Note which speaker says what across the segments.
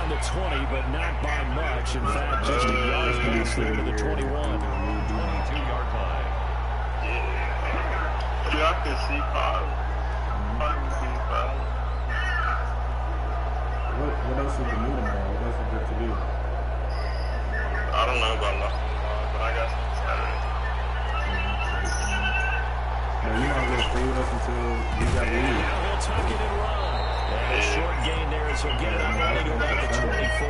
Speaker 1: around the 20, but not by much. In fact, just a yard pass there to the 21. 22-yard line.
Speaker 2: Yeah, I can see five.
Speaker 3: What else is the new tomorrow? What else is there to do?
Speaker 2: I don't know about nothing, but I got some Saturday.
Speaker 3: No, you're not going to stay with us until you got to leave.
Speaker 1: Now he'll tuck it and run. And a short gain there as he'll get it up only to about the 24.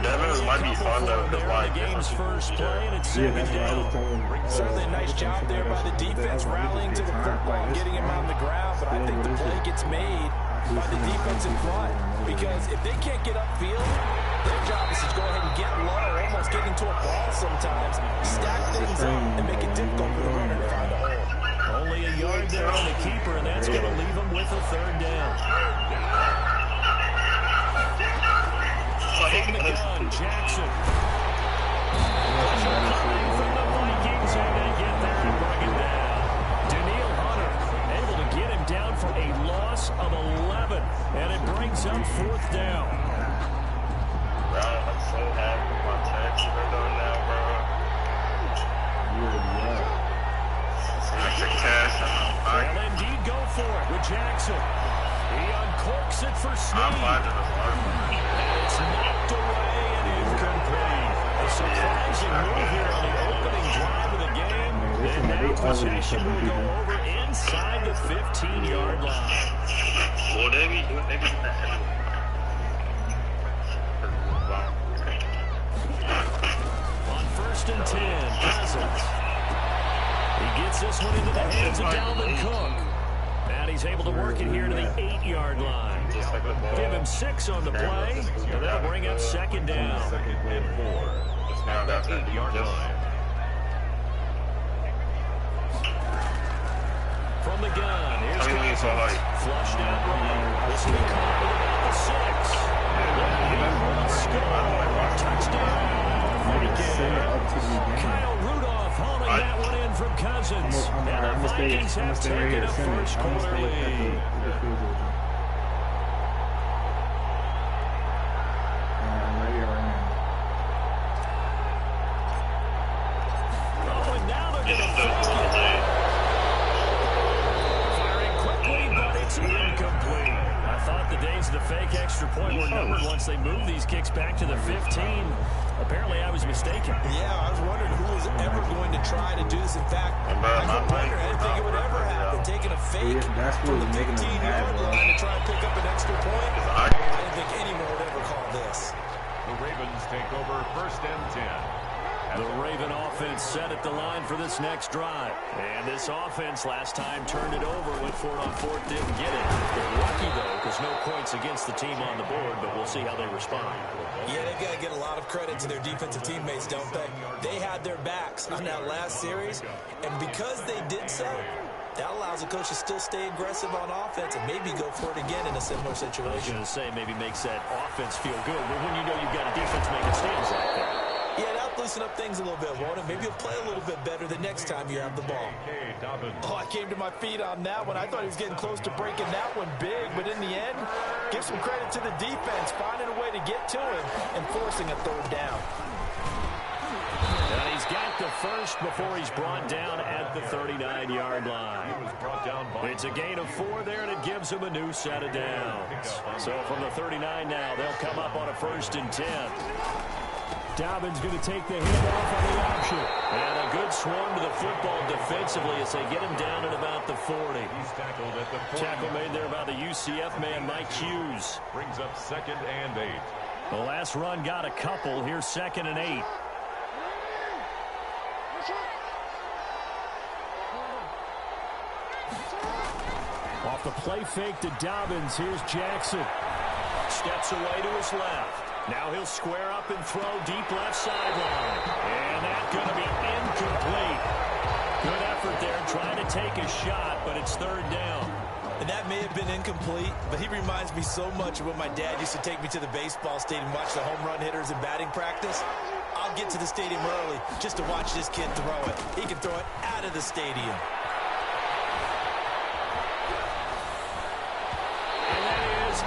Speaker 2: Devin might be fun though, because like
Speaker 1: the game's first play, and it's second down.
Speaker 4: Certainly a nice job there by the defense, rallying to the football, getting him on the ground. But I think the play gets made by the defense in front, because if they can't get upfield, their job is to go ahead and get low, almost get into a ball sometimes, stack things up, and make it difficult for the runner to find a hole.
Speaker 1: Only a yard there on the keeper, and that's going to leave him with a third down. From the gun, Jackson. From the Vikings, and they get there and bring it down. Daniil Hunter able to get him down for a loss of 11, and it brings up fourth down.
Speaker 2: Bro, I'm so happy with my taxes are done now, bro. That's the cash.
Speaker 1: Well, indeed, go for it with Jackson. He uncorks it for Snead.
Speaker 2: I'm fine to the
Speaker 1: And it's knocked away and incomplete. A surprising move here on the opening drive of the game. And now possession will go over inside the 15-yard line.
Speaker 2: Well, they be doing that.
Speaker 1: On 1st and 10, Cousins. He gets this one into the hands of Dalvin Cook. And he's able to work it here to the 8-yard line. Give him 6 on the play, and that'll bring up second down.
Speaker 5: Second and 4. At that 8-yard line.
Speaker 1: From the gun, here's Cousins. Flushed out right. This will be caught at about the 6. And he will score. Touchdown. Kyle Rudolph hauling that one in from Cousins. And the Vikings have taken a first quarter lead. Oh, and now they're going to fake it. Firing quickly, but it's incomplete. I thought the days of the fake extra point were numbered once they moved these kicks back to the 15. Apparently, I was mistaken.
Speaker 4: Yeah, I was wondering who was ever going to try to do this. In fact, I was wondering, I didn't think it would ever happen. Taking a fake from the 15-yard line to try and pick up an extra point. I didn't think anyone would ever call this.
Speaker 5: The Ravens take over 1st and 10.
Speaker 1: The Raven offense set at the line for this next drive. And this offense last time turned it over, went for it on 4th, didn't get it. They're lucky, though, because no points against the team on the board, but we'll see how they respond.
Speaker 4: Yeah, they've got to get a lot of credit to their defensive teammates, don't they? They had their backs on that last series, and because they did so, that allows the coach to still stay aggressive on offense and maybe go for it again in a similar situation.
Speaker 1: I was going to say maybe makes that offense feel good, but when you know you've got a defense making stands like that.
Speaker 4: Yeah, that'll loosen up things a little bit, won't it? Maybe you'll play a little bit better the next time you have the ball. Oh, I came to my feet on that one. I thought he was getting close to breaking that one big, but in the end, give some credit to the defense, finding a way to get to him and forcing a third down.
Speaker 1: And he's got the first before he's brought down at the 39-yard line. It's a gain of 4 there, and it gives him a new set of downs. So from the 39 now, they'll come up on a 1st and 10. Dobbins going to take the hit off on the option. And a good swarm to the football defensively as they get him down at about the 40.
Speaker 5: He's tackled at the 40.
Speaker 1: Tackle made there by the UCF man, Mike Hughes.
Speaker 5: Brings up 2nd and 8.
Speaker 1: The last run got a couple. Here's 2nd and 8. Off the play fake to Dobbins. Here's Jackson. Steps away to his left. Now he'll square up and throw deep left sideline. And that's going to be incomplete. Good effort there trying to take a shot, but it's 3rd down.
Speaker 4: And that may have been incomplete, but he reminds me so much of when my dad used to take me to the baseball stadium and watch the home run hitters in batting practice. I'll get to the stadium early just to watch this kid throw it. He can throw it out of the stadium.
Speaker 1: And that is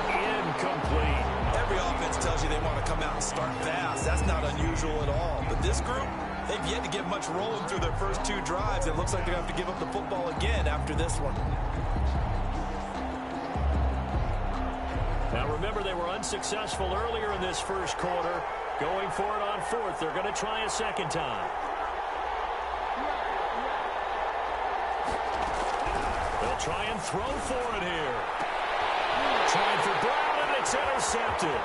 Speaker 1: incomplete.
Speaker 4: Every defense tells you they want to come out and start fast. That's not unusual at all. But this group, they've yet to get much rolling through their first 2 drives. It looks like they're going to have to give up the football again after this one.
Speaker 1: Now remember, they were unsuccessful earlier in this first quarter. Going for it on 4th. They're going to try a second time. They'll try and throw for it here. Trying for Brown, and it's intercepted.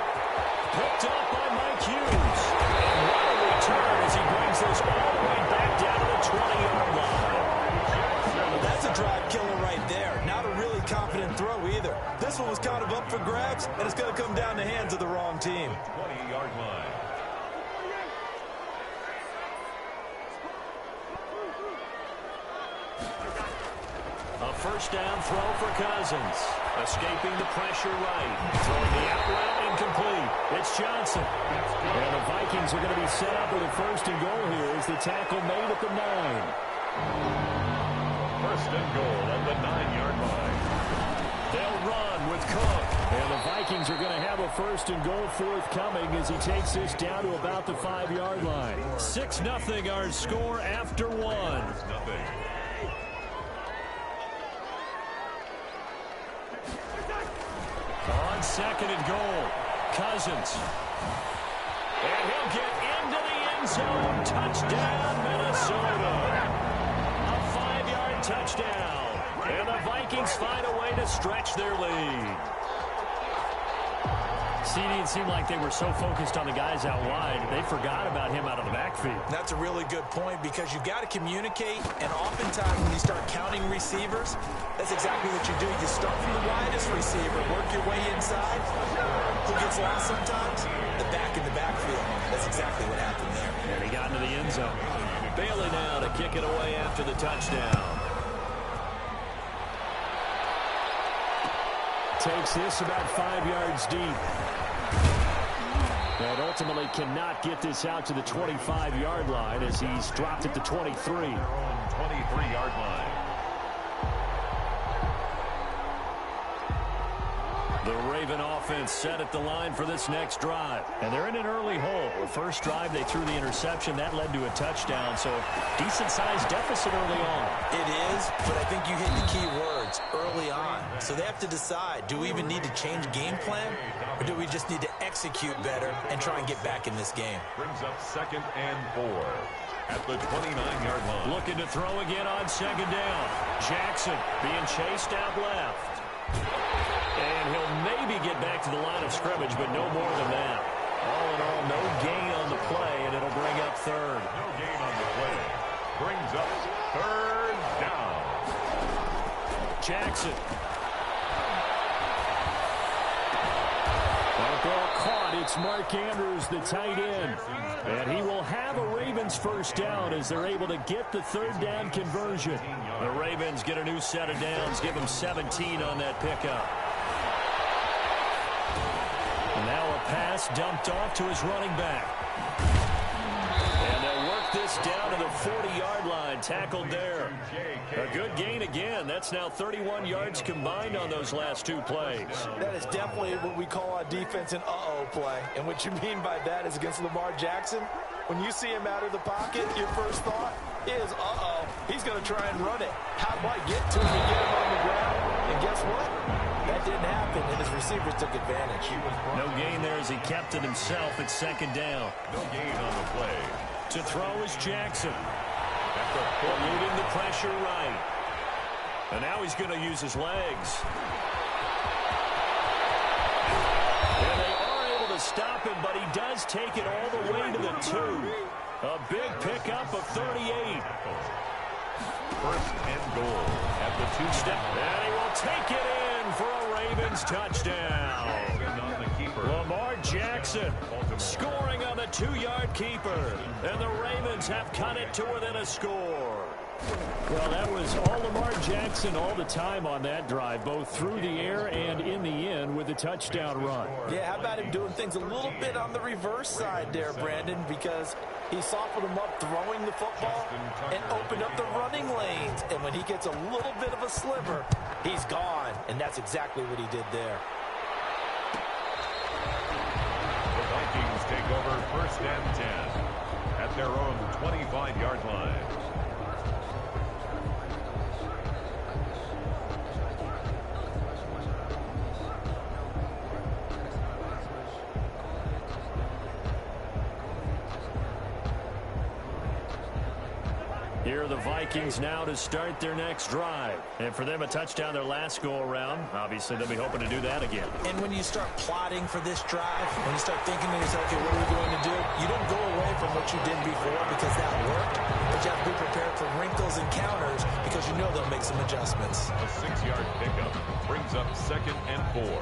Speaker 1: Picked up by Mike Hughes. And what a return as he brings this all the way back down to the 20-yard line.
Speaker 4: That's a drive killer right there. Not a really confident throw either. This one was kind of up for grabs, and it's going to come down the hands of the wrong team.
Speaker 5: 20-yard line.
Speaker 1: A first down throw for Cousins. Escaping the pressure right. Throwing the out route incomplete. It's Johnson. And the Vikings are going to be set up with a first and goal here as the tackle made at the 9.
Speaker 5: First and goal at the 9-yard line.
Speaker 1: They'll run with Cook. And the Vikings are going to have a first and goal forthcoming as he takes this down to about the 5-yard line. 6-0 our score after 1. On second and goal, Cousins. And he'll get into the end zone. Touchdown, Minnesota. A 5-yard touchdown. And the Vikings find a way to stretch their lead. CD, it seemed like they were so focused on the guys out wide, they forgot about him out of the backfield.
Speaker 4: That's a really good point because you've got to communicate, and oftentimes when you start counting receivers, that's exactly what you do. You start from the widest receiver, work your way inside. Who gets lost sometimes? The back in the backfield. That's exactly what happened there.
Speaker 1: And he got into the end zone. Bailey now to kick it away after the touchdown. Takes this about 5 yards deep. And ultimately cannot get this out to the 25-yard line as he's dropped at the 23.
Speaker 5: 23-yard line.
Speaker 1: The Raven offense set at the line for this next drive. And they're in an early hole. The first drive, they threw the interception. That led to a touchdown. So decent-sized deficit early on.
Speaker 4: It is, but I think you hit the key words, early on. So they have to decide, do we even need to change game plan? Or do we just need to execute better and try and get back in this game?
Speaker 5: Brings up 2nd and 4 at the 29-yard line.
Speaker 1: Looking to throw again on second down. Jackson being chased out left. And he'll maybe get back to the line of scrimmage, but no more than that. All in all, no gain on the play, and it'll bring up 3rd.
Speaker 5: No gain on the play. Brings up 3rd down.
Speaker 1: Jackson. Ball caught. It's Mark Andrews, the tight end. And he will have a Ravens first down as they're able to get the 3rd down conversion. The Ravens get a new set of downs, give them 17 on that pickup. And now a pass dumped off to his running back. And they'll work this down to the 40-yard line, tackled there. A good gain again. That's now 31 yards combined on those last 2 plays.
Speaker 4: That is definitely what we call a defense an uh-oh play. And what you mean by that is against Lamar Jackson, when you see him out of the pocket, your first thought is, uh-oh, he's going to try and run it. How do I get to him and get him on the ground? And guess what? That didn't happen, and his receivers took advantage.
Speaker 1: No gain there as he kept it himself at 2nd down.
Speaker 5: No gain on the play.
Speaker 1: To throw is Jackson. Eluding the pressure right. And now he's going to use his legs. And they are able to stop him, but he does take it all the way to the 2. A big pickup of 38.
Speaker 5: First and goal at the 2-step.
Speaker 1: And he will take it in for a Ravens touchdown.
Speaker 5: On the keeper.
Speaker 1: Lamar Jackson scoring on the 2-yard keeper. And the Ravens have cut it to within a score. Well, that was all Lamar Jackson all the time on that drive, both through the air and in the end with the touchdown run.
Speaker 4: Yeah, how about him doing things a little bit on the reverse side there, Brandon, because he softened him up throwing the football and opened up the running lanes. And when he gets a little bit of a sliver, he's gone. And that's exactly what he did there.
Speaker 5: first and 10 at their own 25-yard line.
Speaker 1: Here are the Vikings now to start their next drive. And for them, a touchdown their last go-around. Obviously, they'll be hoping to do that again.
Speaker 4: And when you start plotting for this drive, when you start thinking to yourself, okay, what are we going to do? You don't go away from what you did before because that worked. But you have to be prepared for wrinkles and counters because you know they'll make some adjustments.
Speaker 5: A 6-yard pickup brings up 2nd and 4.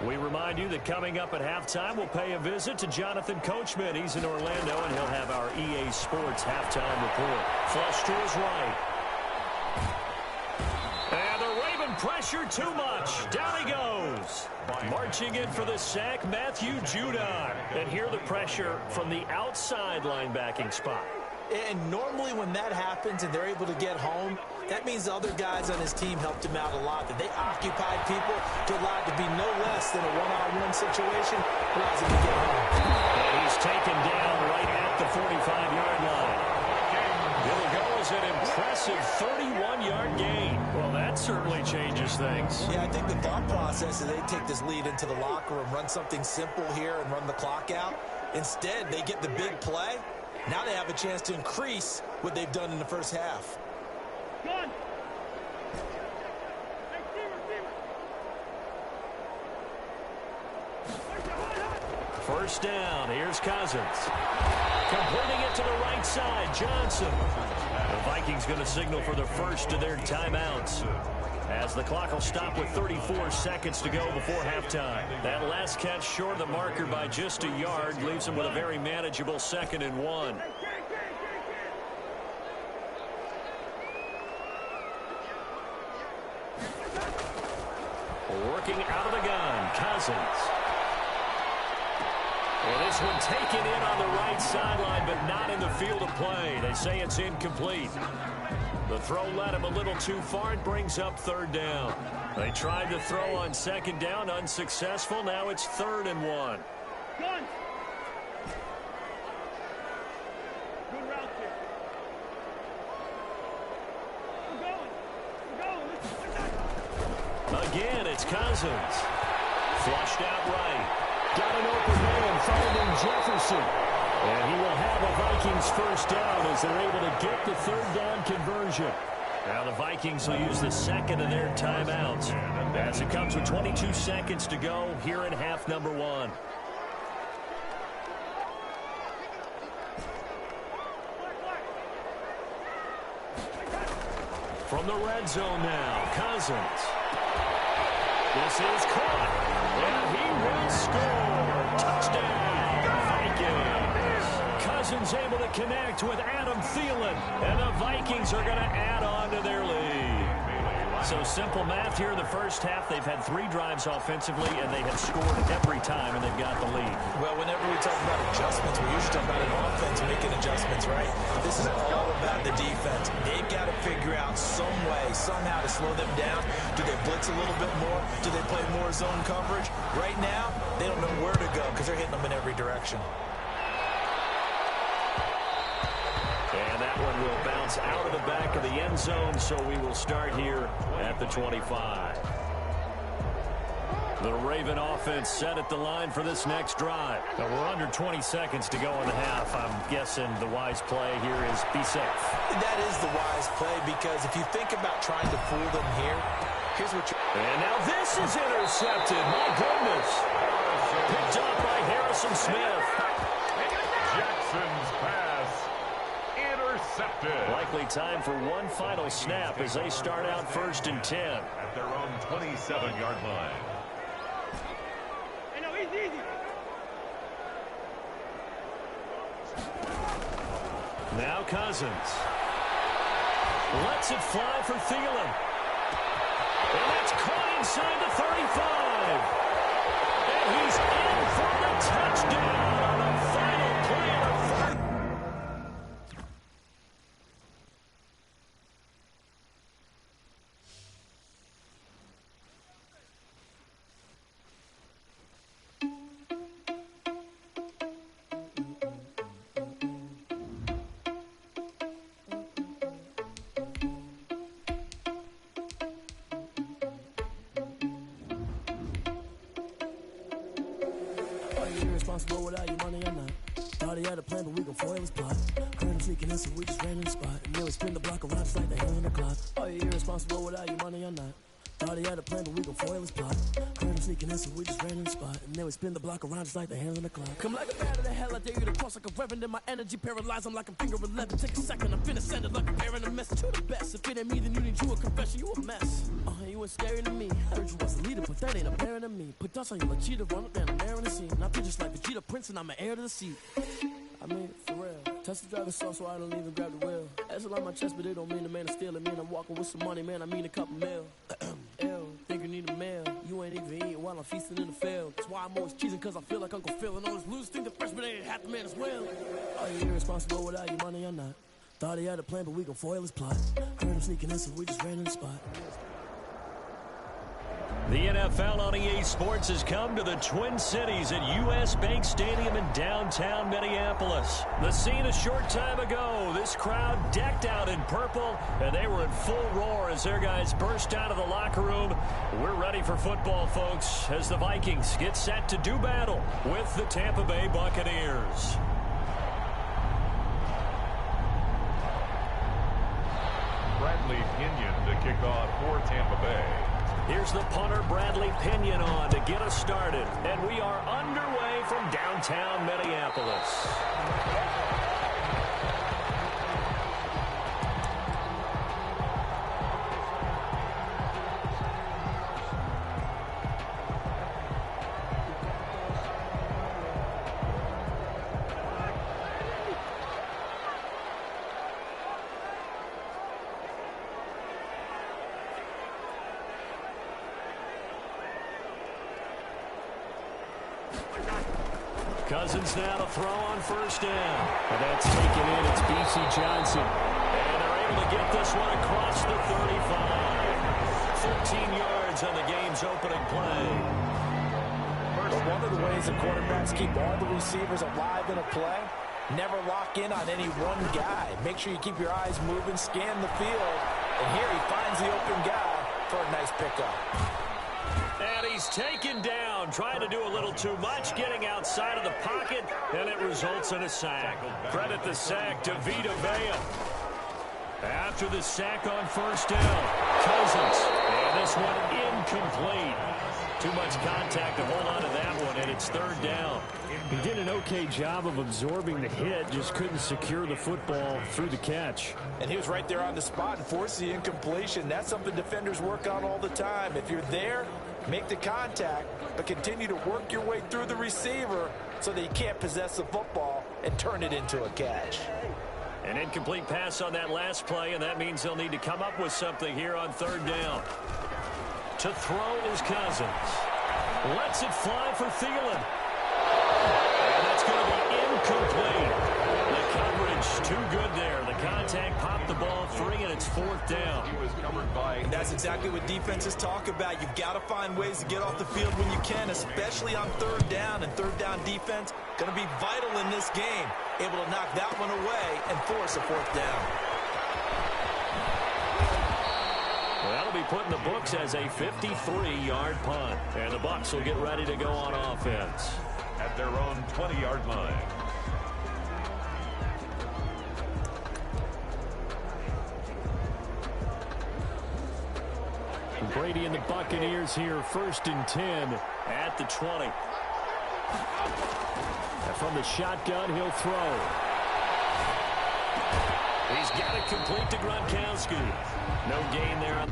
Speaker 1: We remind you that coming up at halftime, we'll pay a visit to Jonathan Coachman. He's in Orlando, and he'll have our EA Sports halftime report. Flush to his right. And the Raven pressure too much. Down he goes. Marching in for the sack, Matthew Judon. And here the pressure from the outside linebacking spot.
Speaker 4: And normally when that happens and they're able to get home, that means the other guys on his team helped him out a lot. That they occupied people to allow it to be no less than a one-on-one situation. Allows him to get home.
Speaker 1: And he's taken down right at the 45-yard line. It'll go as an impressive 31-yard gain. Well, that certainly changes things.
Speaker 4: Yeah, I think the thought process is they take this lead into the locker room, run something simple here and run the clock out. Instead, they get the big play. Now they have a chance to increase what they've done in the first half.
Speaker 1: First down, here's Cousins. Completing it to the right side, Johnson. The Vikings going to signal for the first of their timeouts, as the clock will stop with 34 seconds to go before halftime. That last catch short of the marker by just a yard leaves them with a very manageable 2nd and 1. Working out of the gun, Cousins. Well, this one taken in on the right sideline, but not in the field of play. They say it's incomplete. The throw led him a little too far. It brings up 3rd down. They tried to throw on 2nd down, unsuccessful. Now it's 3rd and 1. Again, it's Cousins. Flushed out right. Got an open man, finding Jefferson. And he will have a Vikings first down as they're able to get the 3rd down conversion. Now the Vikings will use the 2nd of their timeouts as it comes with 22 seconds to go here in half number 1. From the red zone now, Cousins. This is caught, and he will score. Touchdown, Vikings. Cousins able to connect with Adam Thielen, and the Vikings are going to add on to their lead. So simple math here in the first half. They've had 3 drives offensively, and they have scored every time, and they've got the lead.
Speaker 4: Well, whenever we talk about adjustments, we usually talk about an offense making adjustments, right? This is all about the defense. They've got to figure out some way, somehow to slow them down. Do they blitz a little bit more? Do they play more zone coverage? Right now, they don't know where to go because they're hitting them in every direction.
Speaker 1: And that one will bounce out of the back of the end zone, so we will start here at the 25. The Raven offense set at the line for this next drive. Now we're under 20 seconds to go in the half. I'm guessing the wise play here is be safe.
Speaker 4: That is the wise play because if you think about trying to fool them here, here's what you...
Speaker 1: And now this is intercepted. My goodness. Picked up by Harrison Smith.
Speaker 5: Jackson's pass intercepted.
Speaker 1: Likely time for one final snap as they start out 1st and 10.
Speaker 5: At their own 27-yard line.
Speaker 1: Now Cousins. Lets it fly for Thielen. And that's caught inside the 35. And he's in for the touchdown on the final play of the third.
Speaker 6: irresponsible without your money or not. Thought he had a plan, but we gon' foil his plot. Heard him sneaking in, so we just ran in the spot. And then we spin the block around just like the hand on the clock. Are you irresponsible without your money or not? Thought he had a plan, but we gon' foil his plot. Heard him sneaking in, so we just ran in the spot. And then we spin the block around just like the hands on the clock. Come like a bat of the hell, I dare you to cross like a reverend. In my energy paralyzed, I'm like I'm finger 11. Take a second, I'm finna send it like a bear in a mess. To the best, if it ain't me, then you need you a confession. You a mess. You ain't scary to me. Heard you was a leader, but that ain't apparent to me. Put dust on you like cheetah, run up down the air in the scene. Now I just like Vegeta Prince, and I'm an heir to the seat. I mean, for real. Test the driver's sauce, so I don't even grab the wheel. That's on my chest, but it don't mean the man is stealing. Mean I'm walking with some money, man. I mean a couple mil. Ew, think you need a meal. You ain't even eating while I'm feasting in the field. That's why I'm always cheesing, cause I feel like Uncle Phil. And all those losers think the freshman ain't half the man as well. Are you irresponsible without your money or not? Thought he had a plan, but we gon' foil his plot. Heard him sneaking in, so we just ran in the spot.
Speaker 1: The NFL on EA Sports has come to the Twin Cities at US Bank Stadium in downtown Minneapolis. The scene a short time ago, this crowd decked out in purple, and they were in full roar as their guys burst out of the locker room. We're ready for football, folks, as the Vikings get set to do battle with the Tampa Bay Buccaneers.
Speaker 5: Bradley Pinion to kick off for Tampa Bay.
Speaker 1: Here's the punter, Bradley Pinion, on to get us started. And we are underway from downtown Minneapolis. Cousins now to throw on first down.
Speaker 4: And that's taken in. It's B.C. Johnson.
Speaker 1: And they're able to get this one across the 35. 13 yards on the game's opening play.
Speaker 4: But one of the ways the quarterbacks keep all the receivers alive in a play, never lock in on any one guy. Make sure you keep your eyes moving, scan the field. And here he finds the open guy for a nice pickup.
Speaker 1: And he's taken down, trying to do a little too much, getting outside of the pocket, and it results in a sack. Credit the sack to Vita Vea. After the sack on first down, Cousins, and this one incomplete. Too much contact to hold on to that one, and it's third down.
Speaker 7: He did an okay job of absorbing the hit, just couldn't secure the football through the catch.
Speaker 4: And he was right there on the spot and forced the incompletion. That's something defenders work on all the time. If you're there, make the contact, but continue to work your way through the receiver so that you can't possess the football and turn it into a catch.
Speaker 1: An incomplete pass on that last play, and that means they'll need to come up with something here on third down. To throw is Cousins. Lets it fly for Thielen. And that's going to be incomplete. The coverage too good there. The contact popped the ball free, and it's fourth down.
Speaker 5: He was covered by...
Speaker 8: And that's exactly what defenses talk about. You've got to find ways to get off the field when you can, especially on third down. And third down defense going to be vital in this game. Able to knock that one away and force a fourth down.
Speaker 1: Well, that'll be put in the books as a 53-yard punt. And the Bucs will get ready to go on offense.
Speaker 5: At their own 20-yard line.
Speaker 7: Brady and the Buccaneers here, 1st and 10
Speaker 1: at the 20.
Speaker 7: And from the shotgun, he'll throw.
Speaker 1: He's got it complete to Gronkowski. No gain there.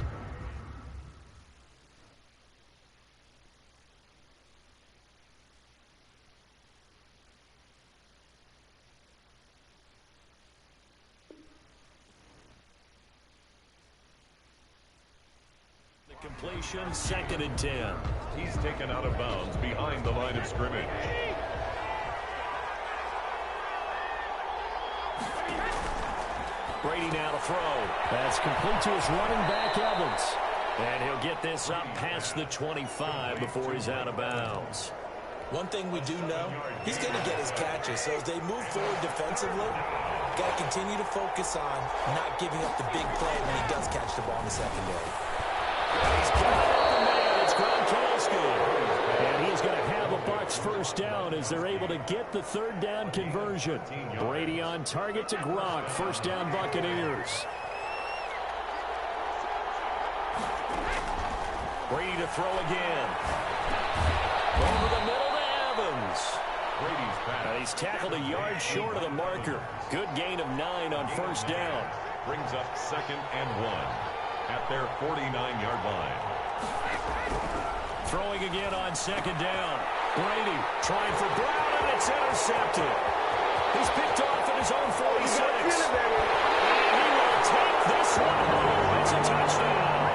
Speaker 1: Completion, 2nd and 10.
Speaker 5: He's taken out of bounds behind the line of scrimmage.
Speaker 1: Brady now to throw.
Speaker 7: That's complete to his running back, Evans.
Speaker 1: And he'll get this up past the 25 before he's out of bounds.
Speaker 8: One thing we do know, he's going to get his catches. So as they move forward defensively, got to continue to focus on not giving up the big play when he does catch the ball in the secondary.
Speaker 1: He's got it, man. It's Gronkowski. And he's going to have a bunch
Speaker 7: Seahawks first down as they're able to get the third down conversion. Brady on target to Gronk. First down Buccaneers. Brady to throw again. Over the middle to Evans.
Speaker 5: Brady's pass.
Speaker 1: And he's tackled a yard short of the marker. Good gain of 9 on first down.
Speaker 5: Brings up 2nd and 1 at their 49-yard line.
Speaker 1: Throwing again on 2nd down. Brady trying for Brown, and it's intercepted. He's picked off at his own 46. And he will take this one home. It's a touchdown.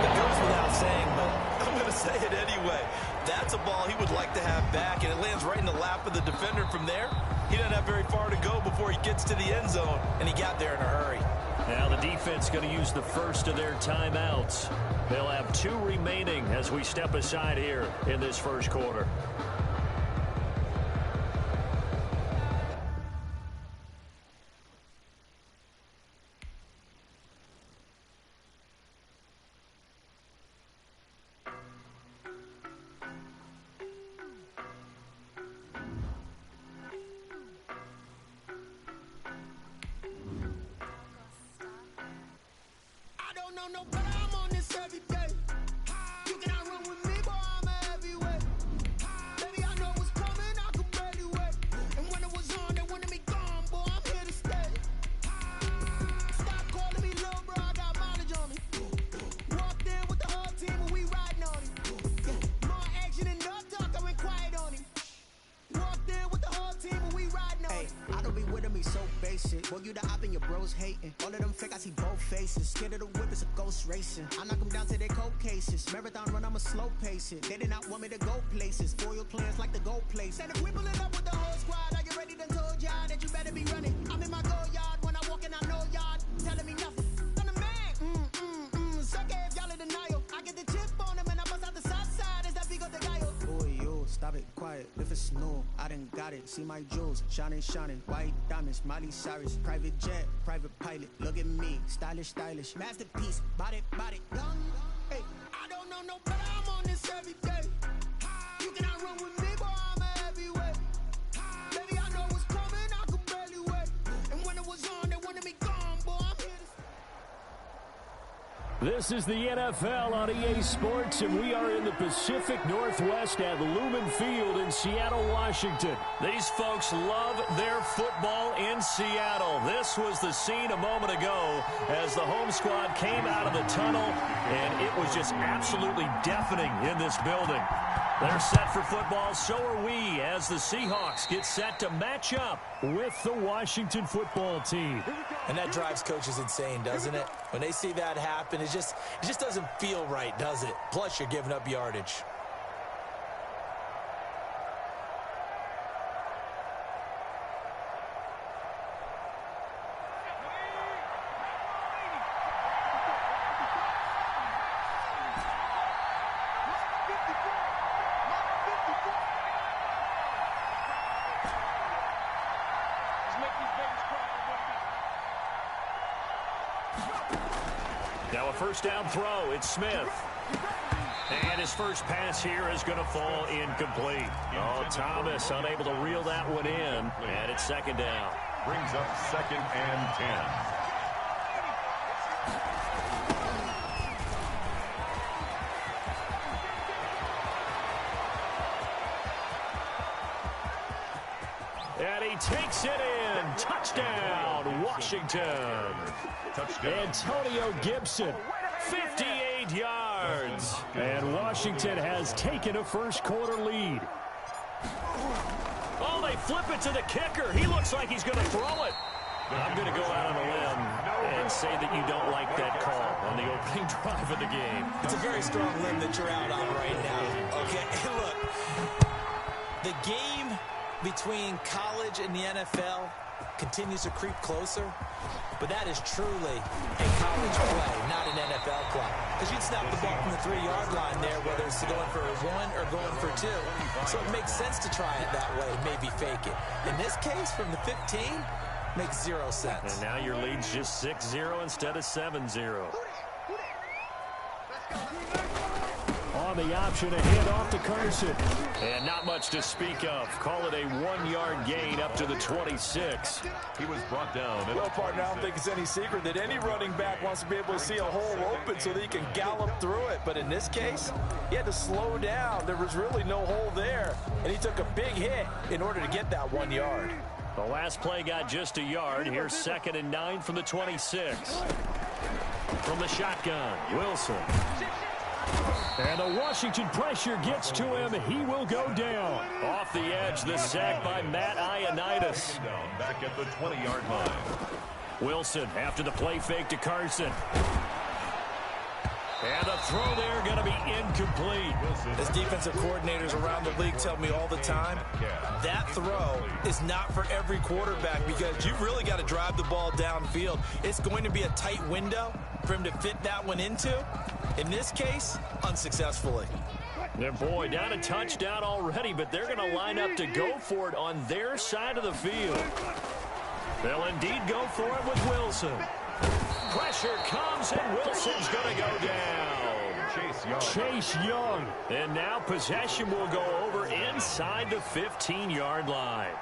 Speaker 8: It goes without saying, but I'm going to say it anyway. That's a ball he would like to have back, and it lands right in the lap of the defender from there. He doesn't have very far to go before he gets to the end zone, and he got there in a hurry.
Speaker 1: Now the defense going to use the first of their timeouts. They'll have 2 remaining as we step aside here in this first quarter.
Speaker 6: No, but I'm on this every day. You cannot run with me, boy, I'm a heavyweight. Baby, I know what's coming, I could barely wait. And when it was on, they wanted me gone, boy, I'm here to stay. Stop calling me little bro, I got mileage on me. Walked in with the whole team and we riding on it. More action and no talk, I went quiet on him. Walked in with the whole team and we riding on it.
Speaker 9: I don't be with him, he's so basic. Boy, you the op and your bros hating. All of them fake, I see both faces. Scared of the whip, it's a ghost racing. I knock them down to their cold cases. Marathon run, I'ma slow pace it. They did not want me to go places. Foil plans like the gold place.
Speaker 6: Said if we pulling up with the whole squad, I get ready to told y'all that you better be running. I'm in my go yard when I walk in, I know y'all telling me nothing. I'm the man. Suck it if y'all in denial. I get the chip on them and I bust out the south side. Is that big of the guy?
Speaker 9: Boy, yo, stop it, quiet. If it's new, I done got it. See my jewels, shining, shining. White diamonds, Miley Cyrus. Private jet, private pilot. Look at me, stylish, stylish. Masterpiece, body, young.
Speaker 6: Hey, I don't know no better, I'm on this every day. You cannot run with me, boy, I'm a heavyweight. Baby, I know what's coming, I could barely wait. And when it was on, they wanted me gone, boy, I'm here to stay.
Speaker 7: This is the NFL on EA Sports, and we are in the Pacific Northwest at Lumen Field in Seattle, Washington.
Speaker 1: These folks love their football in Seattle. This was the scene a moment ago as the home squad came out of the tunnel, and it was just absolutely deafening in this building. They're set for football, so are we, as the Seahawks get set to match up
Speaker 7: with the Washington football team.
Speaker 8: And that drives coaches insane, doesn't it? When they see that happen, it just doesn't feel right, does it? Plus, you're giving up yardage.
Speaker 1: Now a first down throw. It's Smith. And his first pass here is going to fall incomplete. Oh, Thomas unable to reel that one in. And it's 2nd down.
Speaker 5: Brings up 2nd and 10.
Speaker 7: And he takes it in. Touchdown, Washington.
Speaker 5: Touchdown.
Speaker 7: Antonio Gibson, 58 yards. And Washington has taken a first quarter lead.
Speaker 1: Oh, they flip it to the kicker. He looks like he's going to throw it. I'm going to go out on a limb and say that you don't like that call on the opening drive of the game.
Speaker 8: It's a very strong limb that you're out on right now. Okay, look, the game between college and the NFL continues to creep closer, but that is truly a college play, not an NFL play. Because you'd snap the ball from the 3-yard line there, whether it's going for 1 or going for 2. So it makes sense to try it that way, maybe fake it. In this case, from the 15, makes 0 sense.
Speaker 1: And now your lead's just 6-0 instead of 7-0.
Speaker 7: On the option to hand off to Carson.
Speaker 1: And not much to speak of. Call it a 1-yard gain up to the 26.
Speaker 5: He was brought down.
Speaker 4: Well, partner, I don't think it's any secret that any running back wants to be able to see a hole open so that he can gallop through it. But in this case, he had to slow down. There was really no hole there, and he took a big hit in order to get that 1 yard.
Speaker 1: The last play got just a yard. Here's 2nd and 9 from the 26. From the shotgun, Wilson.
Speaker 7: And the Washington pressure gets to him. He will go down.
Speaker 1: Off the edge, the sack by Matt Ioannidis.
Speaker 5: Back at the 20-yard line.
Speaker 1: Wilson after the play fake to Carson. And the throw there going to be incomplete.
Speaker 8: As defensive coordinators around the league tell me all the time, that throw is not for every quarterback because you've really got to drive the ball downfield. It's going to be a tight window for him to fit that one into. In this case, unsuccessfully.
Speaker 1: And boy, down a touchdown already, but they're going to line up to go for it on their side of the field. They'll indeed go for it with Wilson. Pressure comes, and Wilson's going to go down.
Speaker 7: Chase Young.
Speaker 1: And now possession will go over inside the 15-yard line.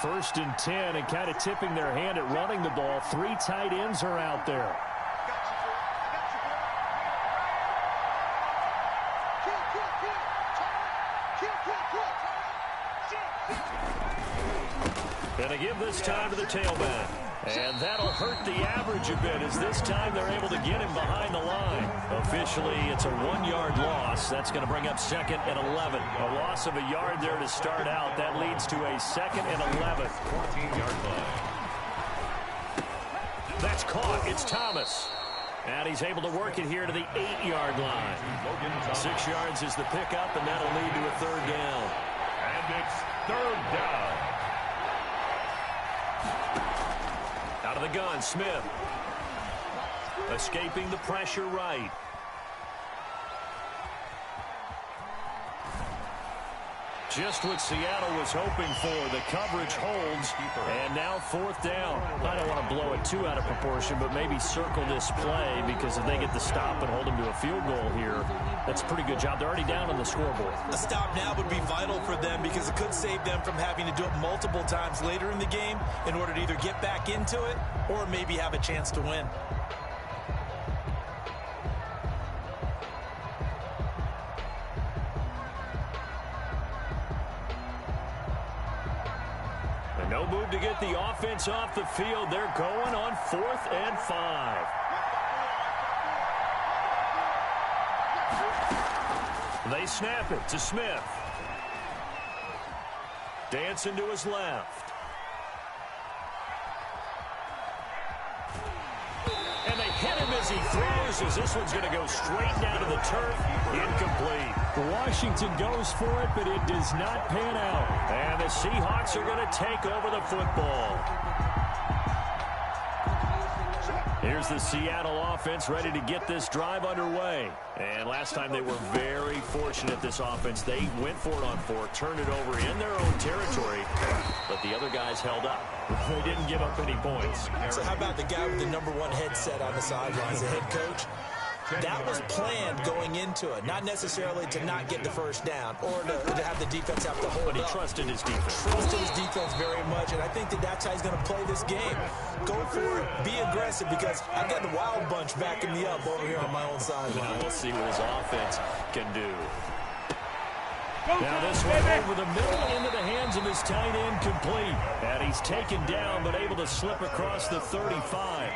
Speaker 7: 1st and 10, and kind of tipping their hand at running the ball. 3 tight ends are out there.
Speaker 1: Going to give this time to the tailback. And that'll hurt the average a bit as this time they're able to get him behind the line. Officially, it's a 1-yard loss. That's going to bring up 2nd and 11. A loss of a yard there to start out. That leads to a 2nd and 11.
Speaker 5: 14-yard line.
Speaker 1: That's caught. It's Thomas. And he's able to work it here to the 8-yard line. 6 yards is the pickup, and that'll lead to a 3rd down.
Speaker 5: And it's 3rd down.
Speaker 1: Out of the gun, Smith. Escaping the pressure right. Just what Seattle was hoping for. The coverage holds, and now 4th down. I don't want to blow it too out of proportion, but maybe circle this play because if they get the stop and hold them to a field goal here, that's a pretty good job. They're already down on the scoreboard.
Speaker 8: A stop now would be vital for them because it could save them from having to do it multiple times later in the game in order to either get back into it or maybe have a chance to win.
Speaker 1: No move to get the offense off the field. They're going on 4th and 5. They snap it to Smith. Dancing to his left. And they hit him as he throws, as this one's going to go straight down to the turf. Incomplete.
Speaker 7: Washington goes for it, but it does not pan out.
Speaker 1: And the Seahawks are going to take over the football. Here's the Seattle offense ready to get this drive underway. And last time they were very fortunate, this offense. They went for it on 4, turned it over in their own territory, but the other guys held up. They didn't give up any points.
Speaker 8: So how about the guy with the #1 headset on the sidelines, the head coach? That was planned going into it, not necessarily to not get the 1st down or to have the defense have to hold
Speaker 1: But he
Speaker 8: up.
Speaker 1: trusted his defense.
Speaker 8: Trusted his defense very much, and I think that that's how he's going to play this game. Go for it, be aggressive, because I've got the wild bunch backing me up over here on my own side.
Speaker 1: We'll see what his offense can do. Now this one over the middle into the hands of his tight end, complete. And he's taken down but able to slip across the 35.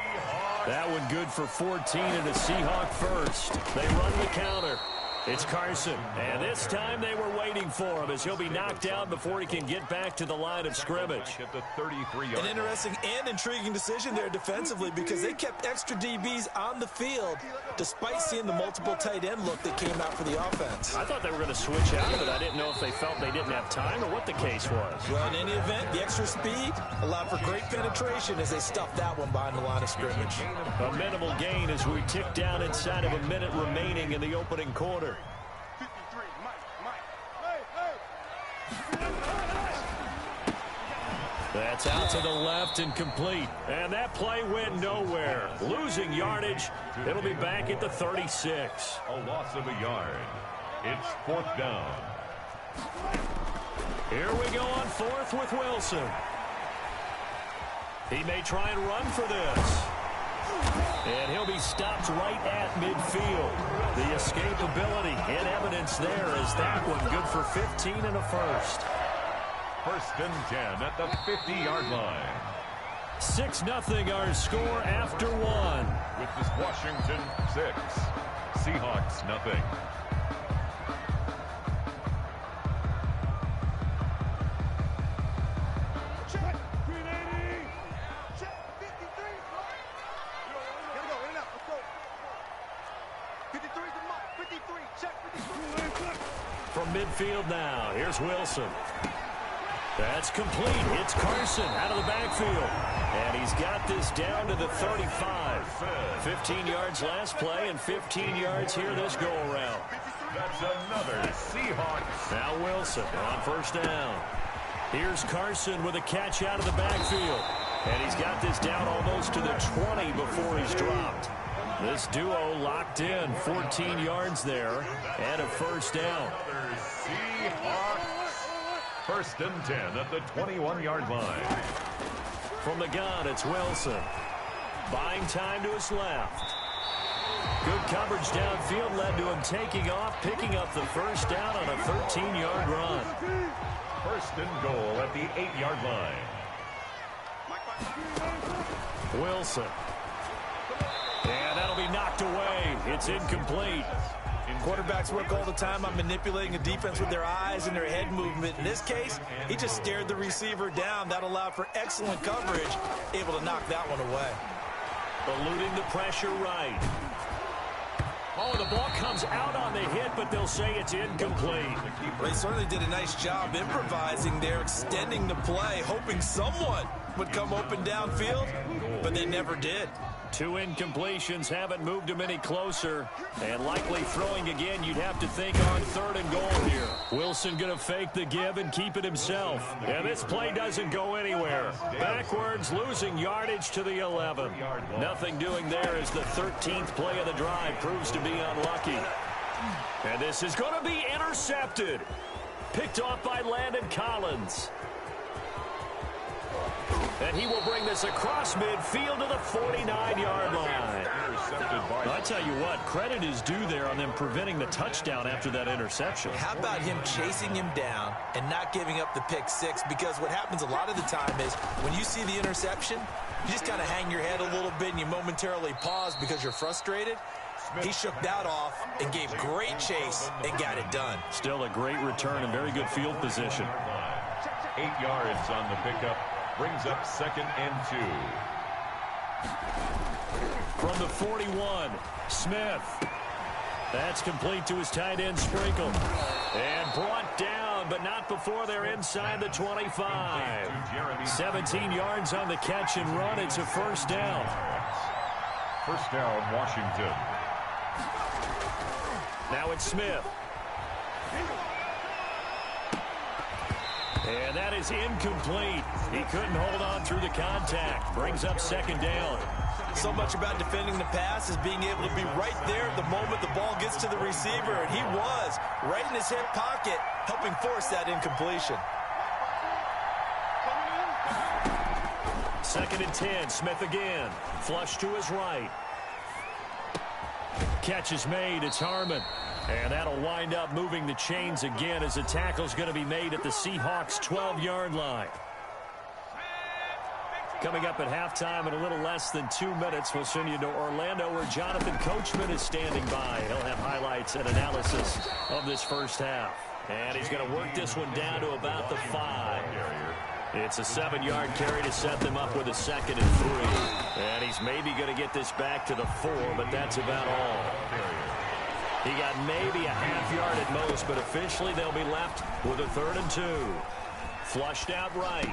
Speaker 1: That one good for 14 and a Seahawk first. They run the counter. It's Carson. And this time they were waiting for him as he'll be knocked out before he can get back to the line of scrimmage.
Speaker 5: At the 33-yard
Speaker 8: An interesting and intriguing decision there defensively because they kept extra DBs on the field despite seeing the multiple tight end look that came out for the offense.
Speaker 1: I thought they were going to switch out of it. I didn't know if they felt they didn't have time or what the case was.
Speaker 8: Well, in any event, the extra speed allowed for great penetration as they stuffed that one behind the line of scrimmage.
Speaker 1: A minimal gain as we tick down inside of a minute remaining in the opening quarter. That's out to the left and complete. And that play went nowhere. Losing yardage. It'll be back at the 36.
Speaker 5: A loss of a yard. It's 4th down.
Speaker 1: Here we go on 4th with Wilson. He may try and run for this. And he'll be stopped right at midfield. The escapability in evidence there as that one good for 15 and a first.
Speaker 5: 1st and 10 at the 50-yard line.
Speaker 1: 6-0 our score after one.
Speaker 5: With this Washington 6, Seahawks nothing.
Speaker 1: From midfield now, here's Wilson. That's complete. It's Carson out of the backfield. And he's got this down to the 35. 15 yards last play and 15 yards here this go-around.
Speaker 5: That's another Seahawks.
Speaker 1: Now Wilson on 1st down. Here's Carson with a catch out of the backfield. And he's got this down almost to the 20 before he's dropped. This duo locked in, 14 yards there, and a 1st down.
Speaker 5: Another Seahawks. 1st and 10 at the 21-yard line.
Speaker 1: From the gun, it's Wilson. Buying time to his left. Good coverage downfield led to him taking off, picking up the 1st down on a 13-yard run.
Speaker 5: 1st and goal at the 8-yard line.
Speaker 1: Wilson. And that'll be knocked away. It's incomplete.
Speaker 8: Quarterbacks work all the time on manipulating a defense with their eyes and their head movement. In this case, he just stared the receiver down. That allowed for excellent coverage, able to knock that one away.
Speaker 1: Eluding the pressure right. Oh, the ball comes out on the hit, but they'll say it's incomplete.
Speaker 8: Well, he certainly did a nice job improvising there, extending the play, hoping someone would come open downfield, but they never did.
Speaker 1: 2 incompletions haven't moved him any closer. And likely throwing again, you'd have to think on 3rd and goal here. Wilson going to fake the give and keep it himself. And this play doesn't go anywhere. Backwards, losing yardage to the 11. Nothing doing there as the 13th play of the drive proves to be unlucky. And this is going to be intercepted. Picked off by Landon Collins. And he will bring this across midfield to the 49-yard line. I tell you what, credit is due there on them preventing the touchdown after that interception.
Speaker 8: How about him chasing him down and not giving up the pick 6? Because what happens a lot of the time is when you see the interception, you just kind of hang your head a little bit and you momentarily pause because you're frustrated. He shook that off and gave great chase and got it done.
Speaker 1: Still a great return and very good field position.
Speaker 5: 8 yards on the pickup. Brings up 2nd and 2.
Speaker 1: From the 41, Smith. That's complete to his tight end, Sprinkle. And brought down, but not before they're inside the 25. 17 yards on the catch and run. It's a 1st down.
Speaker 5: 1st down, Washington.
Speaker 1: Now it's Smith. And that is incomplete. He couldn't hold on through the contact. Brings up 2nd down.
Speaker 8: So much about defending the pass is being able to be right there at the moment the ball gets to the receiver. And he was right in his hip pocket, helping force that incompletion.
Speaker 1: 2nd and 10. Smith again. Flush to his right. Catch is made. It's Harmon. And that'll wind up moving the chains again as the tackle's going to be made at the Seahawks' 12-yard line. Coming up at halftime in a little less than 2 minutes, we'll send you to Orlando where Jonathan Coachman is standing by. He'll have highlights and analysis of this 1st half. And he's going to work this one down to about the 5. It's a 7-yard carry to set them up with a 2nd and 3. And he's maybe going to get this back to the 4, but that's about all. He got maybe a half yard at most, but officially they'll be left with a 3rd and 2. Flushed out right.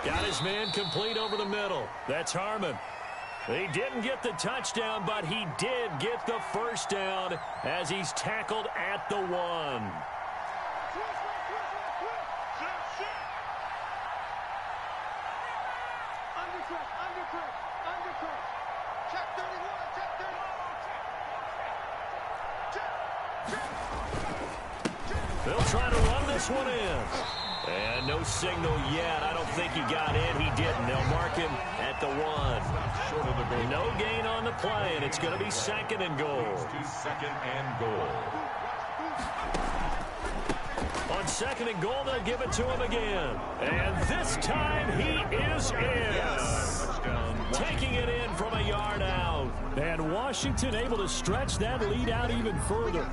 Speaker 1: Got his man complete over the middle. That's Harmon. He didn't get the touchdown, but he did get the 1st down as he's tackled at the 1. They'll try to run this one in. And no signal yet. I don't think he got in. He didn't. They'll mark him at the 1.
Speaker 5: Short of the goal.
Speaker 1: No gain on the play, and it's going to be 2nd and goal.
Speaker 5: Second and goal.
Speaker 1: On 2nd and goal, they'll give it to him again. And this time he is in.
Speaker 8: Yes.
Speaker 1: Taking it in from a yard out.
Speaker 7: And Washington able to stretch that lead out even further.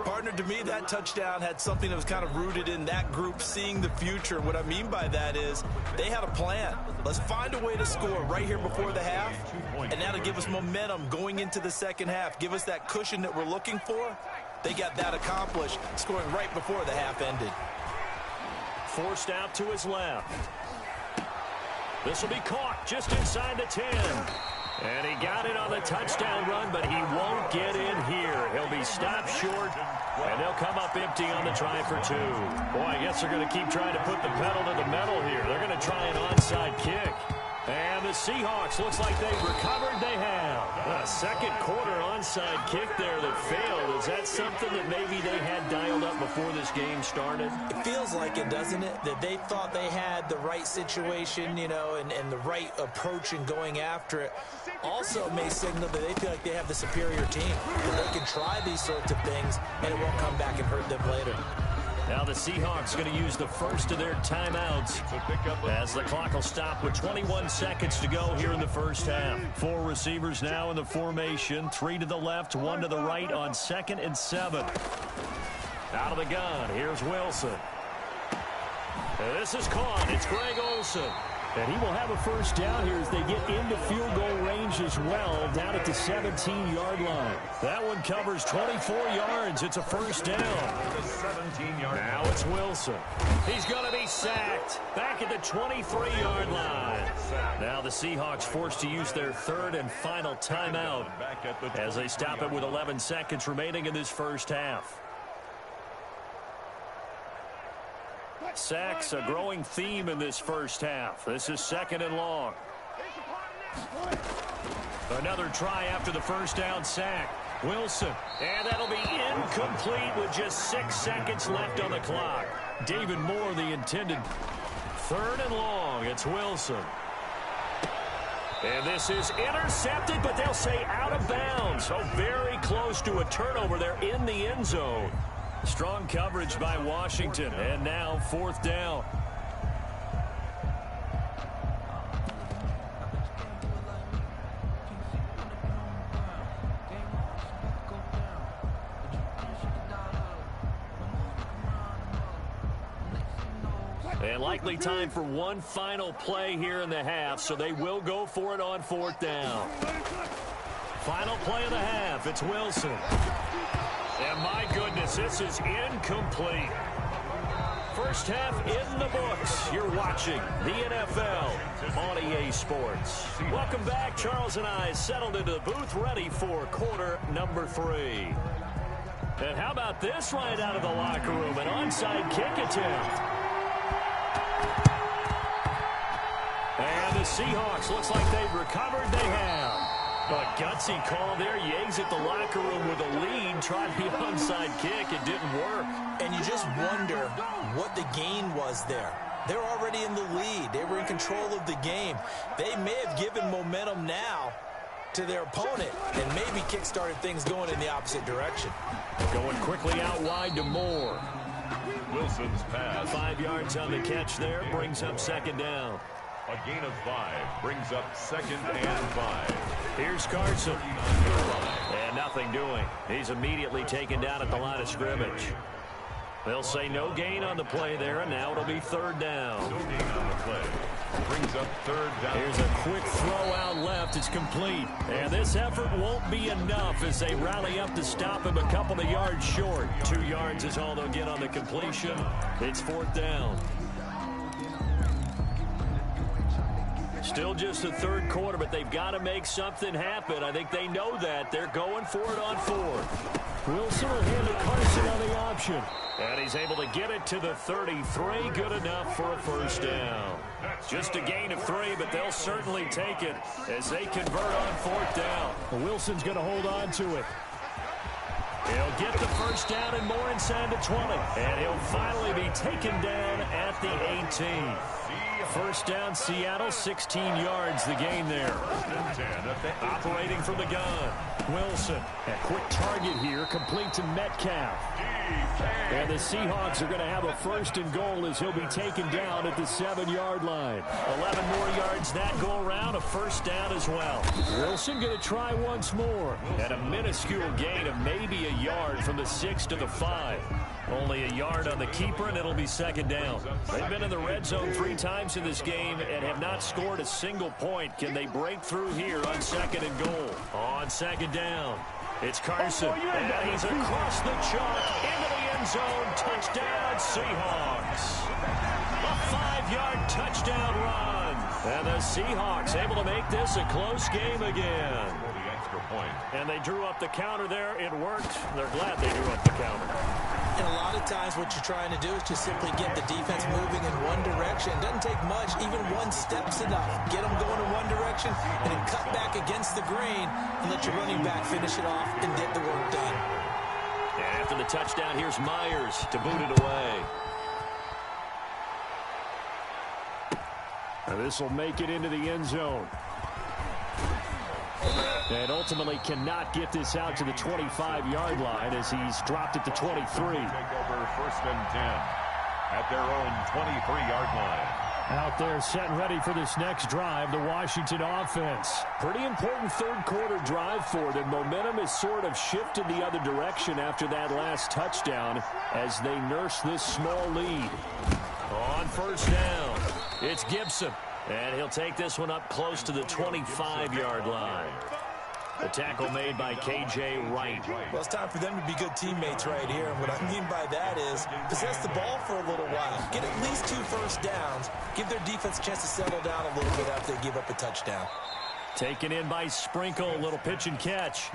Speaker 8: Partner, to me, that touchdown had something that was kind of rooted in that group seeing the future. What I mean by that is they had a plan. Let's find a way to score right here before the half, and that'll give us momentum going into the second half. Give us that cushion that we're looking for. They got that accomplished, scoring right before the half ended.
Speaker 1: Forced out to his left. This will be caught just inside the 10. And he got it on the touchdown run, but he won't get in here. He'll be stopped short, and they'll come up empty on the try for 2. Boy, I guess they're going to keep trying to put the pedal to the metal here. They're going to try an onside kick. And the Seahawks, looks like they've recovered. They have. A second quarter onside kick there that failed. Is that something that maybe they had dialed up before this game started?
Speaker 8: It feels like it, doesn't it? That they thought they had the right situation, you know, and the right approach in going after it. Also may signal that they feel like they have the superior team, that they can try these sorts of things, and it won't come back and hurt them later.
Speaker 1: Now the Seahawks going to use the first of their timeouts as the clock will stop with 21 seconds to go here in the first half. 4 receivers now in the formation. 3 to the left, 1 to the right on 2nd and 7. Out of the gun, here's Wilson. And this is caught. It's Greg Olsen.
Speaker 7: And he will have a first down here as they get into field goal range as well, down at the 17-yard line.
Speaker 1: That one covers 24 yards. It's a first down. Now it's Wilson. He's going to be sacked. Back at the 23-yard line. Now the Seahawks forced to use their 3rd and final timeout as they stop it with 11 seconds remaining in this first half. Sacks, a growing theme in this first half. This is 2nd and long. Another try after the first down sack. Wilson, and that'll be incomplete with just 6 seconds left on the clock. David Moore, the intended 3rd and long. It's Wilson. And this is intercepted, but they'll say out of bounds. So very close to a turnover there in the end zone. Strong coverage by Washington, and now 4th down. And likely time for one final play here in the half, so they will go for it on 4th down. Final play of the half, it's Wilson. And my goodness, this is incomplete. First half in the books. You're watching the NFL on EA Sports. Welcome back. Charles and I settled into the booth, ready for quarter number 3. And how about this right out of the locker room? An onside kick attempt. And the Seahawks, looks like they've recovered. They have. A gutsy call there. Yates at the locker room with a lead. Tried the onside kick. It didn't work.
Speaker 8: And you just wonder what the gain was there. They're already in the lead. They were in control of the game. They may have given momentum now to their opponent and maybe kick-started things going in the opposite direction.
Speaker 1: Going quickly out wide to Moore.
Speaker 5: Wilson's pass.
Speaker 1: 5 yards on the catch there. Brings up 2nd down.
Speaker 5: A gain of 5 brings up 2nd and 5.
Speaker 1: Here's Carson. And nothing doing. He's immediately taken down at the line of scrimmage. They'll say no gain on the play there, and now it'll be 3rd down.
Speaker 5: No gain on the play. Brings up 3rd down.
Speaker 1: Here's a quick throw out left. It's complete. And this effort won't be enough as they rally up to stop him a couple of yards short. 2 yards is all they'll get on the completion. It's 4th down. Still just the 3rd quarter, but they've got to make something happen. I think they know that. They're going for it on 4th.
Speaker 7: Wilson will hand to Carson on the option.
Speaker 1: And he's able to get it to the 33. Good enough for a first down. Just a gain of 3, but they'll certainly take it as they convert on 4th down.
Speaker 7: Wilson's going to hold on to it. He'll get the first down and more inside the 20. And he'll finally be taken down at the 18. First down, Seattle, 16 yards the gain there. Operating from the gun. Wilson, a quick target here, complete to Metcalf. And the Seahawks are going to have a first and goal as he'll be taken down at the 7-yard line. 11 more yards that go around, a first down as well. Wilson going to try once more. And a minuscule gain of maybe a yard from the 6 to the 5. Only a yard on the keeper, and it'll be second down. They've been in the red zone 3 times in this game and have not scored a single point. Can they break through here on second and goal? On second down, it's Carson. And he's across the chalk into the end zone. Touchdown, Seahawks. A 5-yard touchdown run. And the Seahawks able to make this a close game again. And they drew up the counter there. It worked. They're glad they drew up the counter.
Speaker 8: And a lot of times what you're trying to do is just simply get the defense moving in one direction. It doesn't take much. Even one step's enough. Get them going in one direction and then cut back against the grain and let your running back finish it off and get the work done.
Speaker 1: And after the touchdown, here's Myers to boot it away.
Speaker 7: And this will make it into the end zone. And ultimately cannot get this out to the 25-yard line as he's dropped it to 23.
Speaker 5: Take over first and 10 at their own 23-yard line.
Speaker 7: Out there set and ready for this next drive, the Washington offense. Pretty important third-quarter drive for them. Momentum has sort of shifted the other direction after that last touchdown as they nurse this small lead.
Speaker 1: On first down, it's Gibson. And he'll take this one up close to the 25-yard line. The tackle made by K.J. Wright.
Speaker 8: Well, it's time for them to be good teammates right here. And what I mean by that is possess the ball for a little while. Get at least 2 first downs. Give their defense a chance to settle down a little bit after they give up a touchdown.
Speaker 1: Taken in by Sprinkle, a little pitch and catch.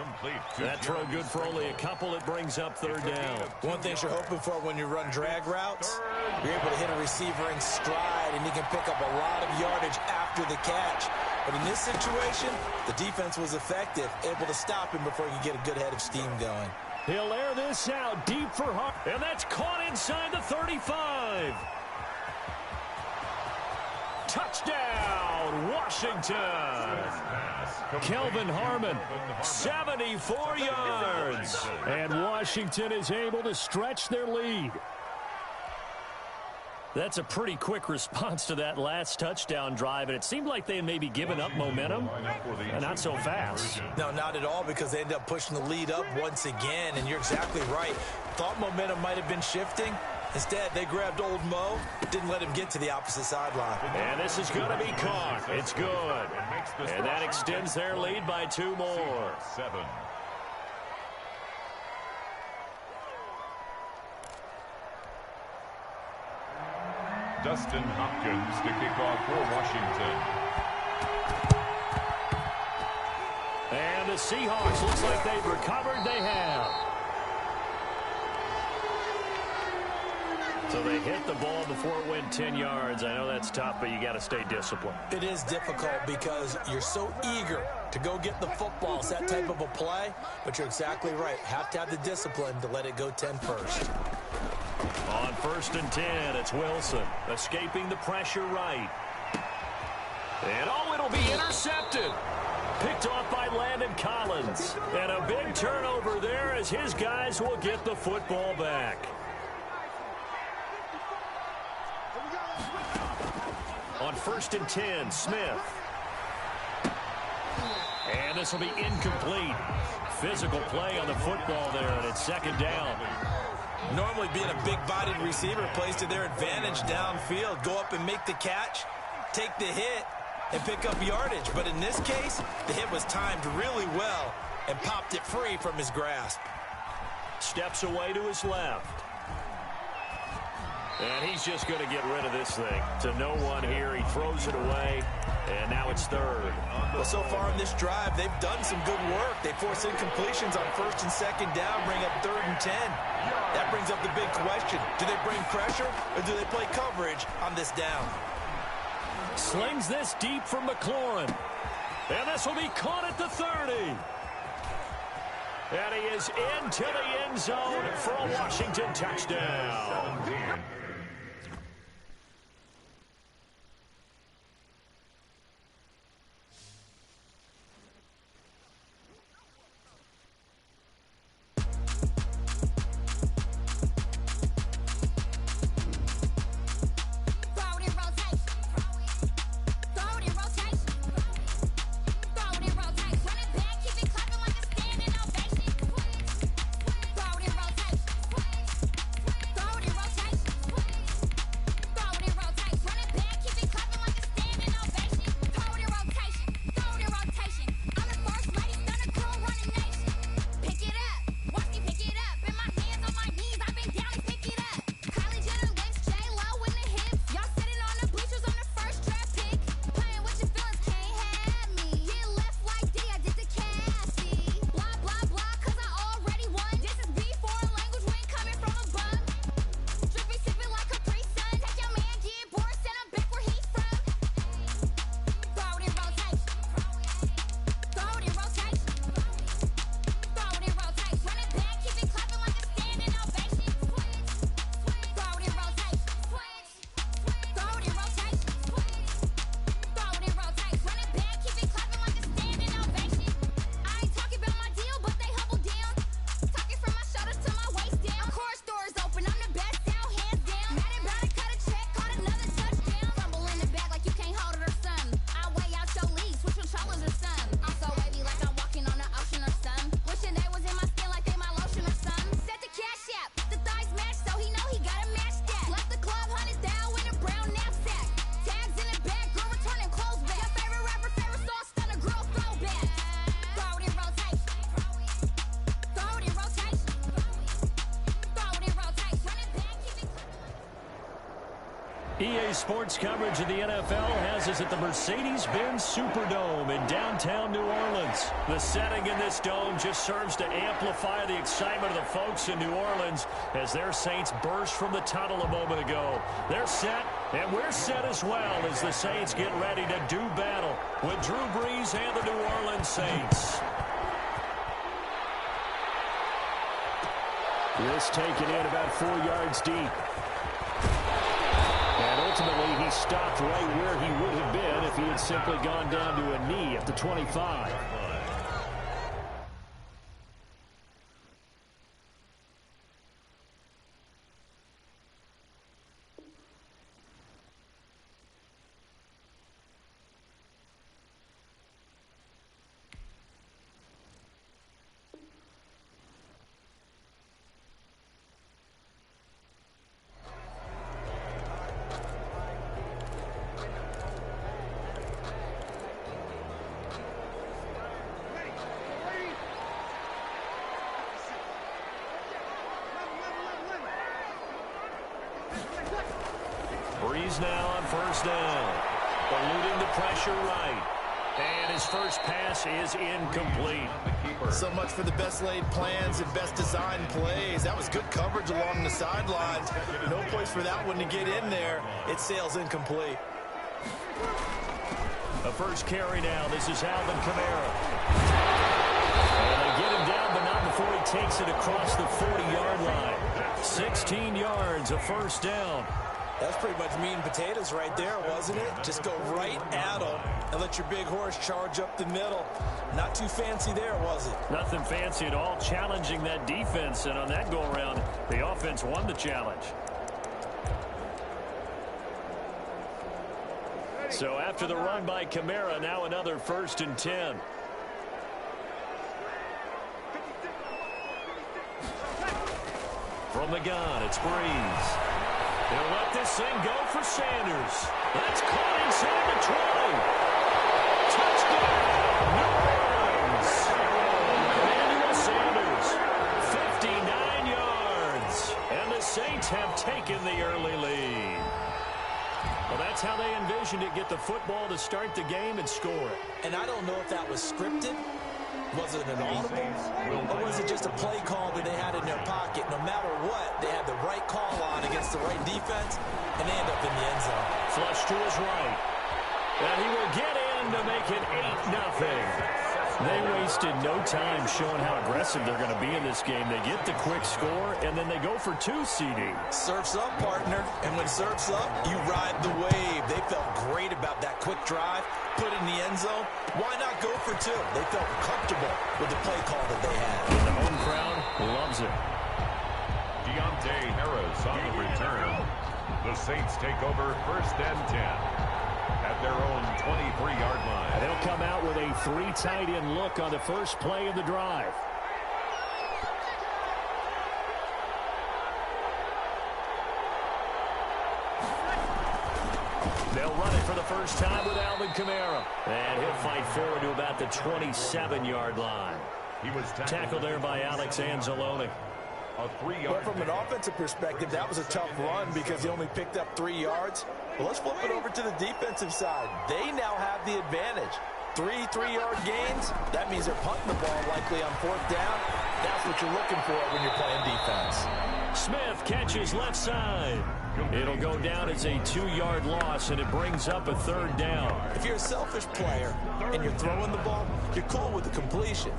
Speaker 1: That throw good for only a couple. It brings up third down.
Speaker 8: One thing you're hoping for when you run drag routes, you're able to hit a receiver in stride, and he can pick up a lot of yardage after the catch. But in this situation, the defense was effective, able to stop him before he could get a good head of steam going.
Speaker 7: He'll air this out deep for Hart.
Speaker 1: And that's caught inside the 35. Touchdown, Washington. Kelvin Harmon, 74 yards.
Speaker 7: And Washington is able to stretch their lead.
Speaker 1: That's a pretty quick response to that last touchdown drive, and it seemed like they had maybe given up momentum. Not so fast.
Speaker 8: No, not at all, because they ended up pushing the lead up once again, and you're exactly right. Thought momentum might have been shifting. Instead, they grabbed old Mo, didn't let him get to the opposite sideline.
Speaker 1: And this is going to be caught. It's good. And that extends their lead by 2 more.
Speaker 5: 7. Dustin Hopkins to kick off for Washington.
Speaker 7: And the Seahawks, looks like they've recovered. They have.
Speaker 1: So they hit the ball before it went 10 yards. I know that's tough, but you got to stay disciplined.
Speaker 8: It is difficult because you're so eager to go get the football. It's that type of a play, but you're exactly right. Have to have the discipline to let it go 10 first.
Speaker 1: On first and 10, it's Wilson escaping the pressure right. And it'll be intercepted. Picked off by Landon Collins. And a big turnover there as his guys will get the football back. On first and 10, Smith. And this will be incomplete. Physical play on the football there, and it's second down.
Speaker 8: Normally being a big-bodied receiver plays to their advantage downfield. Go up and make the catch, take the hit, and pick up yardage. But in this case, the hit was timed really well and popped it free from his grasp.
Speaker 1: Steps away to his left. And he's just going to get rid of this thing. To no one here. He throws it away. And now it's third.
Speaker 8: Well, so far in this drive, they've done some good work. They force incompletions on first and second down, bring up third and 10. That brings up the big question. Do they bring pressure or do they play coverage on this down?
Speaker 7: Slings this deep from McLaurin. And this will be caught at the 30.
Speaker 1: And he is into the end zone for a Washington touchdown.
Speaker 5: 17.
Speaker 1: EA Sports coverage of the NFL has us at the Mercedes-Benz Superdome in downtown New Orleans. The setting in this dome just serves to amplify the excitement of the folks in New Orleans as their Saints burst from the tunnel a moment ago. They're set, and we're set as well as the Saints get ready to do battle with Drew Brees and the New Orleans Saints. This taken in about 4 yards deep. And ultimately, he stopped right where he would have been if he had simply gone down to a knee at the 25. Brees now on first down. Eluding the pressure right. And his first pass is incomplete.
Speaker 8: So much for the best laid plans and best designed plays. That was good coverage along the sidelines. No place for that one to get in there. It sails incomplete.
Speaker 1: A first carry now. This is Alvin Kamara. And they get him down, but not before he takes it across the 40-yard line. 16 yards, a first down.
Speaker 4: That's pretty much meat and potatoes right there, wasn't it? Just go right at them and let your big horse charge up the middle. Not too fancy there, was it?
Speaker 1: Nothing fancy at all, challenging that defense. And on that go-around, the offense won the challenge. So after the run by Kamara, now another 1st and 10. From the gun, it's Brees. They'll let this thing go for Sanders. That's caught inside the 20. Touchdown, New Orleans. Emmanuel Sanders, 59 yards. And the Saints have taken the early lead. Well, that's how they envisioned it, get the football to start the game and score it.
Speaker 4: And I don't know if that was scripted. Was it an audible? Or was it just a play call that they had in their pocket? No matter what, they had the right call on against the right defense, and they end up in the end zone.
Speaker 1: Flush to his right. And he will get in to make it 8-0. They wasted no time showing how aggressive they're going to be in this game. They get the quick score, and then they go for 2, CD.
Speaker 8: Surf's up, partner. And when surf's up, you ride the wave. They felt great about that quick drive, put in the end zone. Why not go for 2? They felt comfortable with the play call that they had.
Speaker 1: And the home crowd loves it.
Speaker 5: Deontay Harris on the return. The Saints take over 1st and 10. At their own 23-yard line.
Speaker 1: They'll come out with a 3 tight end look on the first play of the drive. They'll run it for the first time with Alvin Kamara. And he'll fight forward to about the 27-yard line.
Speaker 5: He was
Speaker 1: tackled there by Alex Anzalone.
Speaker 8: Well, from an offensive perspective, that was a tough run because he only picked up 3 yards. Well, let's flip it over to the defensive side. They now have the advantage. 3 3-yard gains, that means they're punting the ball likely on 4th down. That's what you're looking for when you're playing defense.
Speaker 1: Smith catches left side. It'll go down as a 2-yard loss, and it brings up a 3rd down.
Speaker 8: If you're a selfish player and you're throwing the ball, you're cool with the completion.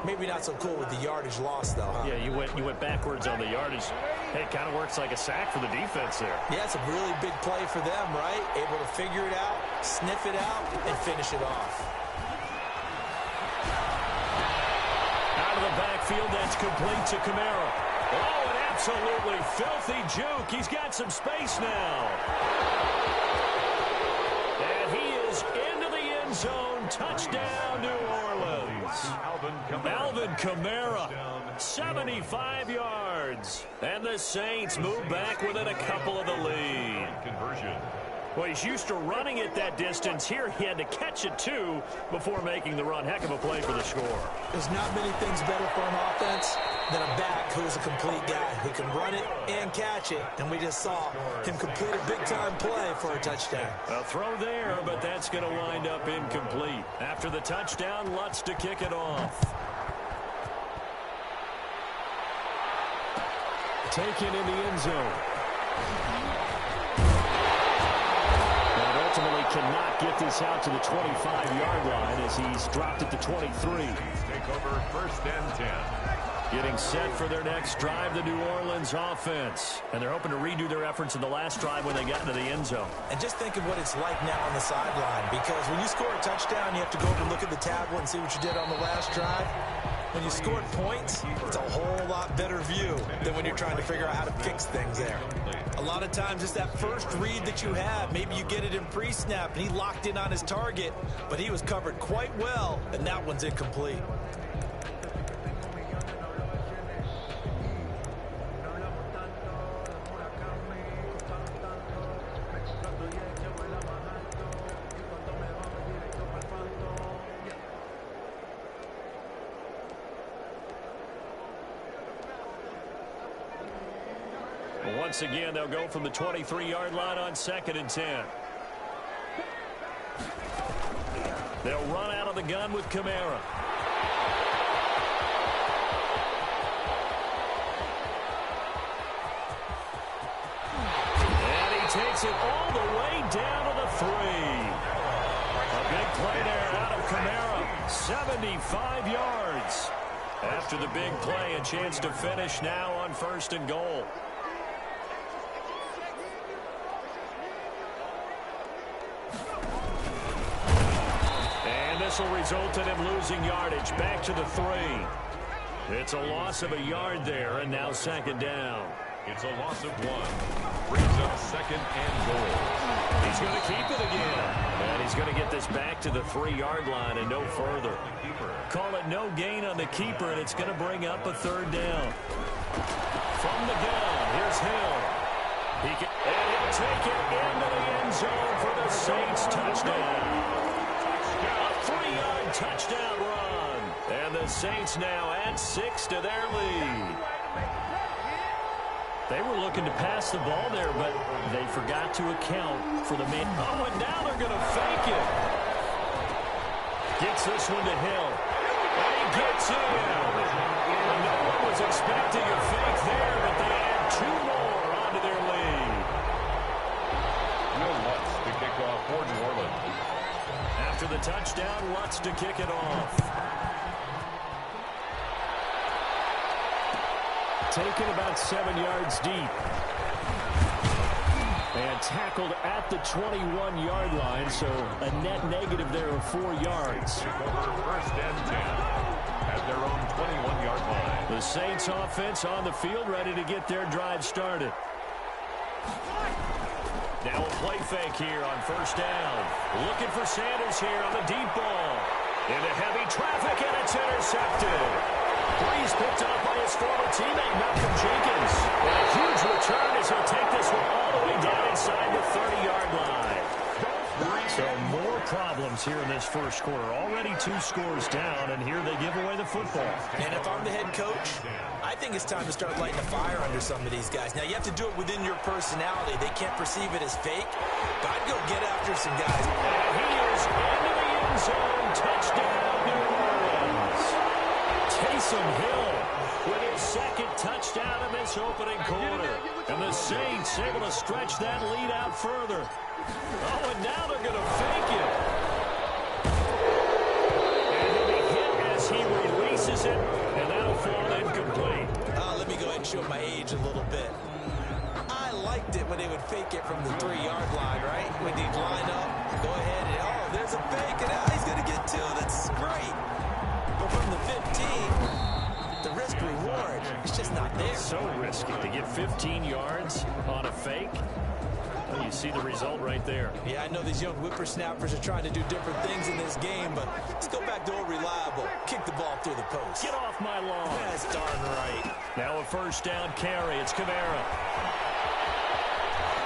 Speaker 8: Maybe not so cool with the yardage loss, though, huh?
Speaker 1: Yeah, you went backwards on the yardage. Hey, it kind of works like a sack for the defense there.
Speaker 8: Yeah, it's a really big play for them, right? Able to figure it out, sniff it out, and finish it off.
Speaker 1: Out of the backfield, that's complete to Kamara. Oh, an absolutely filthy juke. He's got some space now. And he is into the end zone. Touchdown, New Orleans. Alvin Kamara, 75 yards. And the Saints move back within a couple of the lead.
Speaker 5: Conversion.
Speaker 1: Well, he's used to running it that distance. Here he had to catch it, too, before making the run. Heck of a play for the score.
Speaker 8: There's not many things better for an offense than a back who's a complete guy who can run it and catch it. And we just saw him complete a big-time play for a touchdown.
Speaker 1: A throw there, but that's going to wind up incomplete. After the touchdown, Lutz to kick it off. Taken in the end zone. Ultimately cannot get this out to the 25-yard line as he's dropped at the 23.
Speaker 5: Take over 1st and 10.
Speaker 1: Getting set for their next drive, the New Orleans offense. And they're hoping to redo their efforts in the last drive when they got into the end zone.
Speaker 8: And just think of what it's like now on the sideline, because when you score a touchdown, you have to go over and look at the tablet and see what you did on the last drive. When you scored points, it's a whole lot better view than when you're trying to figure out how to fix things there. A lot of times it's that first read that you have. Maybe you get it in pre-snap and he locked in on his target, but he was covered quite well, and that one's incomplete.
Speaker 1: Once again, they'll go from the 23-yard line on 2nd and 10. They'll run out of the gun with Kamara. And he takes it all the way down to the 3. A big play there out of Kamara. 75 yards. After the big play, a chance to finish now on 1st and goal. This will result in him losing yardage back to the 3. It's a loss of a yard there, and now 2nd down.
Speaker 5: It's a loss of 1. Brings up 2nd and goal.
Speaker 1: He's going to keep it again. And he's going to get this back to the 3-yard line and no further. Call it no gain on the keeper, and it's going to bring up a 3rd down. From the gun, here's Hill. And he'll take it into the end zone for the Saints touchdown. A 3-yard touchdown run. And the Saints now add 6 to their lead. They were looking to pass the ball there, but they forgot to account for the man. Oh, and now they're going to fake it. Gets this one to Hill. And he gets it. And no one was expecting a fake there, but they add 2 more onto their lead.
Speaker 5: Will Lutz to kick off for New Orleans.
Speaker 1: After for the touchdown, wants to kick it off. Taken about 7 yards deep. And tackled at the 21-yard line, so a net negative there of 4 yards.
Speaker 5: First and 10 at their own 21-yard line.
Speaker 1: The Saints offense on the field, ready to get their drive started. Now a play fake here on first down. Looking for Sanders here on the deep ball. Into heavy traffic, and it's intercepted. Breeze picked up by his former teammate, Malcolm Jenkins. And a huge return as he'll take this one all the way down inside the 30-yard line. So more problems here in this first quarter. Already 2 scores down, and here they give away the football.
Speaker 8: And if I'm the head coach, I think it's time to start lighting a fire under some of these guys. Now, you have to do it within your personality. They can't perceive it as fake, but I'd go get after some guys.
Speaker 1: And he is into the end zone. Touchdown, New Orleans. Taysom Hill with his second touchdown in this opening quarter. And the Saints able to stretch that lead out further. Oh, and now they're going to fake it. And he'll be hit as he releases it, and that'll fall incomplete.
Speaker 8: Let me go ahead and show my age a little bit. I liked it when they would fake it from the 3-yard line, right? When they'd line up, go ahead, and oh, there's a fake, and he's going to get 2. That's great. But from the 15, the risk-reward is just not there.
Speaker 1: So risky to get 15 yards on a fake. Well, you see the result right there.
Speaker 8: Yeah, I know these young whippersnappers are trying to do different things in this game, but let's go back to old reliable. Kick the ball through the post.
Speaker 1: Get off my lawn.
Speaker 8: That's darn right.
Speaker 1: Now a first down carry. It's Kamara.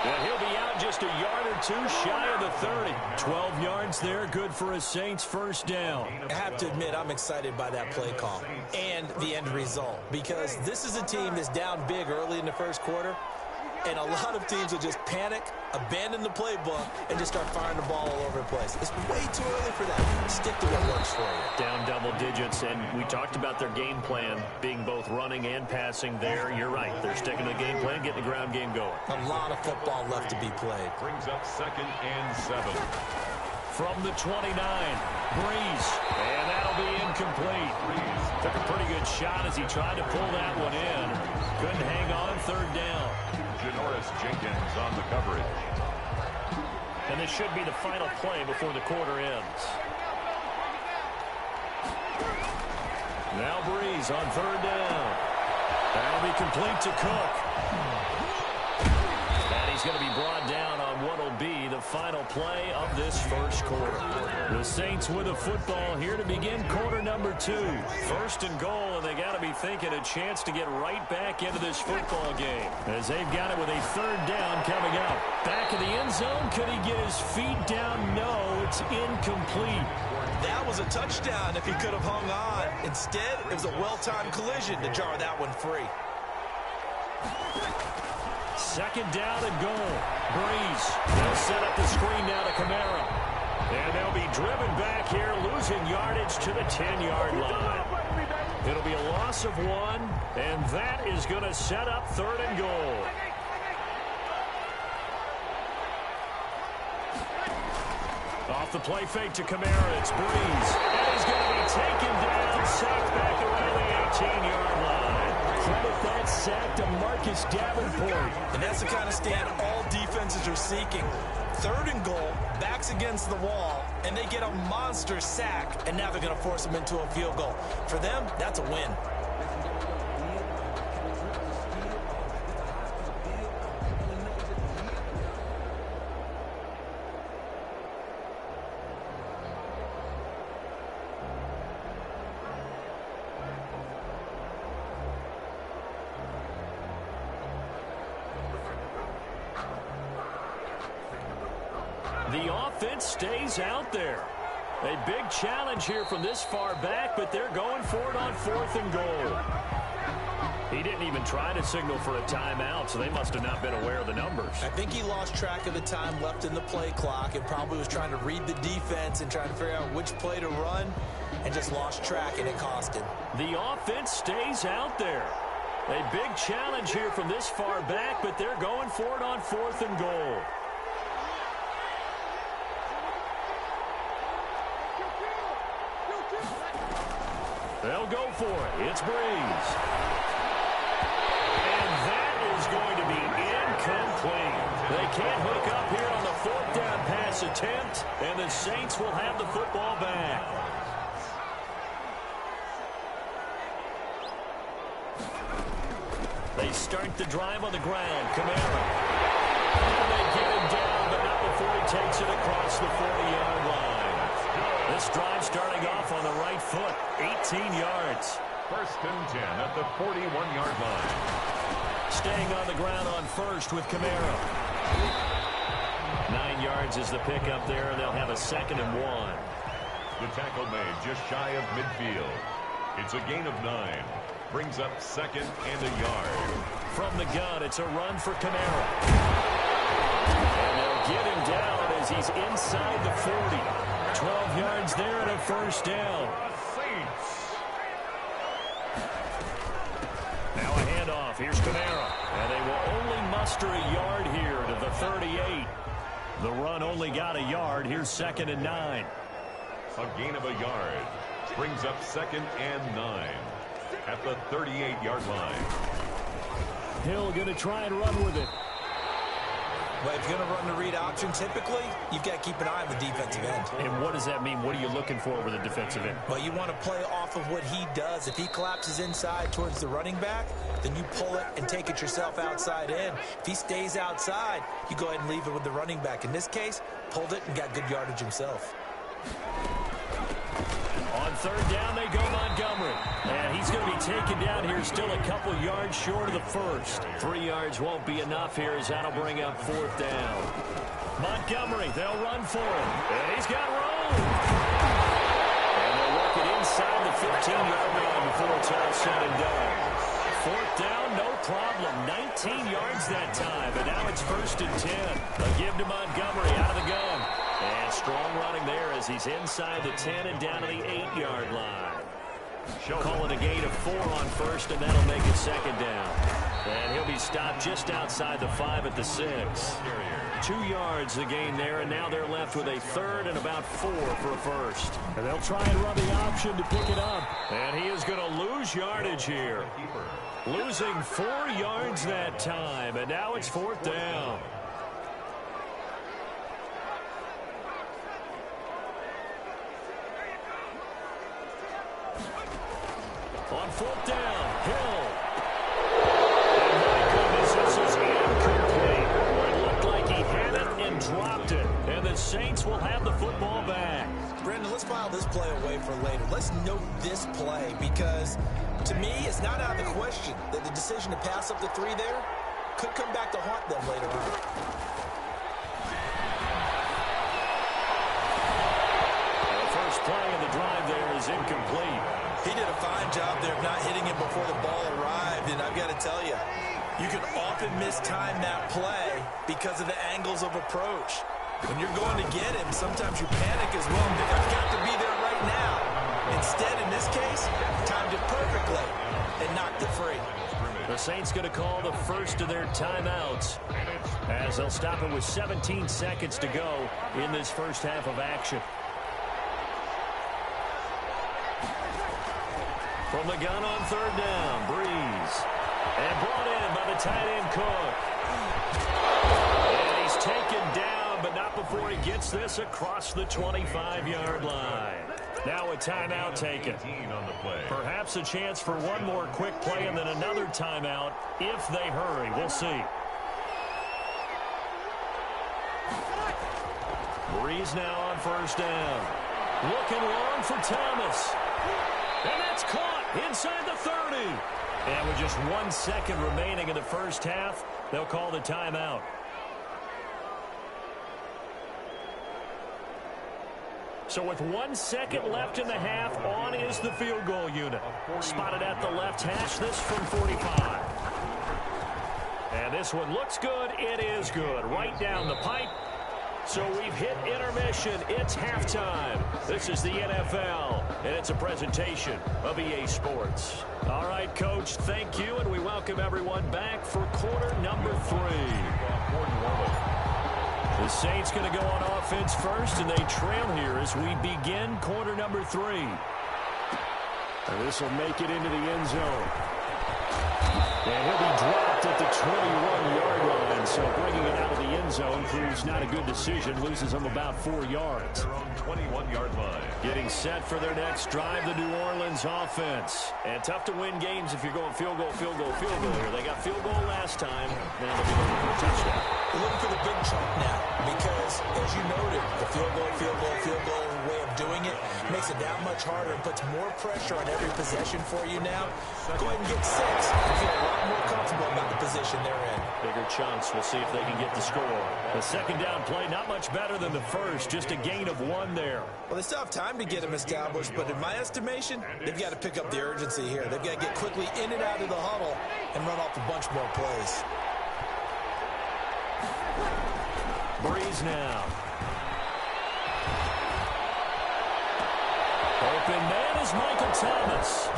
Speaker 1: And he'll be out just a yard or 2 shy of the 30. 12 yards there, good for a Saints first down.
Speaker 8: I have to admit, I'm excited by that play call and the end result, because this is a team that's down big early in the first quarter, and a lot of teams will just panic, abandon the playbook, and just start firing the ball all over the place. It's way too early for that. Stick to what works for you.
Speaker 1: Down double digits, and we talked about their game plan being both running and passing there. You're right. They're sticking to the game plan, getting the ground game going.
Speaker 8: A lot of football left to be played.
Speaker 5: Brings up 2nd and 7.
Speaker 1: From the 29, Breeze, and that'll be incomplete. Breeze took a pretty good shot as he tried to pull that one in. Couldn't hang on, 3rd down.
Speaker 5: Janoris Jenkins on the coverage.
Speaker 1: And this should be the final play before the quarter ends. Now Breeze on 3rd down. That'll be complete to Cook. And he's going to be brought down on what will be the final play of this first quarter. The Saints with a football here to begin quarter number 2. 1st and goal, and they got to be thinking a chance to get right back into this football game, as they've got it with a 3rd down coming up. Back in the end zone, could he get his feet down? No, it's incomplete.
Speaker 8: That was a touchdown if he could have hung on. Instead, it was a well-timed collision to jar that one free.
Speaker 1: 2nd down and goal. Breeze. They'll set up the screen now to Kamara. And they'll be driven back here, losing yardage to the 10-yard line. It'll be a loss of 1, and that is going to set up 3rd and goal. Off the play fake to Kamara, it's Breeze. And he's going to be taken down, sacked back around the 18-yard line. Credit that sack to Marcus Davenport.
Speaker 8: And that's the kind of stand all defenses are seeking. 3rd and goal, backs against the wall, and they get a monster sack, and now they're going to force them into a field goal. For them, that's a win.
Speaker 1: The offense stays out there. A big challenge here from this far back, but they're going for it on 4th and goal. He didn't even try to signal for a timeout, so they must have not been aware of the numbers.
Speaker 8: I think he lost track of the time left in the play clock and probably was trying to read the defense and trying to figure out which play to run, and just lost track, and it cost him.
Speaker 1: The offense stays out there. A big challenge here from this far back, but they're going for it on 4th and goal. They'll go for it. It's Breeze. And that is going to be incomplete. They can't hook up here on the 4th down pass attempt, and the Saints will have the football back. They start the drive on the ground. Kamara. And they get him down, but not before he takes it across the 40-yard line. This drive starting off on the right foot. 18 yards.
Speaker 5: 1st and 10 at the 41-yard line.
Speaker 1: Staying on the ground on first with Kamara. 9 yards is the pickup there, and they'll have a 2nd and 1.
Speaker 5: The tackle made just shy of midfield. It's a gain of 9. Brings up 2nd and a yard.
Speaker 1: From the gun, it's a run for Kamara. And they'll get him down as he's inside the 40. 12 yards there and a 1st down.
Speaker 5: Saints.
Speaker 1: Now a handoff. Here's Kamara. And they will only muster a yard here to the 38. The run only got a yard. Here's 2nd and 9.
Speaker 5: A gain of a yard. Brings up 2nd and 9. At the 38-yard line.
Speaker 1: Hill going to try and run with it.
Speaker 8: Well, if you're going to run the read option, typically, you've got to keep an eye on the defensive end.
Speaker 1: And what does that mean? What are you looking for with a defensive end?
Speaker 8: Well, you want to play off of what he does. If he collapses inside towards the running back, then you pull it and take it yourself outside in. If he stays outside, you go ahead and leave it with the running back. In this case, pulled it and got good yardage himself.
Speaker 1: On 3rd down, they go Montgomery. And he's going to be taken down here, still a couple yards short of the 1st. 3 yards won't be enough here as that'll bring up 4th down. Montgomery, they'll run for him. And he's got room. And they'll work it inside the 15-yard line before it's all said and done. 4th down, no problem. 19 yards that time. And now it's 1st and 10. A give to Montgomery out of the gun. And strong running there as he's inside the 10 and down to the 8-yard line. Call it a gain of 4 on 1st, and that'll make it 2nd down. And he'll be stopped just outside the 5 at the 6. 2 yards the gain there, and now they're left with a 3rd and about 4 for a 1st. And they'll try and run the option to pick it up. And he is going to lose yardage here. Losing 4 yards that time, and now it's 4th down. On 4th down, Hill. And my goodness, this is incomplete. It looked like he had it and dropped it. And the Saints will have the football back.
Speaker 8: Brendan, let's file this play away for later. Let's note this play because, to me, it's not out of the question that the decision to pass up the 3 there could come back to haunt them later on.
Speaker 1: The first play of the drive there is incomplete.
Speaker 8: He did a fine job there of not hitting him before the ball arrived, and I've got to tell you, you can often mistime that play because of the angles of approach. When you're going to get him, sometimes you panic as well and think, I've got to be there right now. Instead, in this case, timed it perfectly and knocked it free.
Speaker 1: The Saints going to call the first of their timeouts as they'll stop it with 17 seconds to go in this first half of action. From the gun on 3rd down, Breeze. And brought in by the tight end Cook. And he's taken down, but not before he gets this across the 25-yard line. Now a timeout taken. Perhaps a chance for one more quick play and then another timeout if they hurry. We'll see. Breeze now on 1st down. Looking long for Thomas. And that's caught inside the 30. And with just 1 second remaining in the first half, they'll call the timeout. So with 1 second left in the half, on is the field goal unit. Spotted at the left hash, this from 45. And this one looks good. It is good. Right down the pipe. So we've hit intermission. It's halftime. This is the NFL, and it's a presentation of EA Sports. All right, Coach, thank you, and we welcome everyone back for quarter number 3. The Saints going to go on offense first, and they trail here as we begin quarter number 3. And this will make it into the end zone. And he'll be dropped at the 21-yard line. So bringing it out of the end zone proves not a good decision. Loses them about 4 yards.
Speaker 5: Their own 21-yard line.
Speaker 1: Getting set for their next drive, the New Orleans offense. And tough to win games if you're going field goal, field goal, field goal here. They got field goal last time. Now they'll be looking for a touchdown.
Speaker 4: They're looking for the big chunk now because, as you noted, the field goal way of doing it makes it that much harder and puts more pressure on every possession for you now. Go ahead and get 6 and feel a lot more comfortable about the position they're in.
Speaker 1: Bigger chunks. We'll see if they can get the score. The second down play, not much better than the first. Just a gain of 1 there.
Speaker 4: Well, they still have time to get them established, but in my estimation, they've got to pick up the urgency here. They've got to get quickly in and out of the huddle and run off a bunch more plays.
Speaker 1: Breeze now. Open man is Michael Thomas.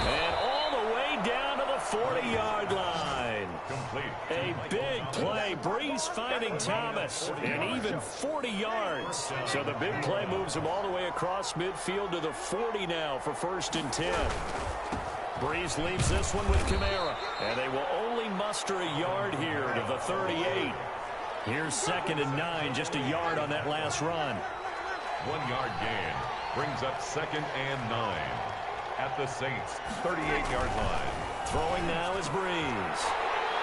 Speaker 1: And all the way down to the 40-yard line.
Speaker 5: Complete.
Speaker 1: A big play. Breeze finding Thomas. And even 40 yards. So the big play moves him all the way across midfield to the 40 now for 1st and 10. Breeze leaves this one with Kamara. And they will only muster a yard here to the 38. Here's 2nd and 9. Just a yard on that last run.
Speaker 5: 1-yard gain. Brings up 2nd and 9 at the Saints' 38-yard line.
Speaker 1: Throwing now is Breeze.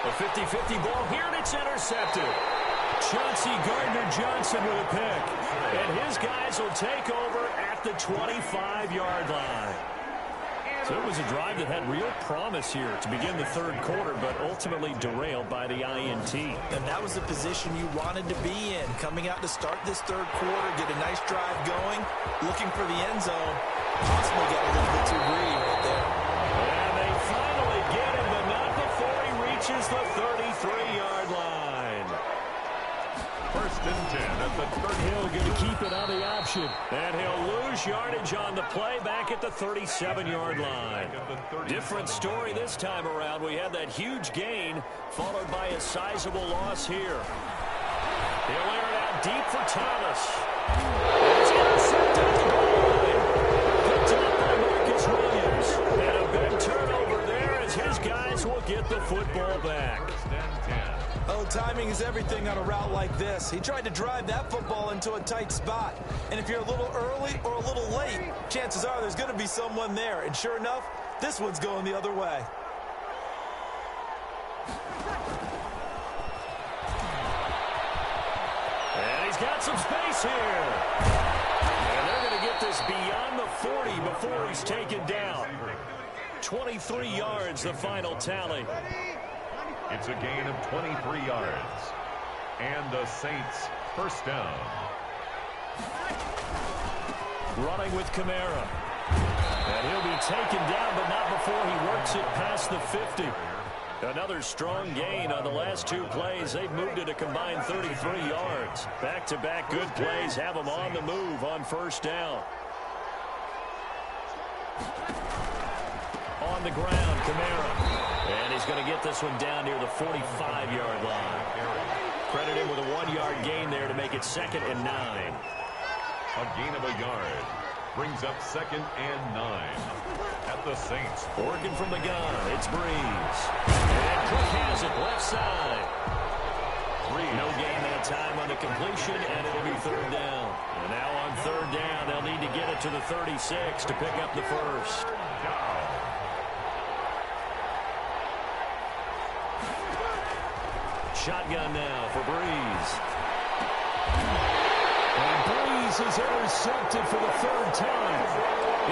Speaker 1: A 50-50 ball here, and it's intercepted. Chauncey Gardner-Johnson with a pick. And his guys will take over at the 25-yard line. So it was a drive that had real promise here to begin the 3rd quarter, but ultimately derailed by the INT.
Speaker 4: And that was the position you wanted to be in. Coming out to start this 3rd quarter, get a nice drive going, looking for the end zone. Possibly got a little bit too greedy right there.
Speaker 1: And they finally get him, but not before he reaches the 33-yard line.
Speaker 5: 1st and 10 at the 30.
Speaker 1: Hill going to keep it on the option. And he'll lose yardage on the play back at the 37-yard line. Different story this time around. We had that huge gain followed by a sizable loss here. He'll air it out deep for Thomas. It's intercepted at the goal line. Picked up by Marcus Williams. And a big turnover there as his guys will get the football back.
Speaker 5: 1st and 10.
Speaker 4: Oh, timing is everything on a route like this. He tried to drive that football into a tight spot. And if you're a little early or a little late, chances are there's going to be someone there. And sure enough, this one's going the other way.
Speaker 1: And he's got some space here. And they're going to get this beyond the 40 before he's taken down. 23 yards, the final tally.
Speaker 5: It's a gain of 23 yards. And the Saints 1st down.
Speaker 1: Running with Kamara. And he'll be taken down, but not before he works it past the 50. Another strong gain on the last 2 plays. They've moved it a combined 33 yards. Back-to-back good plays have them on the move on 1st down. On the ground, Kamara. And he's going to get this one down near the 45-yard line. Credit him with a 1-yard gain there to make it 2nd and 9.
Speaker 5: A gain of a yard. Brings up 2nd and 9 at the Saints.
Speaker 1: Working from the gun, it's Breeze. And Cook has it left side. No gain that time on the completion, and it'll be 3rd down. And now on 3rd down, they'll need to get it to the 36 to pick up the 1st. Shotgun now for Breeze. And Breeze is intercepted for the 3rd time.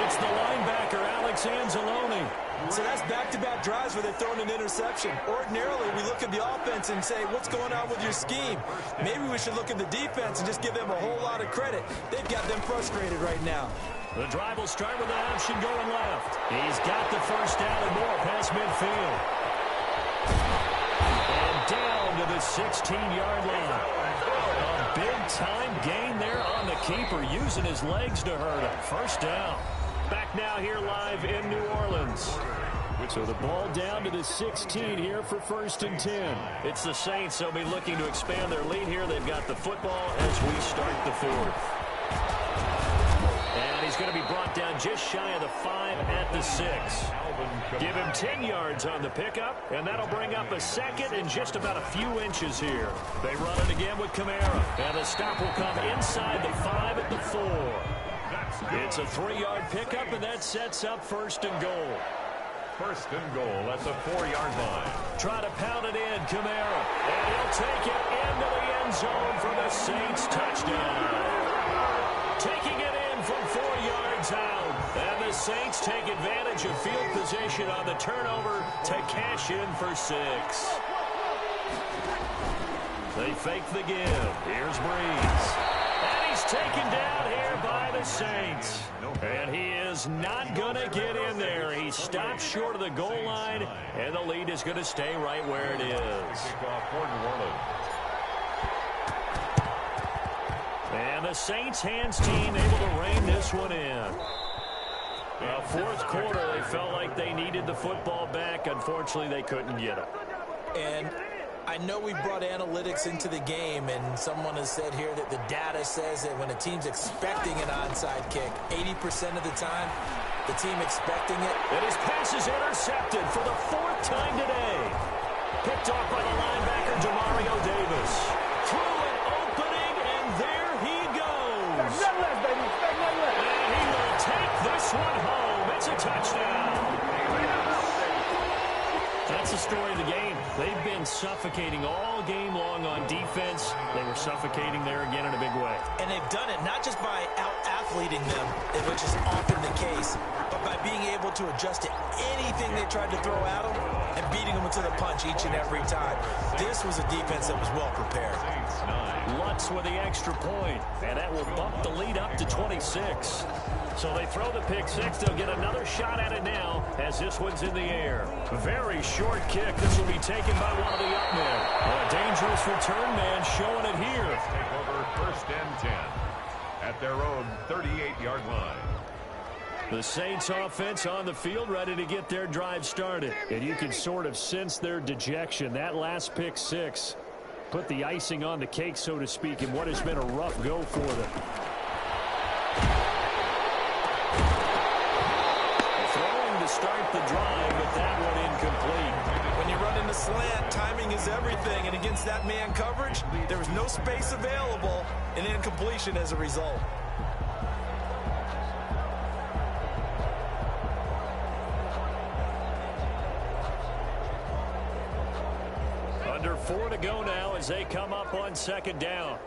Speaker 1: It's the linebacker, Alex Anzalone.
Speaker 4: So that's back-to-back drives where they're throwing an interception. Ordinarily, we look at the offense and say, what's going on with your scheme? Maybe we should look at the defense and just give them a whole lot of credit. They've got them frustrated right now.
Speaker 1: The drive will start with an option going left. He's got the 1st down and more past midfield. And down to the 16-yard line. A big-time gain there on the keeper, using his legs to hurt him. 1st down. Back now here live in New Orleans. So the ball down to the 16 here for 1st and 10. It's the Saints. They'll be looking to expand their lead here. They've got the football as we start the 4th. And he's going to be brought down just shy of the 5 at the 6. Give him 10 yards on the pickup, and that'll bring up a second and just about a few inches here. They run it again with Kamara, and the stop will come inside the 5 at the 4. It's a 3-yard pickup, and that sets up 1st and goal.
Speaker 5: 1st and goal at the 4-yard line.
Speaker 1: Try to pound it in, Kamara, and he'll take it into the end zone for the Saints touchdown. Taking it in from 4 yards out, and the Saints take advantage of field position on the turnover to cash in for 6. They fake the give. Here's Breeze. And he's taken down here by the Saints. And he is not going to get in there. He stopped short of the goal line, and the lead is going to stay right where it is. And the Saints hands team able to rein this one in. Fourth quarter, they felt like they needed the football back. Unfortunately, they couldn't get it.
Speaker 4: And I know we brought analytics into the game, and someone has said here that the data says that when a team's expecting an onside kick, 80% of the time, the team expecting it.
Speaker 1: And his pass is intercepted for the 4th time today. Picked off by the linebacker, Demario Davis. Through an opening, and there he goes. And he will take this one home. It's a touchdown. That's the story of the game. They've been suffocating all game long on defense. They were suffocating there again in a big way.
Speaker 4: And they've done it not just by out-athleting them, which is often the case, but by being able to adjust to anything they tried to throw at them and beating them to the punch each and every time. This was a defense that was well prepared.
Speaker 1: Lutz with the extra point, and that will bump the lead up to 26. So they throw the pick 6. They'll get another shot at it now as this one's in the air. Very short kick. This will be taken by one of the up men. A dangerous return man showing it here.
Speaker 5: Take over 1st and 10 at their own 38-yard line.
Speaker 1: The Saints offense on the field ready to get their drive started. And you can sort of sense their dejection. That last pick 6 put the icing on the cake, so to speak, in what has been a rough go for them. Start the drive, but that one incomplete.
Speaker 4: When you run in the slant, timing is everything, and against that man coverage, there was no space available, and incompletion as a result.
Speaker 1: Under 4 to go now as they come up on 2nd down.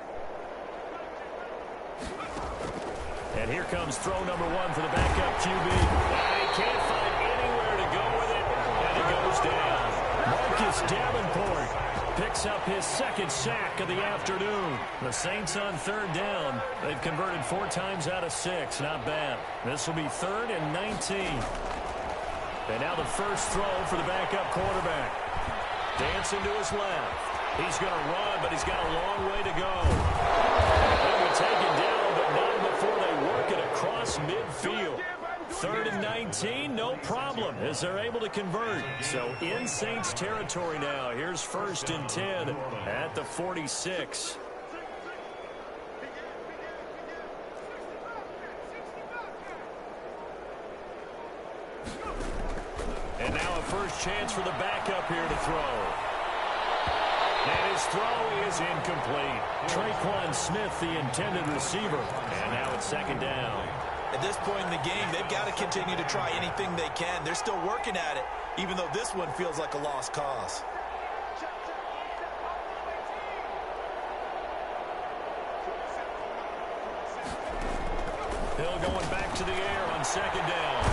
Speaker 1: And here comes throw number 1 for the backup QB. And he can't find anywhere to go with it, and it goes down. Marcus Davenport picks up his 2nd sack of the afternoon. The Saints on 3rd down. They've converted 4 times out of 6. Not bad. This will be 3rd and 19. And now the first throw for the backup quarterback. Dancing to his left. He's going to run, but he's got a long way to go. They'll be taken down, but not before they work it across midfield. 3rd and 19, no problem, as they're able to convert. So in Saints territory now. Here's 1st and 10 at the 46. And now a first chance for the backup here to throw. And his throw is incomplete. Traquan Smith, the intended receiver. And now it's 2nd down.
Speaker 4: At this point in the game, they've got to continue to try anything they can. They're still working at it, even though this one feels like a lost cause.
Speaker 1: Hill going back to the air on 2nd down.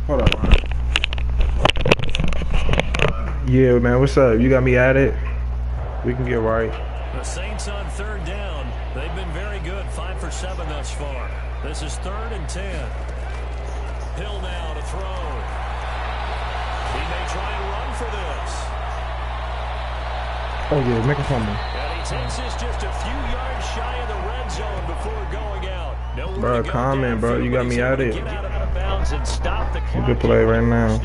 Speaker 3: Hold up. Yeah, man, what's up? You got me at it? We can get right.
Speaker 1: The Saints on 3rd down. They've been very good, 5 for 7 thus far. This is 3rd and 10. Hill now to throw. He may try and run for this.
Speaker 3: Oh yeah, make a fumble.
Speaker 1: And he takes this just a few yards shy of the red zone before going out. Nowhere
Speaker 3: Bro,
Speaker 1: to go
Speaker 3: comment, bro. You got me at it.
Speaker 1: get out of bounds and stop the clock.
Speaker 3: Good play right now.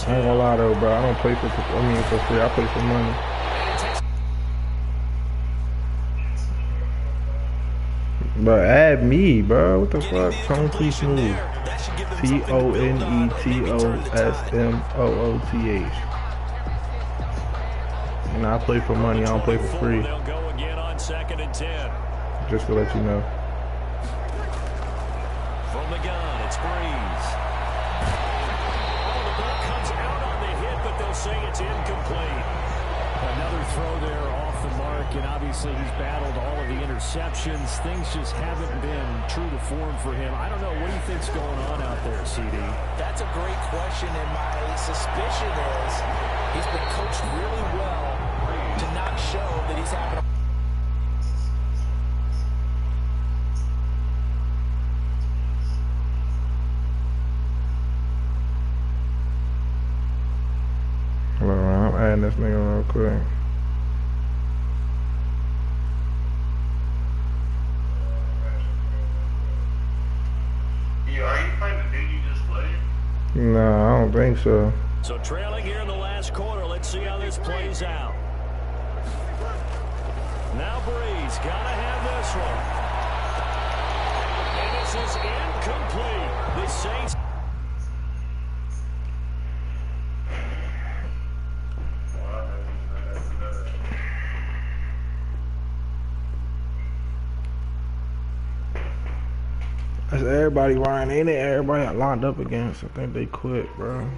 Speaker 3: I ain't gonna lie though, bro. I don't play for free. I play for money. Bro, add me, bro. What the fuck? Tone too smooth. TONETOSMOOTH. And I play for money. I don't play for free.
Speaker 1: They'll go again on 2nd and 10.
Speaker 3: Just to let you know.
Speaker 1: From the gun, it's Breeze. They'll say it's incomplete.
Speaker 7: Another throw there off the mark, and obviously he's battled all of the interceptions. Things just haven't been true to form for him. I don't know. What do you think's going on out there, CD?
Speaker 4: That's a great question, and my suspicion is he's been coached really well to not show that he's having a
Speaker 3: I'm adding this nigga real quick.
Speaker 2: Are you playing the dude you just played?
Speaker 3: Nah, I don't think so.
Speaker 1: So trailing here in the last quarter. Let's see how this plays out. Now Breeze gotta have this one. And this is incomplete. The Saints.
Speaker 3: That's everybody, Ryan. Ain't it everybody I lined up against? I think they quit, bro.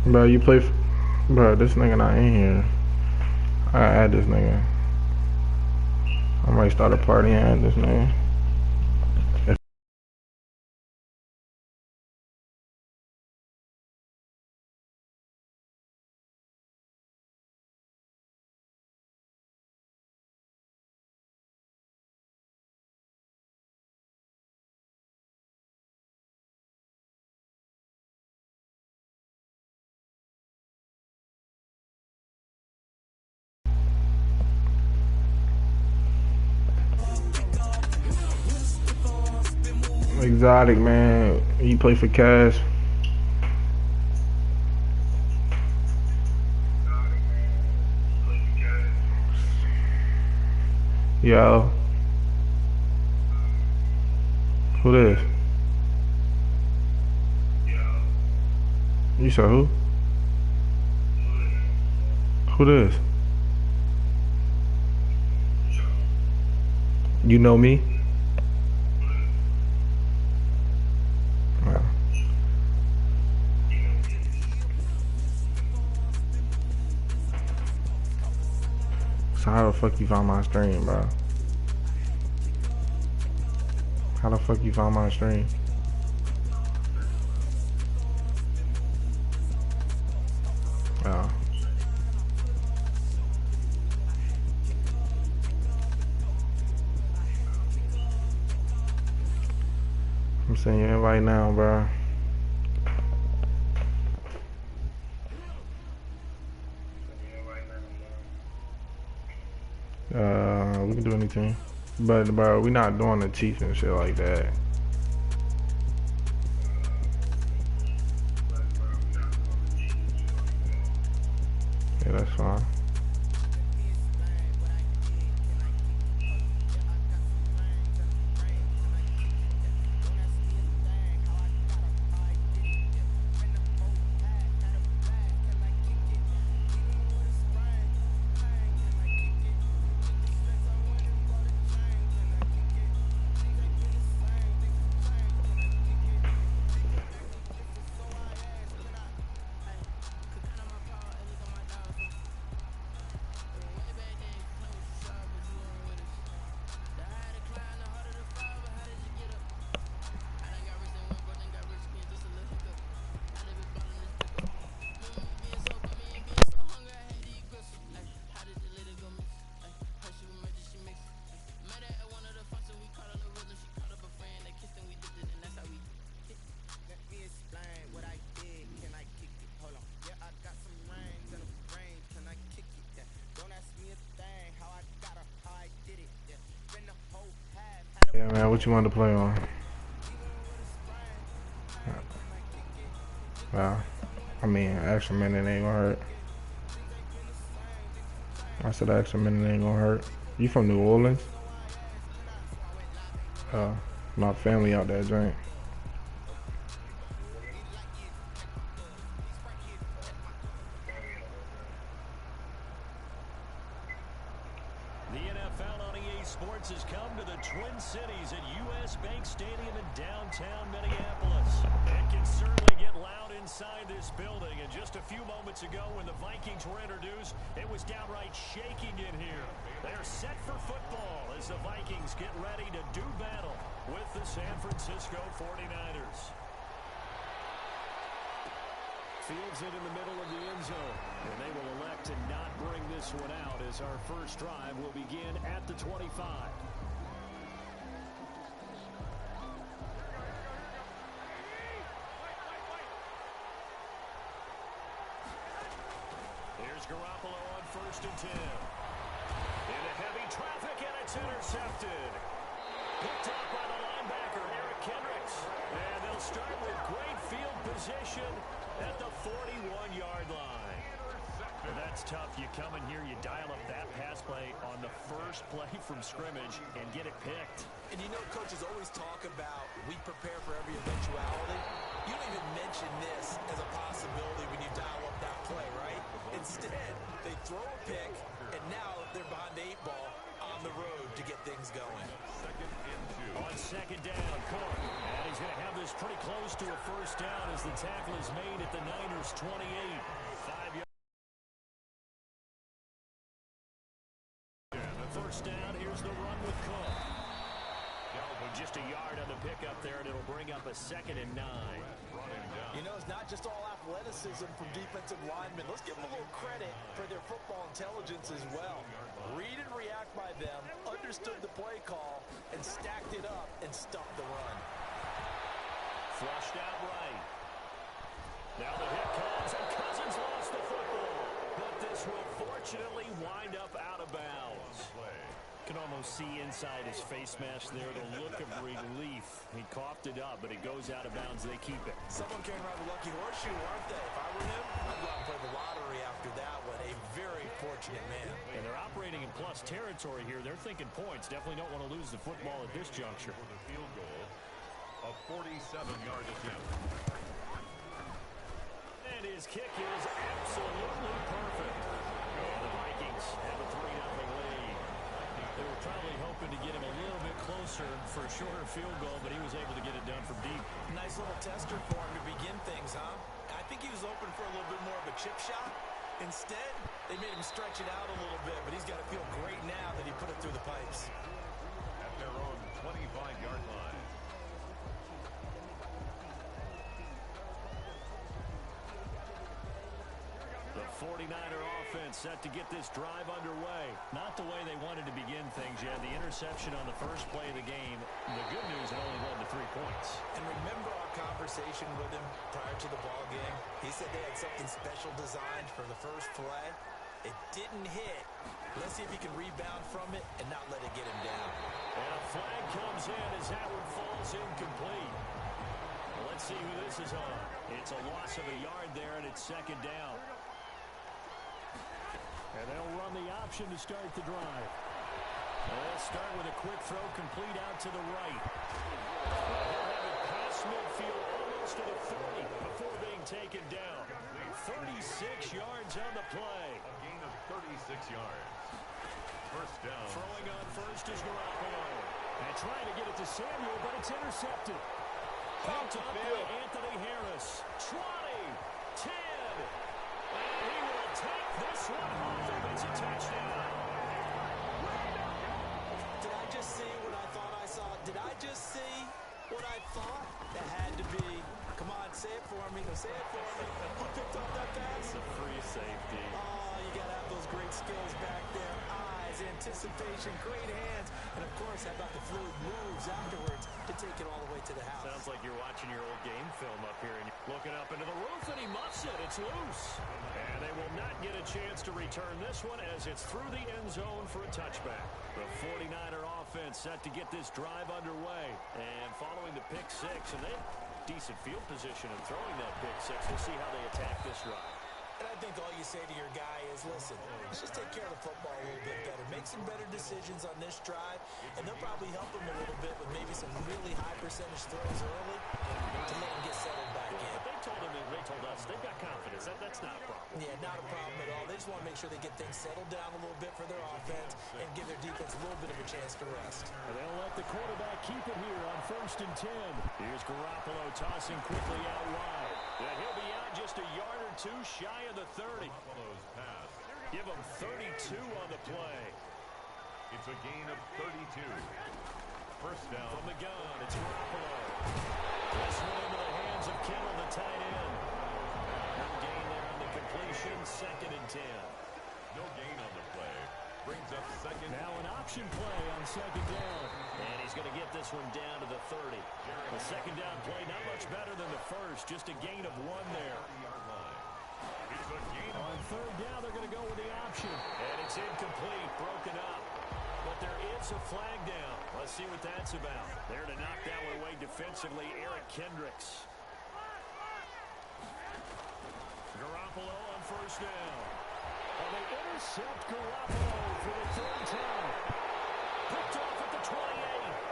Speaker 3: Bro, you play bro, this nigga not in here. I add this nigga. I might start a party and add this nigga. Exotic, man. You play for cash. Yo. Who this? You said who? Who this? You know me? So how the fuck you found my stream, bro? How the fuck you found my stream? Oh. I'm sending you an invite now, bro. We can do anything. But bro, we not doing the Chiefs and shit like that. Yeah, that's fine. Yeah, man, what you wanted to play on? Well, I mean, extra minute ain't gonna hurt. I said extra minute ain't gonna hurt. You from New Orleans? My family out there drink.
Speaker 1: The NFL on EA Sports has come to the Twin Cities at U.S. Bank Stadium in downtown Minneapolis. It can certainly get loud inside this building. And just a few moments ago when the Vikings were introduced, it was downright shaking in here. They're set for football as the Vikings get ready to do battle with the San Francisco 49ers. Fields it in the middle of the end zone, and they will elect to not bring this one out as our first drive will begin at the 25. Here's Garoppolo on 1st and 10. Into heavy traffic, and it's intercepted. Picked up by the linebacker, Eric Kendricks. And they'll start with great field position at the 41-yard line. And that's tough. You come in here, you dial up that pass play on the first play from scrimmage and get it picked.
Speaker 8: And you know, coaches always talk about we prepare for every eventuality. You don't even mention this as a possibility when you dial up that play, right? Instead, they throw a pick, and now they're behind the 8 ball on the road to get things going.
Speaker 1: On 2nd down, Cook. And he's going to have this pretty close to a first down as the tackle is made at the Niners' 28. 5 yards. First down, here's the run with Cook. Just a yard on the pickup there, and it'll bring up a 2nd and 9.
Speaker 8: You know, it's not just all athleticism from defensive linemen. Let's give them a little credit for their football intelligence as well. Read and react by them, understood the play call, and stacked it up and stuffed the run.
Speaker 1: Flushed out right. Now the hit comes, and Cousins lost the football. But this will fortunately wind up out of bounds. You can almost see inside his face mask there the look of relief. He coughed it up, but it goes out of bounds. They keep it.
Speaker 8: Someone came around the lucky horseshoe, aren't they? If I were him, I'd go out and play the lottery after that one. A very fortunate man.
Speaker 1: And they're operating in plus territory here. They're thinking points. Definitely don't want to lose the football at this juncture.
Speaker 5: For the field goal, a 47-yard attempt.
Speaker 1: And his kick is absolutely perfect. The Vikings have a 3-0 lead. They were probably hoping to get him a little bit closer for a shorter field goal, but he was able to get it done from deep.
Speaker 8: Nice little tester for him to begin things, huh? I think he was open for a little bit more of a chip shot. Instead, they made him stretch it out a little bit, but he's got to feel great now that he put it through the pipes.
Speaker 5: At their own 25-yard line.
Speaker 1: The 49er offense set to get this drive underway. Not the way they wanted to begin things yet. The interception on the first play of the game. The good news, it only led to 3 points.
Speaker 8: And remember our conversation with him prior to the ball game? He said they had something special designed for the first play. It didn't hit. Let's see if he can rebound from it and not let it get him down.
Speaker 1: And a flag comes in as that one falls incomplete. Let's see who this is on. It's a loss of a yard there, and it's 2nd down. And they'll run the option to start the drive. They'll start with a quick throw complete out to the right. They'll have it past midfield almost to the 30 before being taken down. 36 yards on the play.
Speaker 5: A gain of 36 yards. First down.
Speaker 1: Throwing on first is Garoppolo. And trying to get it to Samuel, but it's intercepted. Picked up by Anthony Harris. 20, 10. And he will take this one home if it's a touchdown.
Speaker 8: Did I just see what I thought I saw? Did I just see what I thought? That had to be. Come on, say it for me. Say it for me. Who picked up that pass?
Speaker 1: It's a free safety.
Speaker 8: Oh, you got to have those great skills back there. I
Speaker 4: Has anticipation, great hands, and of course, how about the fluid moves afterwards to take it all the way to the house.
Speaker 1: Sounds like you're watching your old game film up here and you're looking up into the roof, and he muffs it. It's loose. And they will not get a chance to return this one as it's through the end zone for a touchback. The 49er offense set to get this drive underway. And following the pick six, and they have decent field position in throwing that pick six. We'll see how they attack this drive.
Speaker 4: And I think all you say to your guy is, listen, let's just take care of the football a little bit better. Make some better decisions on this drive, and they'll probably help him a little bit with maybe some really high percentage throws early to let him get settled back in.
Speaker 1: But they told us they've got confidence. That's not a problem.
Speaker 4: Yeah, not a problem at all. They just want to make sure they get things settled down a little bit for their offense and give their defense a little bit of a chance to rest.
Speaker 7: And they'll let the quarterback keep it here on 1st and 10. Here's Garoppolo tossing quickly out wide.
Speaker 1: And he'll be out just a yard or two shy of the 30. Give him 32 on the play.
Speaker 5: It's a gain of 32. First down.
Speaker 1: From the gun, it's Garoppolo. This one into the hands of Kittle, the tight end. No gain there on the completion, 2nd and 10.
Speaker 5: No gain on the play. Brings up second.
Speaker 7: Now an option play on 2nd down.
Speaker 1: And he's going to get this one down to the 30. The 2nd down play, not much better than the first. Just a gain of 1 there.
Speaker 5: It's a gain
Speaker 7: on 3rd down, they're going to go with the option.
Speaker 1: And it's incomplete, broken up. But there is a flag down. Let's see what that's about. There to knock that one away defensively, Eric Kendricks. Garoppolo on 1st down.
Speaker 7: And they intercept Garoppolo for the 3rd time.
Speaker 1: Picked off at the 28.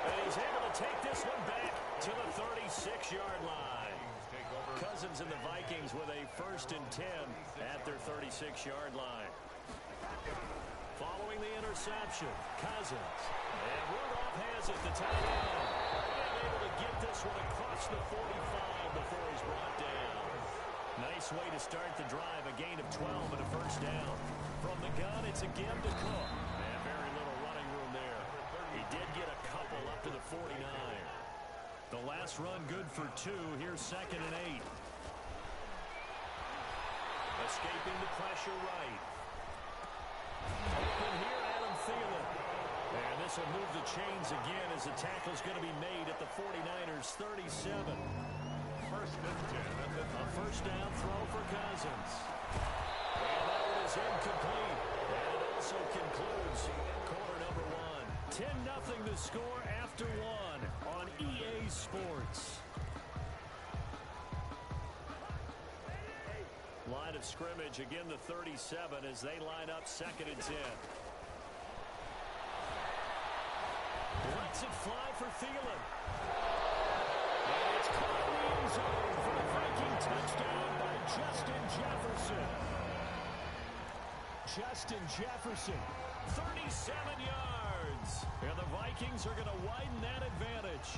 Speaker 1: And he's able to take this one back to the 36-yard line. Cousins and the Vikings with a 1st and 10 at their 36-yard line. Following the interception, Cousins. And Rudolph has it, the tight end. And able to get this one across the 45 before he's brought down. Nice way to start the drive, a gain of 12 and a 1st down. From the gun, it's again to Cook. And very little running room there. He did get a couple up to the 49. The last run good for 2. Here's 2nd and 8. Escaping the pressure right. Open here, Adam Thielen. And this will move the chains again as the tackle's going to be made at the 49ers' 37.
Speaker 5: 1st and 10.
Speaker 1: A 1st down throw for Cousins. And that one is incomplete. And it also concludes quarter number 1. 10-0 to score after 1 on EA Sports. Line of scrimmage, again the 37 as they line up 2nd and 10. Lets it fly for Thielen. And it's caught in the end zone for the Viking touchdown by Justin Jefferson. Justin Jefferson, 37 yards. And the Vikings are going to widen that advantage.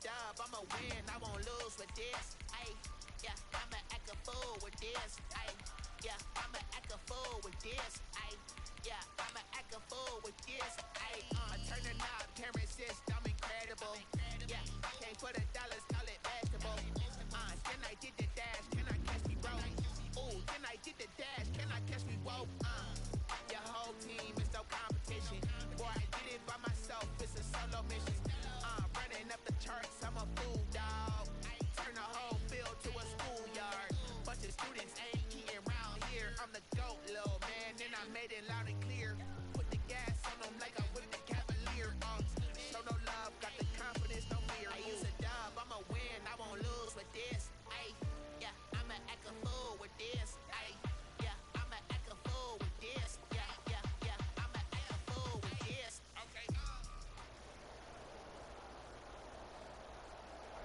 Speaker 10: Dub, I'ma win, I won't lose with this. Yeah, I'ma act a fool with this. Yeah, I'ma act a fool with this. Yeah, I'ma act a fool with this. Turn the knob, can't resist, I'm incredible. Yeah, can't put $1, call it vegetable. Then I did the dash, can I catch me, bro? Ooh, then I did the dash, can I catch me, whoa? Your whole team is no competition. Boy, I did it by myself, it's a solo mission. Running up the charts, I'm a fool, dog. Turn the whole field to a schoolyard. Bunch of students ain't eating around here. I'm the GOAT, little man, and I made it loud and clear. Put the gas on them like I whipped the Cavalier. Show no love, got the confidence, no fear. I use a dub, I'ma win, I won't lose with this. Yeah, I'ma act a fool with this. Yeah, I'ma act a fool with this. Yeah, I'ma act a fool with this. Okay.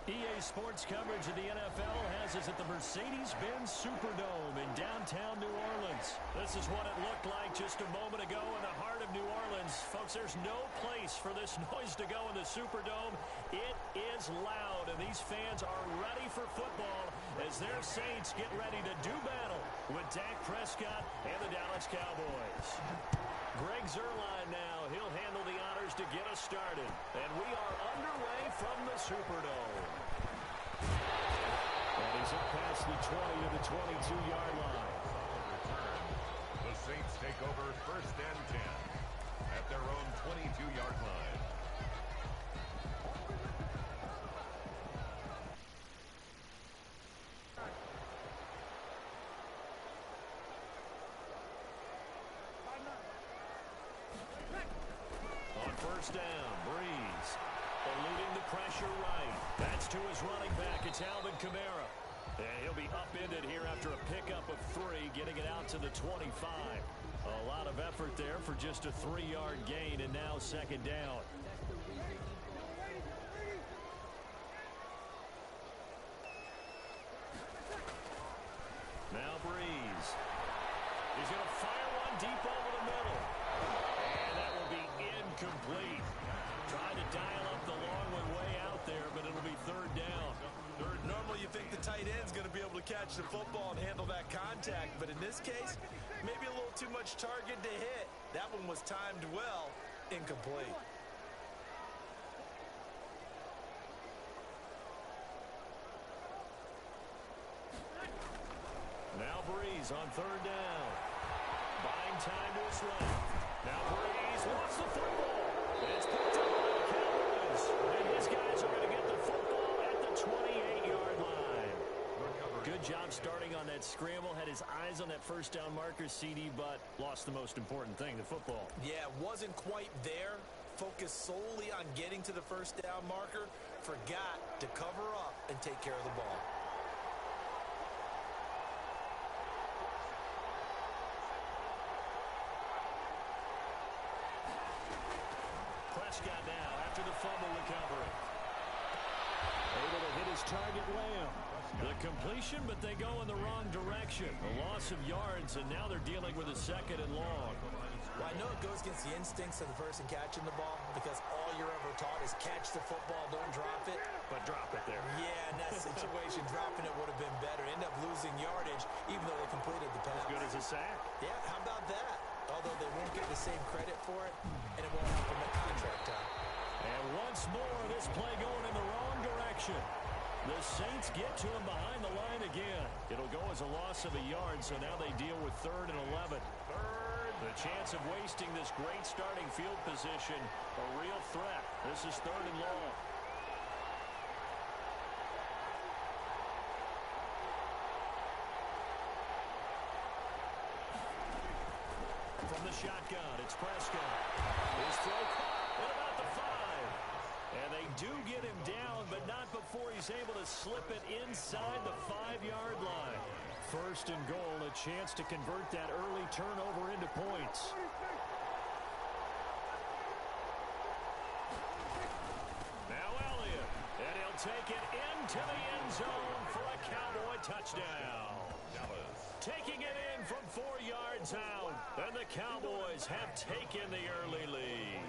Speaker 1: EA Daily sports coverage of the NFL has us at the Mercedes-Benz Superdome in downtown New Orleans. This is what it looked like just a moment ago in the heart of New Orleans. Folks, there's no place for this noise to go in the Superdome. It is loud, and these fans are ready for football as their Saints get ready to do battle with Dak Prescott and the Dallas Cowboys. Greg Zuerlein now. He'll handle the honors to get us started. And we are underway from the Superdome. And he's up past the 20 to the 22-yard line.
Speaker 5: The Saints take over 1st and 10 at their own 22-yard line.
Speaker 1: On 1st down, Breeze eluding the pressure right. That's to his running back. It's Alvin Kamara. And he'll be upended here after a pickup of 3, getting it out to the 25. A lot of effort there for just a 3-yard gain, and now 2nd down. Now Breeze. He's going to fire one deep over the middle. And that will be incomplete. Trying to dial up the long one way out there, but it'll be 3rd down.
Speaker 8: Normally you think the tight end's going to be able to catch the football and handle that contact, but in this case, maybe a little too much target to hit. That one was timed well, incomplete.
Speaker 1: Now Breeze on 3rd down. Buying time to his left. Now Breeze wants the football. It's picked up by the Cowboys. And his guys are going to get the football at the 28-yard line. Good job starting on that scramble. Had his eyes on that 1st down marker, CD, but lost the most important thing, the football.
Speaker 8: Yeah, wasn't quite there. Focused solely on getting to the 1st down marker. Forgot to cover up and take care of the ball.
Speaker 1: Prescott now after the fumble recovery. Able to hit his target, Lamb. The completion, but they go in the wrong direction. A loss of yards, and now they're dealing with a 2nd and long.
Speaker 8: Well, I know it goes against the instincts of the person catching the ball because all you're ever taught is catch the football, don't drop it.
Speaker 1: But drop it there.
Speaker 8: Yeah, in that situation, dropping it would have been better. End up losing yardage, even though they completed the pass.
Speaker 1: As good as a sack.
Speaker 8: Yeah, how about that? Although they won't get the same credit for it, and it won't help them at contract time.
Speaker 1: And once more, this play going in the wrong direction. The Saints get to him behind the line again. It'll go as a loss of a yard, so now they deal with 3rd and 11. The chance of wasting this great starting field position, a real threat. This is 3rd and long. From the shotgun, it's Prescott. His throw caught at about the 5. And they do get him down, but not before he's able to slip it inside the 5-yard line. 1st and goal, a chance to convert that early turnover into points. Now Elliott, and he'll take it into the end zone for a Cowboy touchdown. Taking it in from 4 yards out, and the Cowboys have taken the early lead.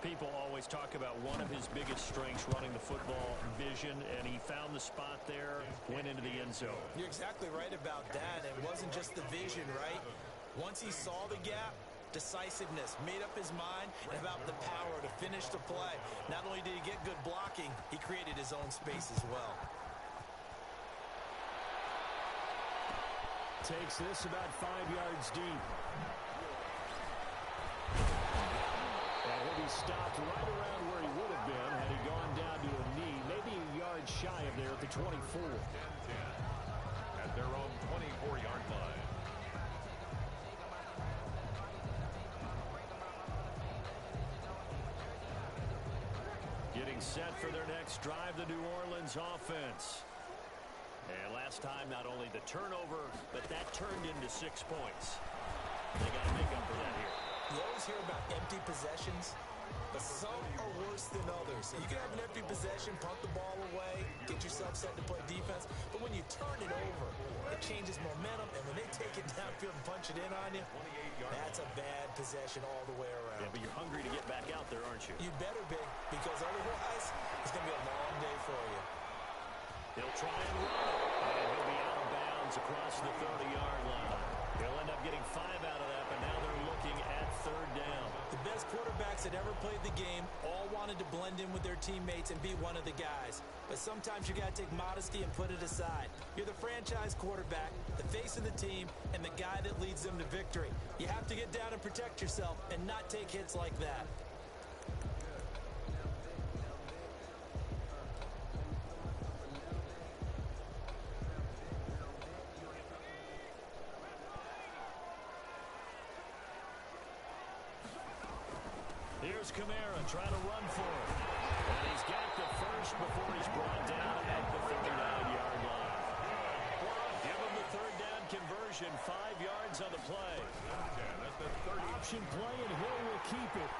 Speaker 1: People always talk about one of his biggest strengths, running the football, vision, and he found the spot there, went into the end zone.
Speaker 8: You're exactly right about that. It wasn't just the vision, right? Once he saw the gap, decisiveness, made up his mind about the power to finish the play. Not only did he get good blocking, he created his own space as well.
Speaker 1: Takes this about 5 yards deep. And he'll be stopped right around where he would have been had he gone down to a knee, maybe a yard shy of there at the 24.
Speaker 5: At their own 24-yard line.
Speaker 1: Getting set for their next drive, the New Orleans offense. And last time, not only the turnover, but that turned into 6 points. They got to make up for that here.
Speaker 8: You always hear about empty possessions. But some are worse than others. You can have an empty possession, punt the ball away, get yourself set to play defense. But when you turn it over, it changes momentum. And when they take it downfield and punch it in on you, that's a bad possession all the way around.
Speaker 1: Yeah, but you're hungry to get back out there, aren't you?
Speaker 8: You better be, because otherwise it's going to be a long day for you.
Speaker 1: He'll try and run it. And he'll be out of bounds across the 30-yard line. He'll end up getting 5 out of that, but now they're looking at 3rd down.
Speaker 8: The best quarterbacks that ever played the game all wanted to blend in with their teammates and be one of the guys. But sometimes you got to take modesty and put it aside. You're the franchise quarterback, the face of the team, and the guy that leads them to victory. You have to get down and protect yourself and not take hits like that.
Speaker 1: Here's Kamara trying to run for it. And he's got the first before he's brought down at the 39-yard line. Give him the 3rd down conversion, 5 yards on the play. Option play, and Hill will keep it.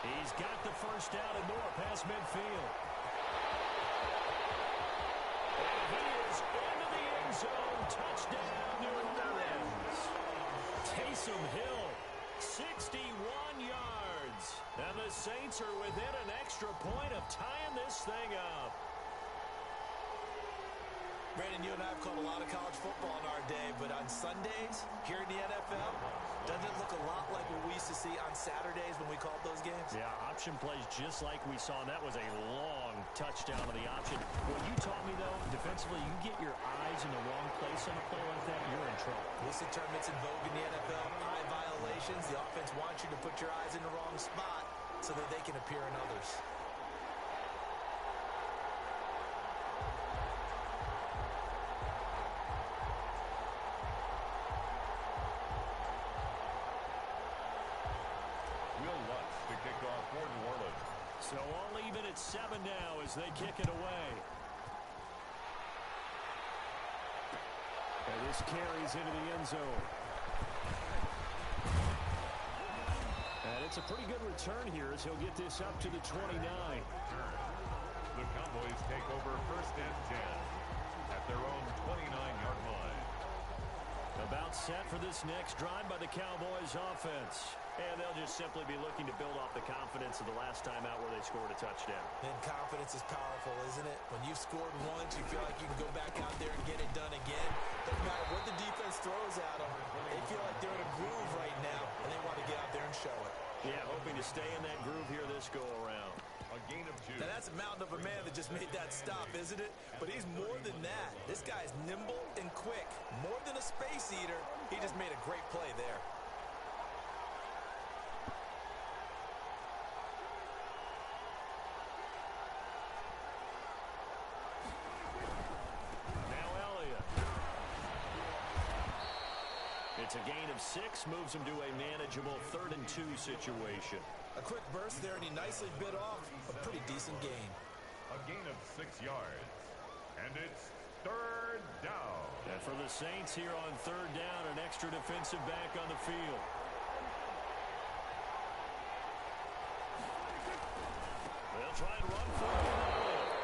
Speaker 1: He's got the first down and more past midfield. And he is into the end zone. Touchdown, New Orleans. Taysom Hill, 61 yards. And the Saints are within an extra point of tying this thing up.
Speaker 8: Brandon, you and I have called a lot of college football in our day, but on Sundays, here in the NFL, doesn't it look a lot like what we used to see on Saturdays when we called those games?
Speaker 1: Yeah, option plays just like we saw, and that was a long touchdown on the option. What you taught me, though, defensively, you get your eyes in the wrong place on a play like that, you're in trouble.
Speaker 8: This term that's in vogue in the NFL, eye violations. The offense wants you to put your eyes in the wrong spot so that they can appear in others.
Speaker 5: For New Orleans.
Speaker 1: So all even at 7 now as they kick it away. And this carries into the end zone. And it's a pretty good return here as he'll get this up to the 29.
Speaker 5: The Cowboys take over 1st and 10 at their own 29-yard line.
Speaker 1: About set for this next drive by the Cowboys offense. And they'll just simply be looking to build off the confidence of the last time out where they scored a touchdown.
Speaker 8: And confidence is powerful, isn't it? When you've scored once, you feel like you can go back out there and get it done again. Doesn't matter what the defense throws at them. They feel like they're in a groove right now, and they want to get out there and show it.
Speaker 1: Yeah, hoping to stay in that groove here this go-around.
Speaker 5: A gain of 2.
Speaker 8: Now, that's a mountain of a man that just made that stop, isn't it? But he's more than that. This guy's nimble and quick. More than a space eater, he just made a great play there.
Speaker 1: It's a gain of 6, moves him to a manageable 3rd and 2 situation.
Speaker 8: A quick burst there, and he nicely bit off a pretty decent gain.
Speaker 5: A gain of 6 yards. And it's 3rd down.
Speaker 1: And for the Saints here on 3rd down, an extra defensive back on the field. They'll try and run for it.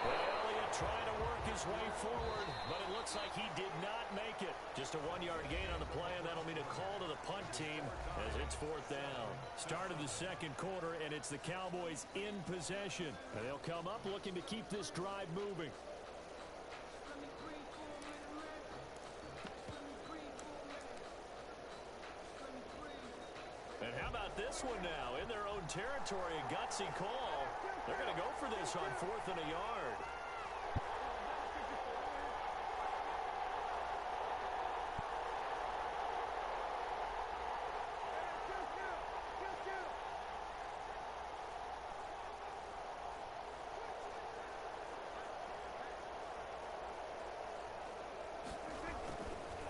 Speaker 1: Well, Elliott trying to work his way forward, but it looks like he did not make it. Just a 1-yard gain on the play, and that'll mean a call to the punt team as it's 4th down. Start of the 2nd quarter, and it's the Cowboys in possession. And they'll come up looking to keep this drive moving. And how about this one now? In their own territory, a gutsy call. They're going to go for this on 4th and a yard.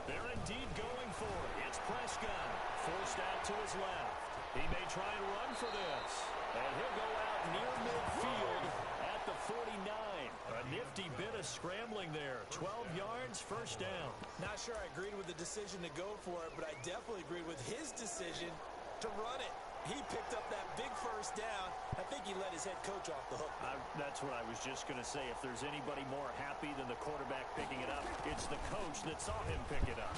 Speaker 1: They're indeed going for it. It's Prescott, forced out to his left. He may try and run for this. And he'll go out near midfield at the 49. A nifty bit of scrambling there. 12 yards, 1st down.
Speaker 8: Not sure I agreed with the decision to go for it, but I definitely agreed with his decision to run it.
Speaker 4: He picked up that big first down. I think he let his head coach off the hook.
Speaker 1: That's what I was just going to say. If there's anybody more happy than the quarterback picking it up, it's the coach that saw him pick it up.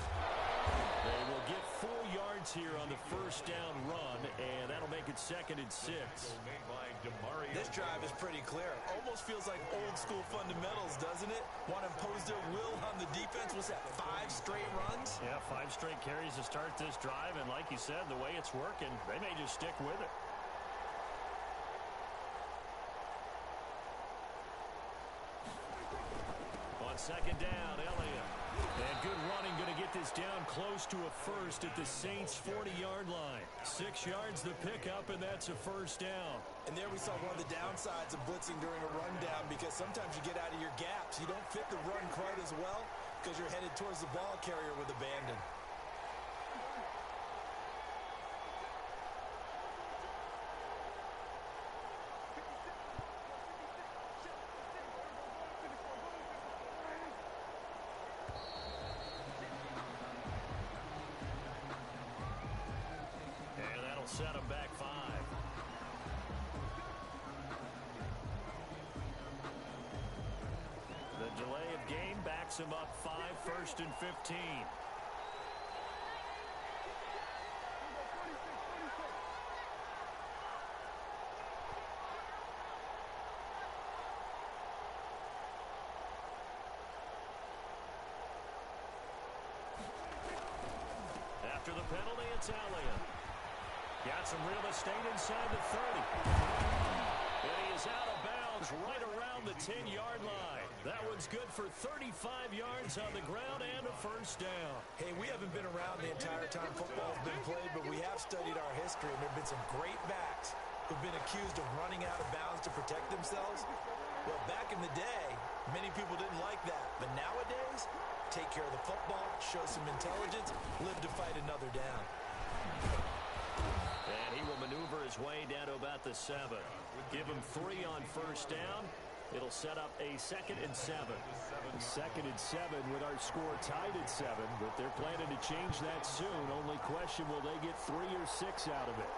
Speaker 1: They will get 4 yards here on the first down run, and that'll make it 2nd and 6.
Speaker 8: This drive is pretty clear. Almost feels like old school fundamentals, doesn't it? Want to impose their will on the defense. Was that 5 straight runs?
Speaker 1: Yeah, 5 straight carries to start this drive, and like you said, the way it's working, they may just stick with it. On 2nd down, Elliott. And good running, going to get this down close to a first at the Saints' 40-yard line. 6 yards the pickup, and that's a first down.
Speaker 8: And there we saw one of the downsides of blitzing during a rundown, because sometimes you get out of your gaps. You don't fit the run quite as well because you're headed towards the ball carrier with abandon.
Speaker 1: Set him back 5. The delay of game backs him up 5, 1st and 15. After the penalty, it's Elliott. Got some real estate inside the 30. And he is out of bounds right around the 10-yard line. That one's good for 35 yards on the ground and a first down.
Speaker 8: Hey, we haven't been around the entire time football's been played, but we have studied our history, and there have been some great backs who've been accused of running out of bounds to protect themselves. Well, back in the day, many people didn't like that. But nowadays, take care of the football, show some intelligence, live to fight another down.
Speaker 1: And he will maneuver his way down to about the 7. Give him 3 on first down. It'll set up a 2nd and 7.
Speaker 7: 2nd and 7 with our score tied at 7, but they're planning to change that soon. Only question, will they get 3 or 6 out of it?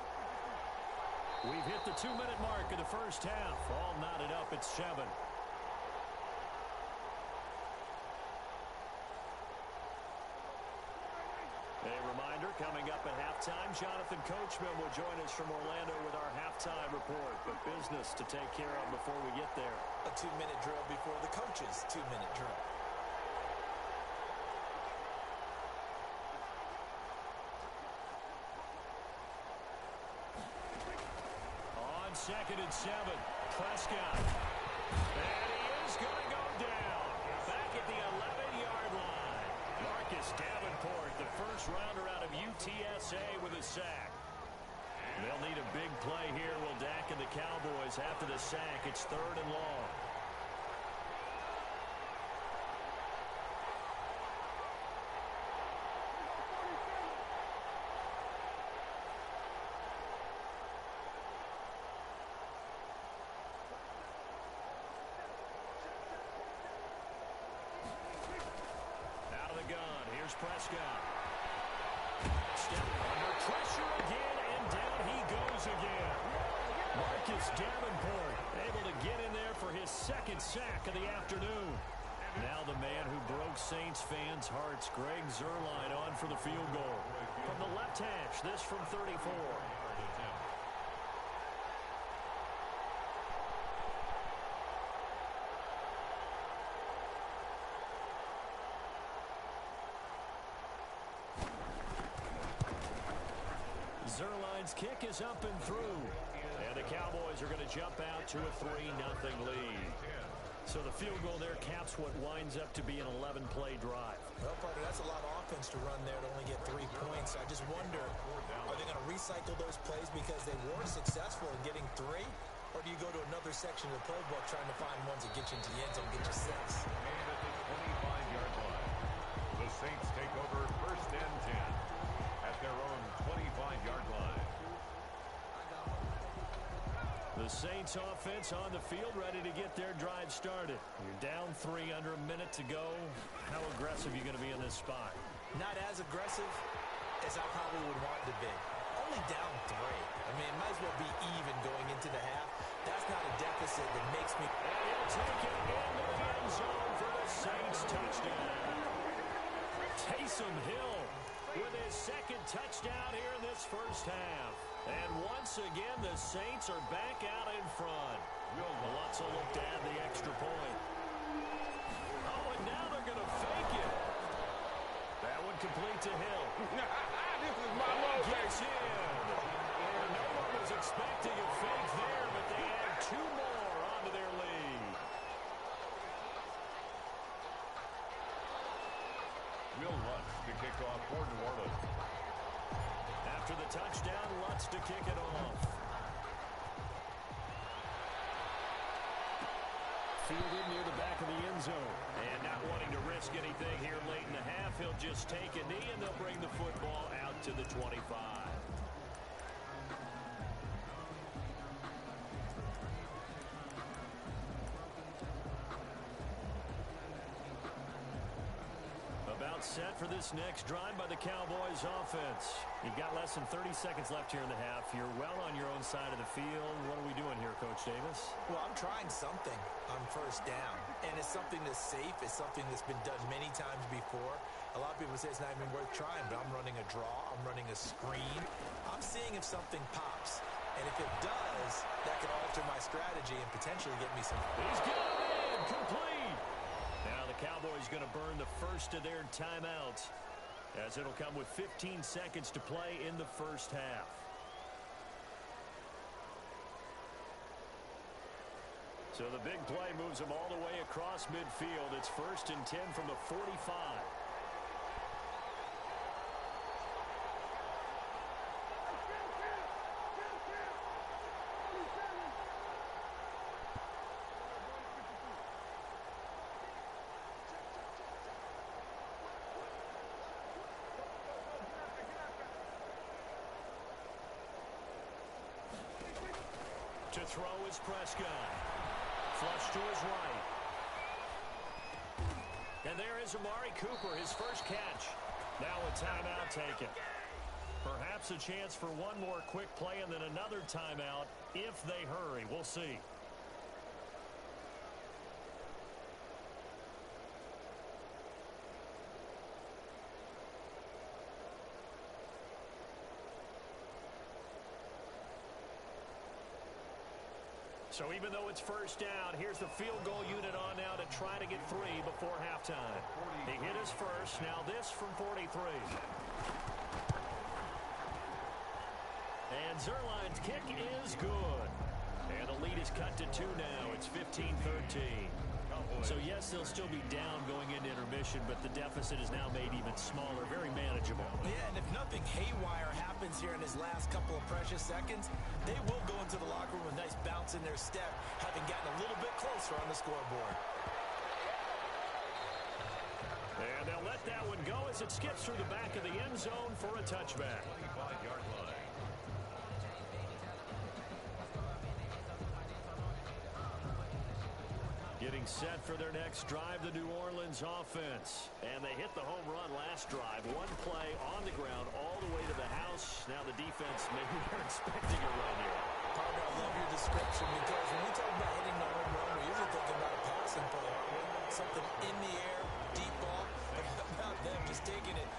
Speaker 1: We've hit the 2-minute mark of the first half. All knotted up at 7. A reminder, coming up at halftime, Jonathan Coachman will join us from Orlando with our halftime report. But business to take care of before we get there.
Speaker 8: A 2-minute drill before the coach's 2-minute drill.
Speaker 1: On 2nd and 7, Prescott. And he is going to go down. Back at the 11-yard line. Marcus Davenport, the first rounder out of UTSA with a sack. They'll need a big play here, will Dak and the Cowboys. After the sack, it's 3rd and long. Out of the gun, here's Prescott. Step under pressure again, and down he goes again. Marcus Davenport able to get in there for his 2nd sack of the afternoon. Now the man who broke Saints fans' hearts, Greg Zuerlein, on for the field goal. From the left hash, this from 34. Zuerlein's kick is up and through. And the Cowboys are going to jump out to a 3-0 lead. So the field goal there caps what winds up to be an 11-play drive.
Speaker 8: Well, partner, that's a lot of offense to run there to only get 3 points. I just wonder, are they going to recycle those plays because they were successful in getting 3? Or do you go to another section of the playbook trying to find ones that get you into the end zone, get you 6?
Speaker 5: And at the 25-yard line, the Saints take over 1st and 10 at their own 25-yard line.
Speaker 1: The Saints offense on the field, ready to get their drive started. You're down 3, under a minute to go. How aggressive are you going to be in this spot?
Speaker 8: Not as aggressive as I probably would want to be. only down 3. I mean, it might as well be even going into the half. That's not a deficit that makes me...
Speaker 1: And he'll take it into the end zone for the Saints touchdown. Taysom Hill with his second touchdown here in this first half. And once again, the Saints are back out in front. Lutz will look to add the extra point. Oh, and now they're going to fake it. That one complete to Hill.
Speaker 3: This is my low
Speaker 1: Gets in. And no one was expecting a fake there, but they add 2 more onto their lead.
Speaker 5: Will Lutz to kick off for New Orleans.
Speaker 1: After the touchdown, Lutz to kick it off. Fielded near the back of the end zone. And not wanting to risk anything here late in the half, he'll just take a knee and they'll bring the football out to the 25. About set for this next drive by the Cowboys offense. You've got less than 30 seconds left here in the half. You're well on your own side of the field. What are we doing here, Coach Davis?
Speaker 8: Well, I'm trying something on first down, and it's something that's safe. It's something that's been done many times before. A lot of people say it's not even worth trying, but I'm running a draw. I'm running a screen. I'm seeing if something pops, and if it does, that could alter my strategy and potentially get me some...
Speaker 1: He's got it in, complete. Now the Cowboys going to burn the first of their timeouts, as it'll come with 15 seconds to play in the first half. So the big play moves them all the way across midfield. It's 1st and 10 from the 45. To throw is Prescott. Flush to his right. And there is Amari Cooper, his first catch. Now a timeout taken. Perhaps a chance for one more quick play and then another timeout if they hurry. We'll see. So even though it's first down, here's the field goal unit on now to try to get 3 before halftime. He hit his first. Now this from 43. And Zerline's kick is good. And the lead is cut to 2 now. It's 15-13. So yes, they'll still be down going into intermission, but the deficit is now made even smaller, very manageable.
Speaker 8: Yeah, and if nothing haywire happens here in his last couple of precious seconds, they will go into the locker room with a nice bounce in their step, having gotten a little bit closer on the scoreboard.
Speaker 1: And they'll let that one go as it skips through the back of the end zone for a touchback.
Speaker 5: 25-yard line.
Speaker 1: Getting set for their next drive, the New Orleans offense. And they hit the home run last drive. One play on the ground all the way to the house. Now the defense, maybe they're expecting a run here.
Speaker 8: Partner, I love your description because when we talk about hitting the home run, we're usually thinking about a passing play, aren't we? Something in the air, deep ball. About them just taking it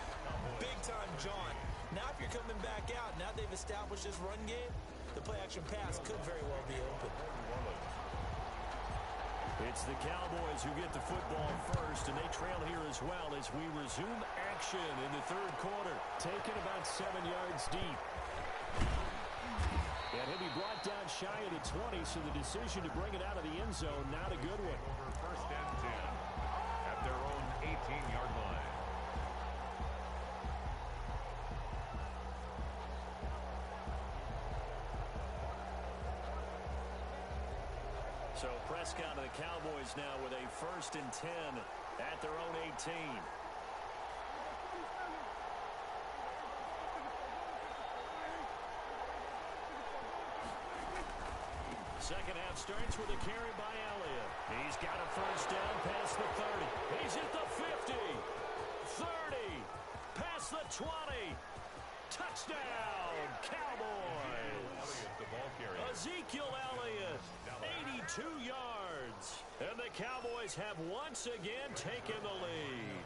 Speaker 8: big-time jaunt. Now if you're coming back out, now they've established this run game, the play-action pass could very well be open.
Speaker 1: It's the Cowboys who get the football first, and they trail here as well as we resume action in the third quarter. Taken about 7 yards deep. And he'll be brought down shy of the 20, so the decision to bring it out of the end zone, not a good one.
Speaker 5: Over 1st and 10 at their own 18-yard line.
Speaker 1: So Prescott and the Cowboys now with a 1st and 10 at their own 18. Second half starts with a carry by Elliott. He's got a first down past the 30. He's at the 50, 30, past the 20. Touchdown, Cowboys. Ezekiel Elliott, 82 yards. And the Cowboys have once again taken the lead.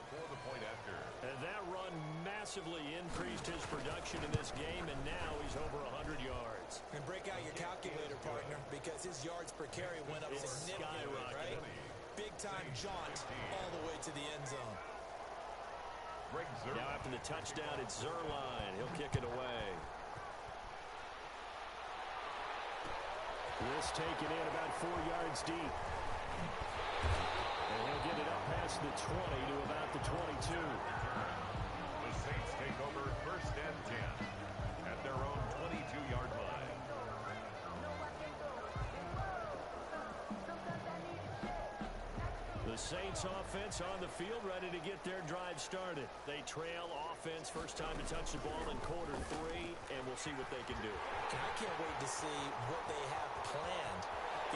Speaker 1: And that run massively increased his production in this game, and now he's over 100 yards.
Speaker 4: And break out your calculator, partner, because his yards per carry went up significantly, right? Big-time jaunt all the way to the end zone.
Speaker 1: Now after the touchdown, it's Zerline. He'll kick it away. This taken in about 4 yards deep. And he'll get it up past the 20 to about the 22.
Speaker 5: The Saints take over 1st and 10 at their own 22-yard line.
Speaker 1: The Saints offense on the field, ready to get their drive started. They trail offense, first time to touch the ball in quarter 3, and we'll see what they can do.
Speaker 4: I can't wait to see what they have planned,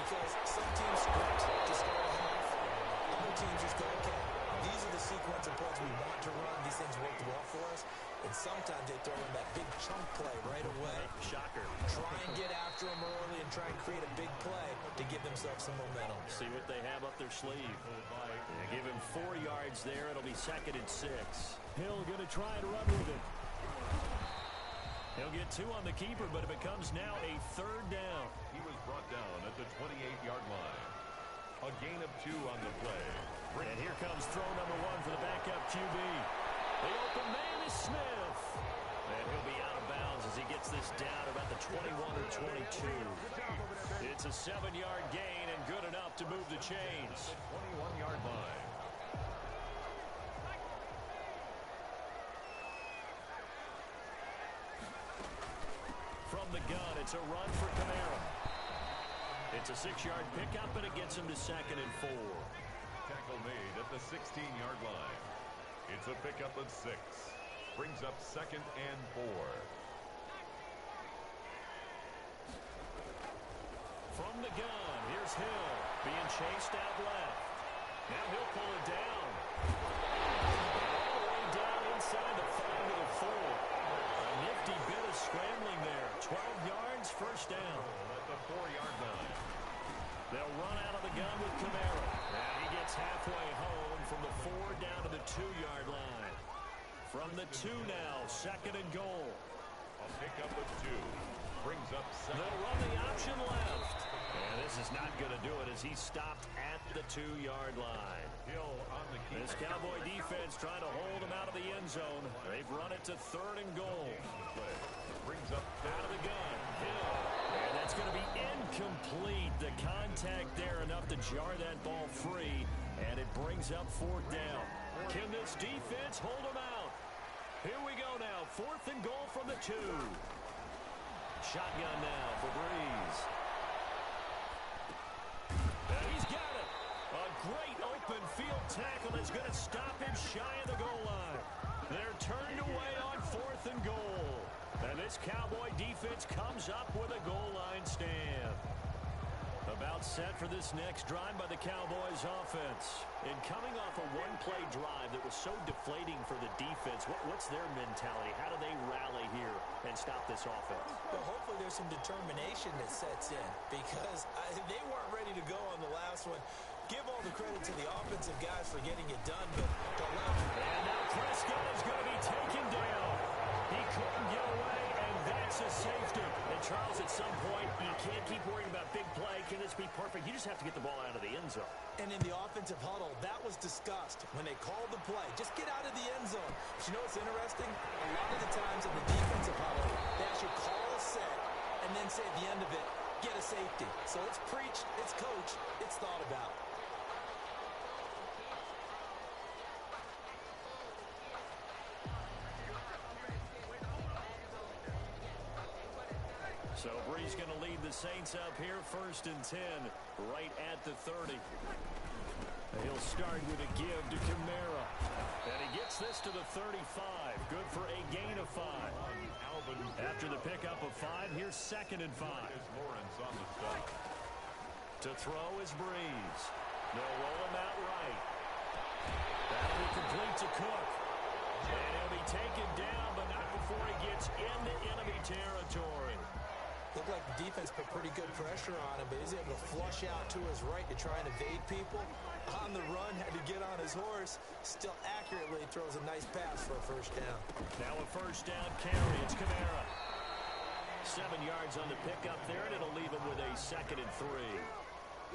Speaker 4: because some teams script to start a half. Other teams just go, okay, these are the sequence of plays we want to run. These things worked well for us. And sometimes they throw in that big chunk play right away.
Speaker 1: Shocker.
Speaker 4: Try and get after them early and try and create a big play to give themselves some momentum.
Speaker 1: See what they have up their sleeve. They give him 4 yards there. It'll be 2nd and 6. Hill going to try and run with it. He'll get 2 on the keeper, but it becomes now a 3rd down.
Speaker 5: He was brought down at the 28-yard line. A gain of 2 on the play.
Speaker 1: And here comes throw number 1 for the backup QB. The open man is Smith. And he'll be out of bounds as he gets this down about the 21 or 22. It's a 7-yard gain and good enough to move the chains.
Speaker 5: 21-yard line.
Speaker 1: From the gun, it's a run for Kamara. It's a 6-yard pickup, and it gets him to 2nd and 4.
Speaker 5: Tackle made at the 16-yard line. It's a pickup of 6. Brings up 2nd and 4.
Speaker 1: From the gun, here's Hill being chased out left. Now he'll pull it down. All the way down inside the 5 to the 4. A nifty bit of scrambling there. 12 yards, 1st down.
Speaker 5: At the 4-yard line.
Speaker 1: They'll run out of the gun with Kamara. And he gets halfway home from the 4 down to the 2-yard line. From the 2 now, 2nd and goal.
Speaker 5: A pickup of 2. Brings up 2nd.
Speaker 1: They'll run the option left. And this is not going to do it as he's stopped at the 2-yard line.
Speaker 5: Hill on the keeper.
Speaker 1: This Cowboy defense trying to hold him out of the end zone. They've run it to 3rd and goal.
Speaker 5: Brings up
Speaker 1: out of the gun. Hill. And that's going to be incomplete. The contact there enough to jar that ball free. And it brings up 4th down. Can this defense hold him out? Here we go now. 4th and goal from the 2. Shotgun now for Breeze. And he's got it. A great open field tackle that's going to stop him shy of the goal line. They're turned away on 4th and goal. And this Cowboy defense comes up with a goal line stand. About set for this next drive by the Cowboys offense. And coming off a one-play drive that was so deflating for the defense, what's their mentality? How do they rally here and stop this offense?
Speaker 4: Well, hopefully there's some determination that sets in, because they weren't ready to go on the last one. Give all the credit to the offensive guys for getting it done, but don't let them.
Speaker 1: And now Prescott is going to be taken down. He couldn't get away, and that's a safety. And Charles, at some point, you can't keep worrying about big play. Can this be perfect? You just have to get the ball out of the end zone.
Speaker 4: And in the offensive huddle, that was discussed when they called the play. Just get out of the end zone. But you know what's interesting? A lot of the times in the defensive huddle, they actually call a set and then say at the end of it, get a safety. So it's preached, it's coached, it's thought about.
Speaker 1: So Bree's going to lead the Saints up here, 1st and 10, right at the 30. He'll start with a give to Kamara. And he gets this to the 35. Good for a gain of 5. After the pickup of 5, here's 2nd and 5. To throw is Breeze. They'll roll him out right. That'll be complete to Cook. And he'll be taken down, but not before he gets
Speaker 4: The defense put pretty good pressure on him, but he's able to flush out to his right to try and evade people. On the run, had to get on his horse. Still accurately throws a nice pass for a first down.
Speaker 1: Now a first down carry. It's Kamara. 7 yards on the pickup there, and it'll leave him with a 2nd and 3.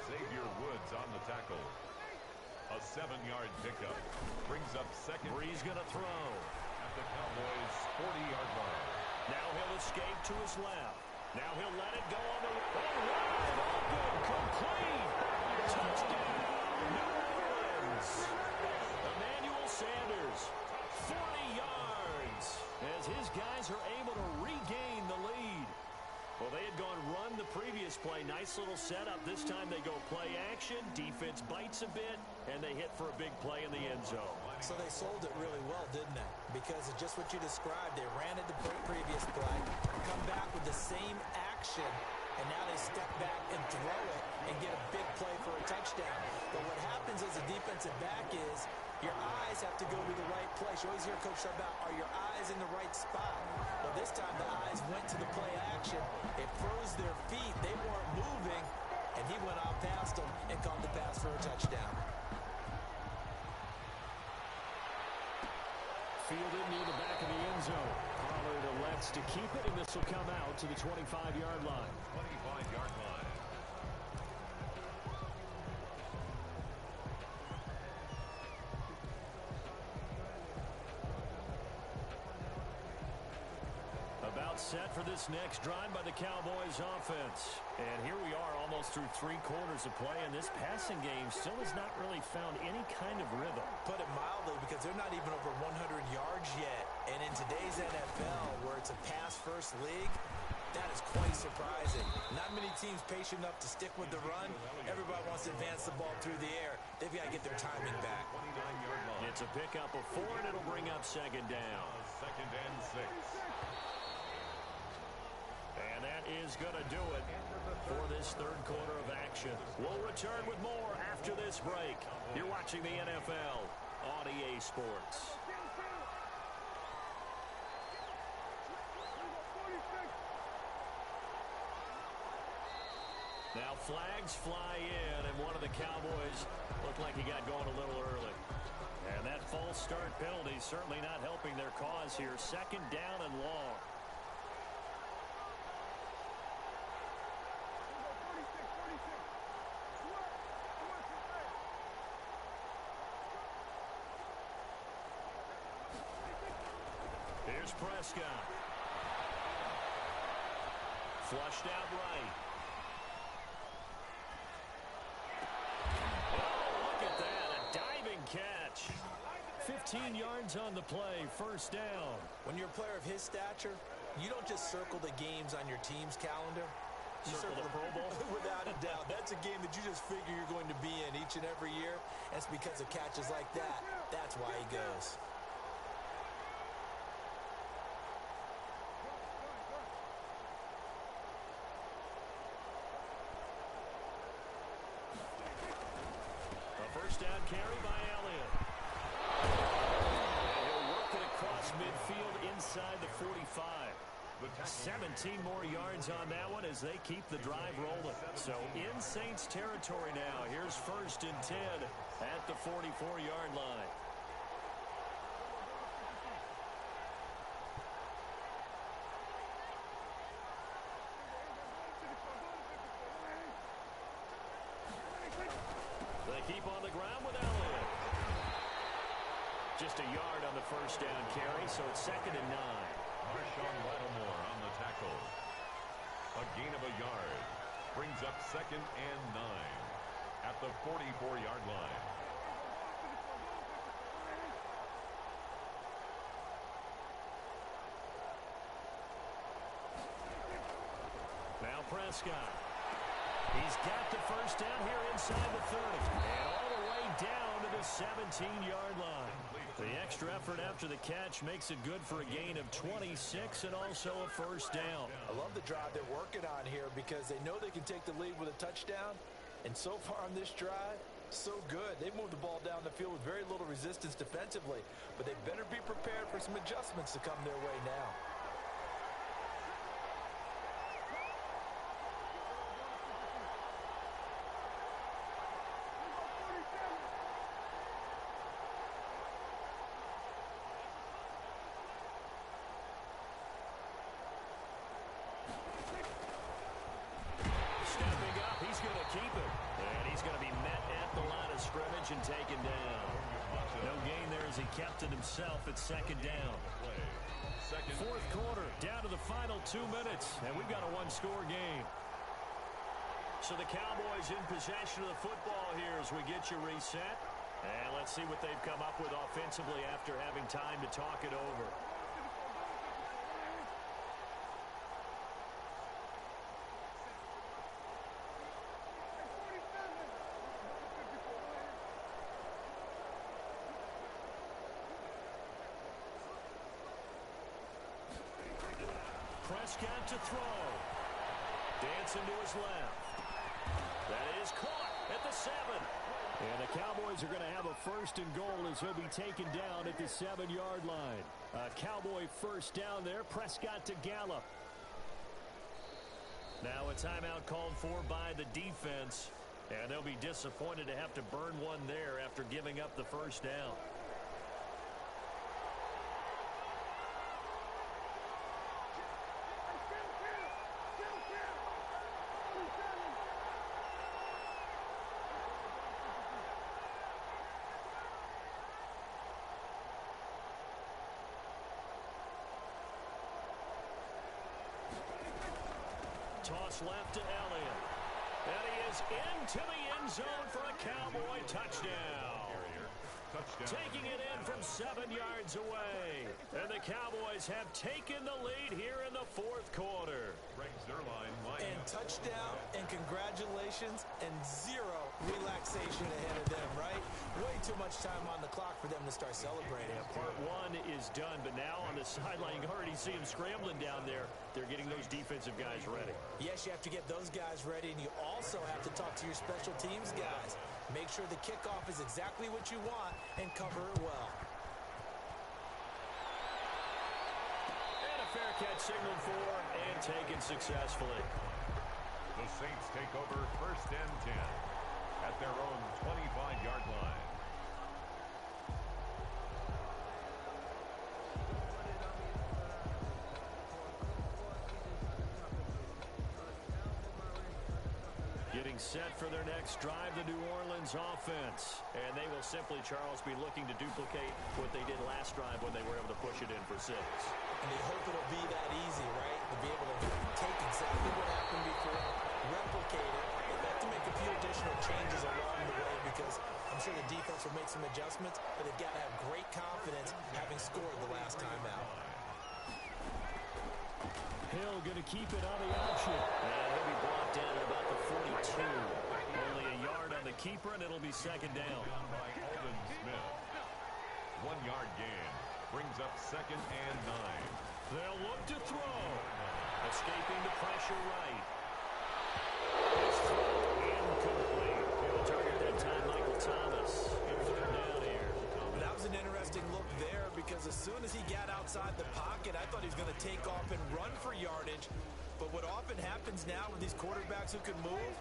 Speaker 5: Xavier Woods on the tackle. A 7-yard pickup. Brings up second.
Speaker 1: Bree's going to throw.
Speaker 5: At the Cowboys' 40-yard line.
Speaker 1: Now he'll escape to his left. Now he'll let it go on the wide open, complete. Touchdown, New Orleans. Emmanuel Sanders, 40 yards, as his guys are able to regain the lead. Well, they had gone run the previous play. Nice little setup. This time they go play action. Defense bites a bit, and they hit for a big play in the end zone.
Speaker 4: So they sold it really well, didn't they? Because of just what you described. They ran it the previous play, come back with the same action, and now they step back and throw it and get a big play for a touchdown. But what happens as a defensive back is your eyes have to go to the right place. You always hear Coach talk about, are your eyes in the right spot? Well, this time the eyes went to the play action. It froze their feet. They weren't moving, and he went out past them and caught the pass for a touchdown.
Speaker 1: Fielded near the back of the end zone. Pollard elects to keep it, and this will come out to the 25-yard line.
Speaker 5: 25-yard line.
Speaker 1: About set for this next drive by the Cowboys offense. And here we are almost through 3 quarters of play, and this passing game still has not really found any kind of rhythm.
Speaker 4: Put it mildly, because they're not even over 100 yards yet. And in today's NFL, where it's a pass-first league, that is quite surprising. Not many teams patient enough to stick with the run. Everybody wants to advance the ball through the air. They've got to get their timing back.
Speaker 5: 29-yard line.
Speaker 1: It's a pickup of 4, and it'll bring up 2nd down.
Speaker 5: 2nd and 6.
Speaker 1: And that is going to do it for this 3rd quarter of action. We'll return with more after this break. You're watching the NFL on EA Sports. Now flags fly in, and one of the Cowboys looked like he got going a little early. And that false start penalty certainly not helping their cause here. 2nd down and long. Here's Prescott. Flushed out right. Oh, look at that. A diving catch. 15 yards on the play. 1st down.
Speaker 4: When you're a player of his stature, you don't just circle the games on your team's calendar. You
Speaker 1: Circle the Pro Bowl?
Speaker 4: Without a doubt. That's a game that you just figure you're going to be in each and every year. And it's because of catches like that. That's why he goes.
Speaker 1: First down carry by Elliott. And he'll work it across midfield inside the 45. 17 more yards on that one as they keep the drive rolling. So in Saints territory now. Here's 1st and 10 at the 44-yard line. They keep on the ground with Elliott. Just a yard on the first down carry, so it's 2nd and 9.
Speaker 5: Marshawn Lattimore on the tackle. A gain of a yard. Brings up 2nd and 9 at the 44-yard line.
Speaker 1: Now Prescott. He's got the first down here inside the 30. And all the way down to the 17-yard line. The extra effort after the catch makes it good for a gain of 26 and also a first down.
Speaker 4: I love the drive they're working on here because they know they can take the lead with a touchdown. And so far on this drive, so good. They've moved the ball down the field with very little resistance defensively. But they better be prepared for some adjustments to come their way now.
Speaker 1: possession taken down. No gain there as he kept it himself at second down. Fourth quarter, down to the final 2 minutes, and we've got a one-score game. So the Cowboys in possession of the football here as we get you reset. And let's see what they've come up with offensively after having time to talk it over. Prescott to throw. Dancing to his left. That is caught at the 7. And the Cowboys are going to have a first and goal as he'll be taken down at the 7-yard line. A Cowboy first down there. Prescott to Gallup. Now a timeout called for by the defense. And they'll be disappointed to have to burn one there after giving up the first down. Toss left to Elliott. And he is into the end zone for a Cowboy touchdown. Taking it in from 7 yards away. And the Cowboys have taken the lead here in the fourth quarter.
Speaker 8: And touchdown and congratulations and zero relaxation ahead of them, right? Way too much time on the clock for them to start celebrating.
Speaker 1: Yeah, part one is done, but now on the sideline, you can already see them scrambling down there. They're getting those defensive guys ready.
Speaker 8: Yes, you have to get those guys ready, and you also have to talk to your special teams guys. Make sure the kickoff is exactly what you want and cover it well.
Speaker 1: And a fair catch signaled for and taken successfully.
Speaker 5: The Saints take over first and 10 at their own 25-yard line.
Speaker 1: Getting set for their next drive, the New Orleans offense. And they will simply, Charles, be looking to duplicate what they did last drive when they were able to push it in for 6.
Speaker 8: And they hope it'll be that easy, right? To be able to take exactly what happened before, replicate it. They've got to make a few additional changes along the way because I'm sure the defense will make some adjustments, but they've got to have great confidence having scored the last time out.
Speaker 1: Hill going to keep it on the option. And he'll be brought down at about the 42. Only a yard on the keeper, and it'll be second down.
Speaker 5: By Alden Smith. 1-yard gain brings up second and 9.
Speaker 1: They'll look to throw. Escaping the pressure right. Incomplete. He'll target that time Michael Thomas. In third down here.
Speaker 8: That was an interesting look there because as soon as he got outside the pocket, I thought he was going to take off and run for yardage. But what often happens now with these quarterbacks who can move,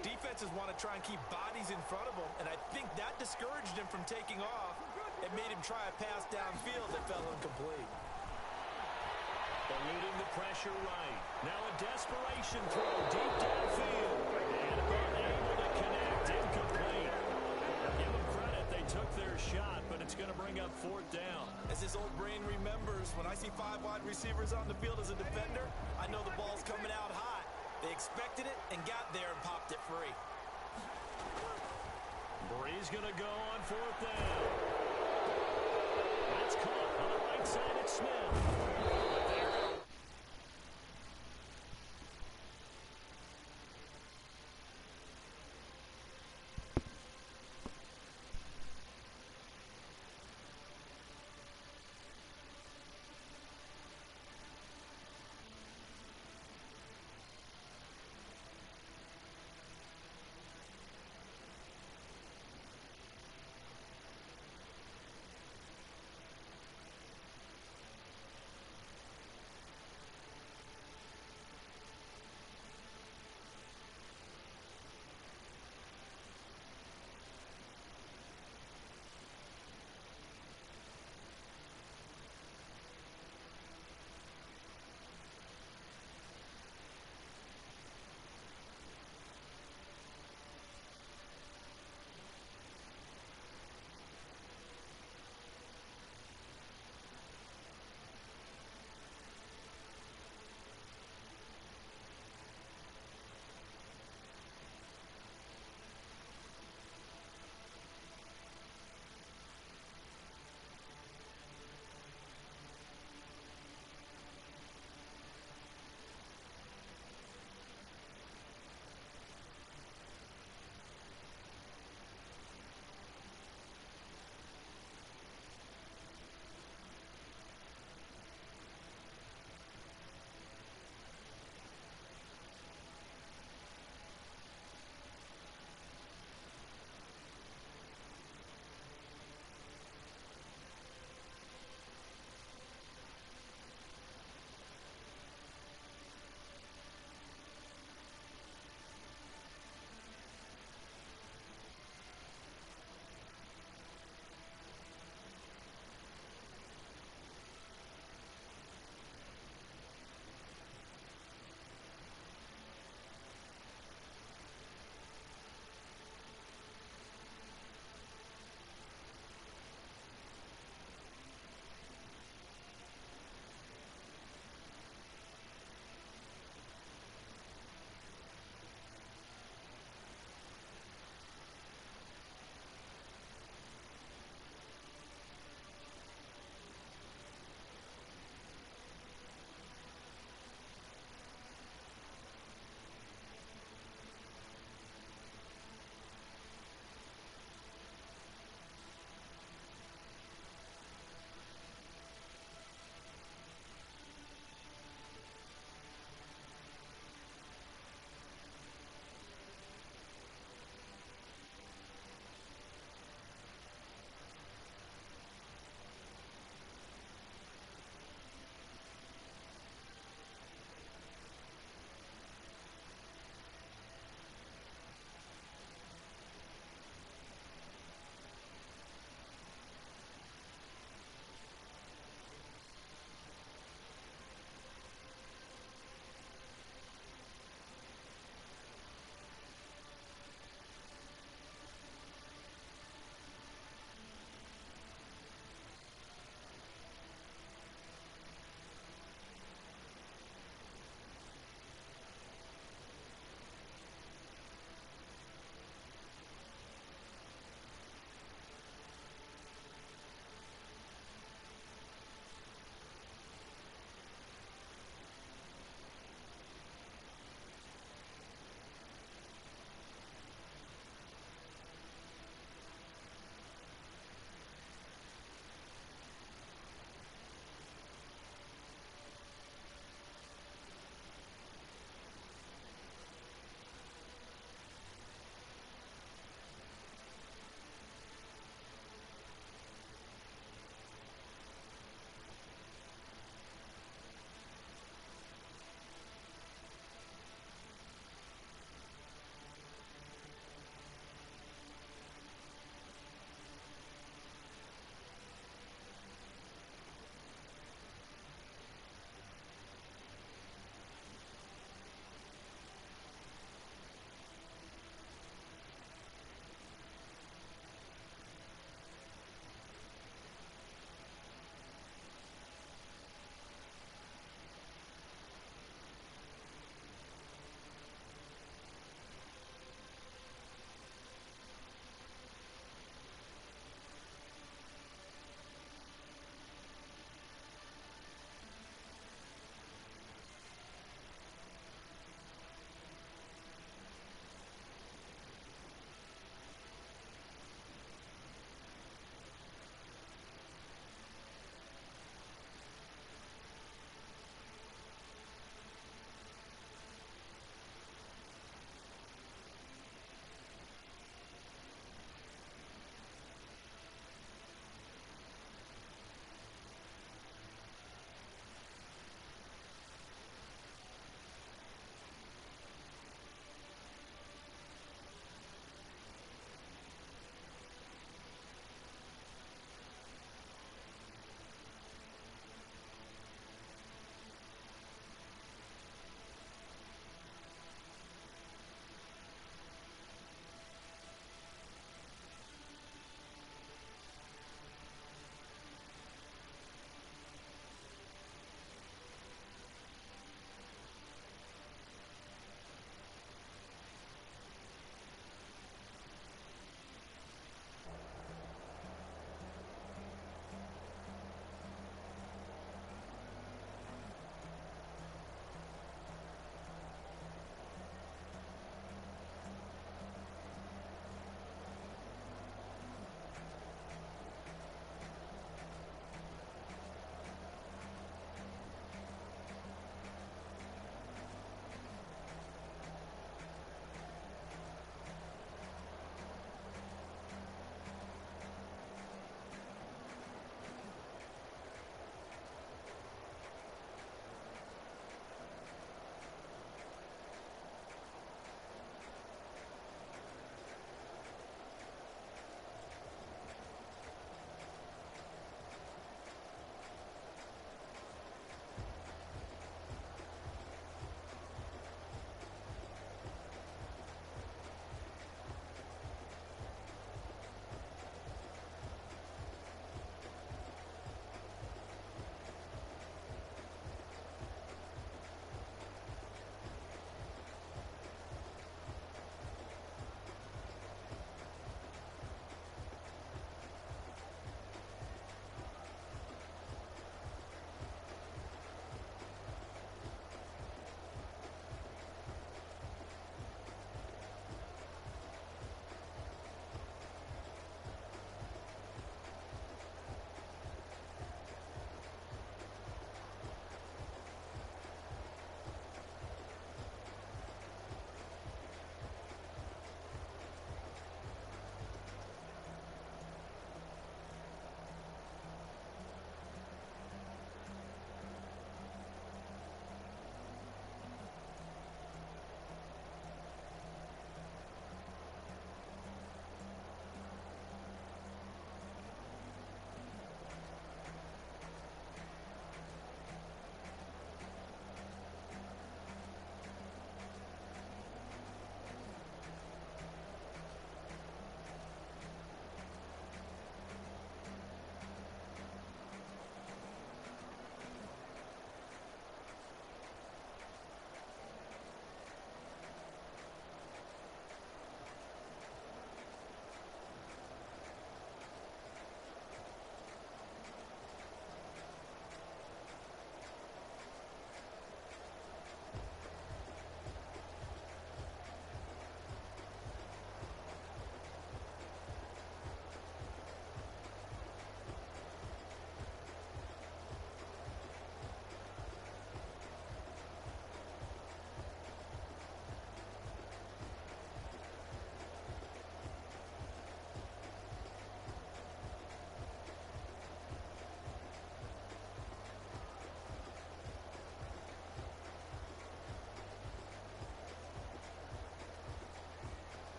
Speaker 8: defenses want to try and keep bodies in front of them, and I think that discouraged him from taking off. It made him try a pass downfield that fell incomplete.
Speaker 1: Eluding the pressure right. Now a desperation throw deep downfield. And unable to connect. Incomplete. Give them credit. They took their shot, but it's going to bring up fourth down.
Speaker 8: As his old brain remembers, when I see 5 wide receivers on the field as a defender, I know the ball's coming out hot. They expected it and got there and popped it free.
Speaker 1: Bree's going to go on fourth down. That's caught on the right side. It's Smith.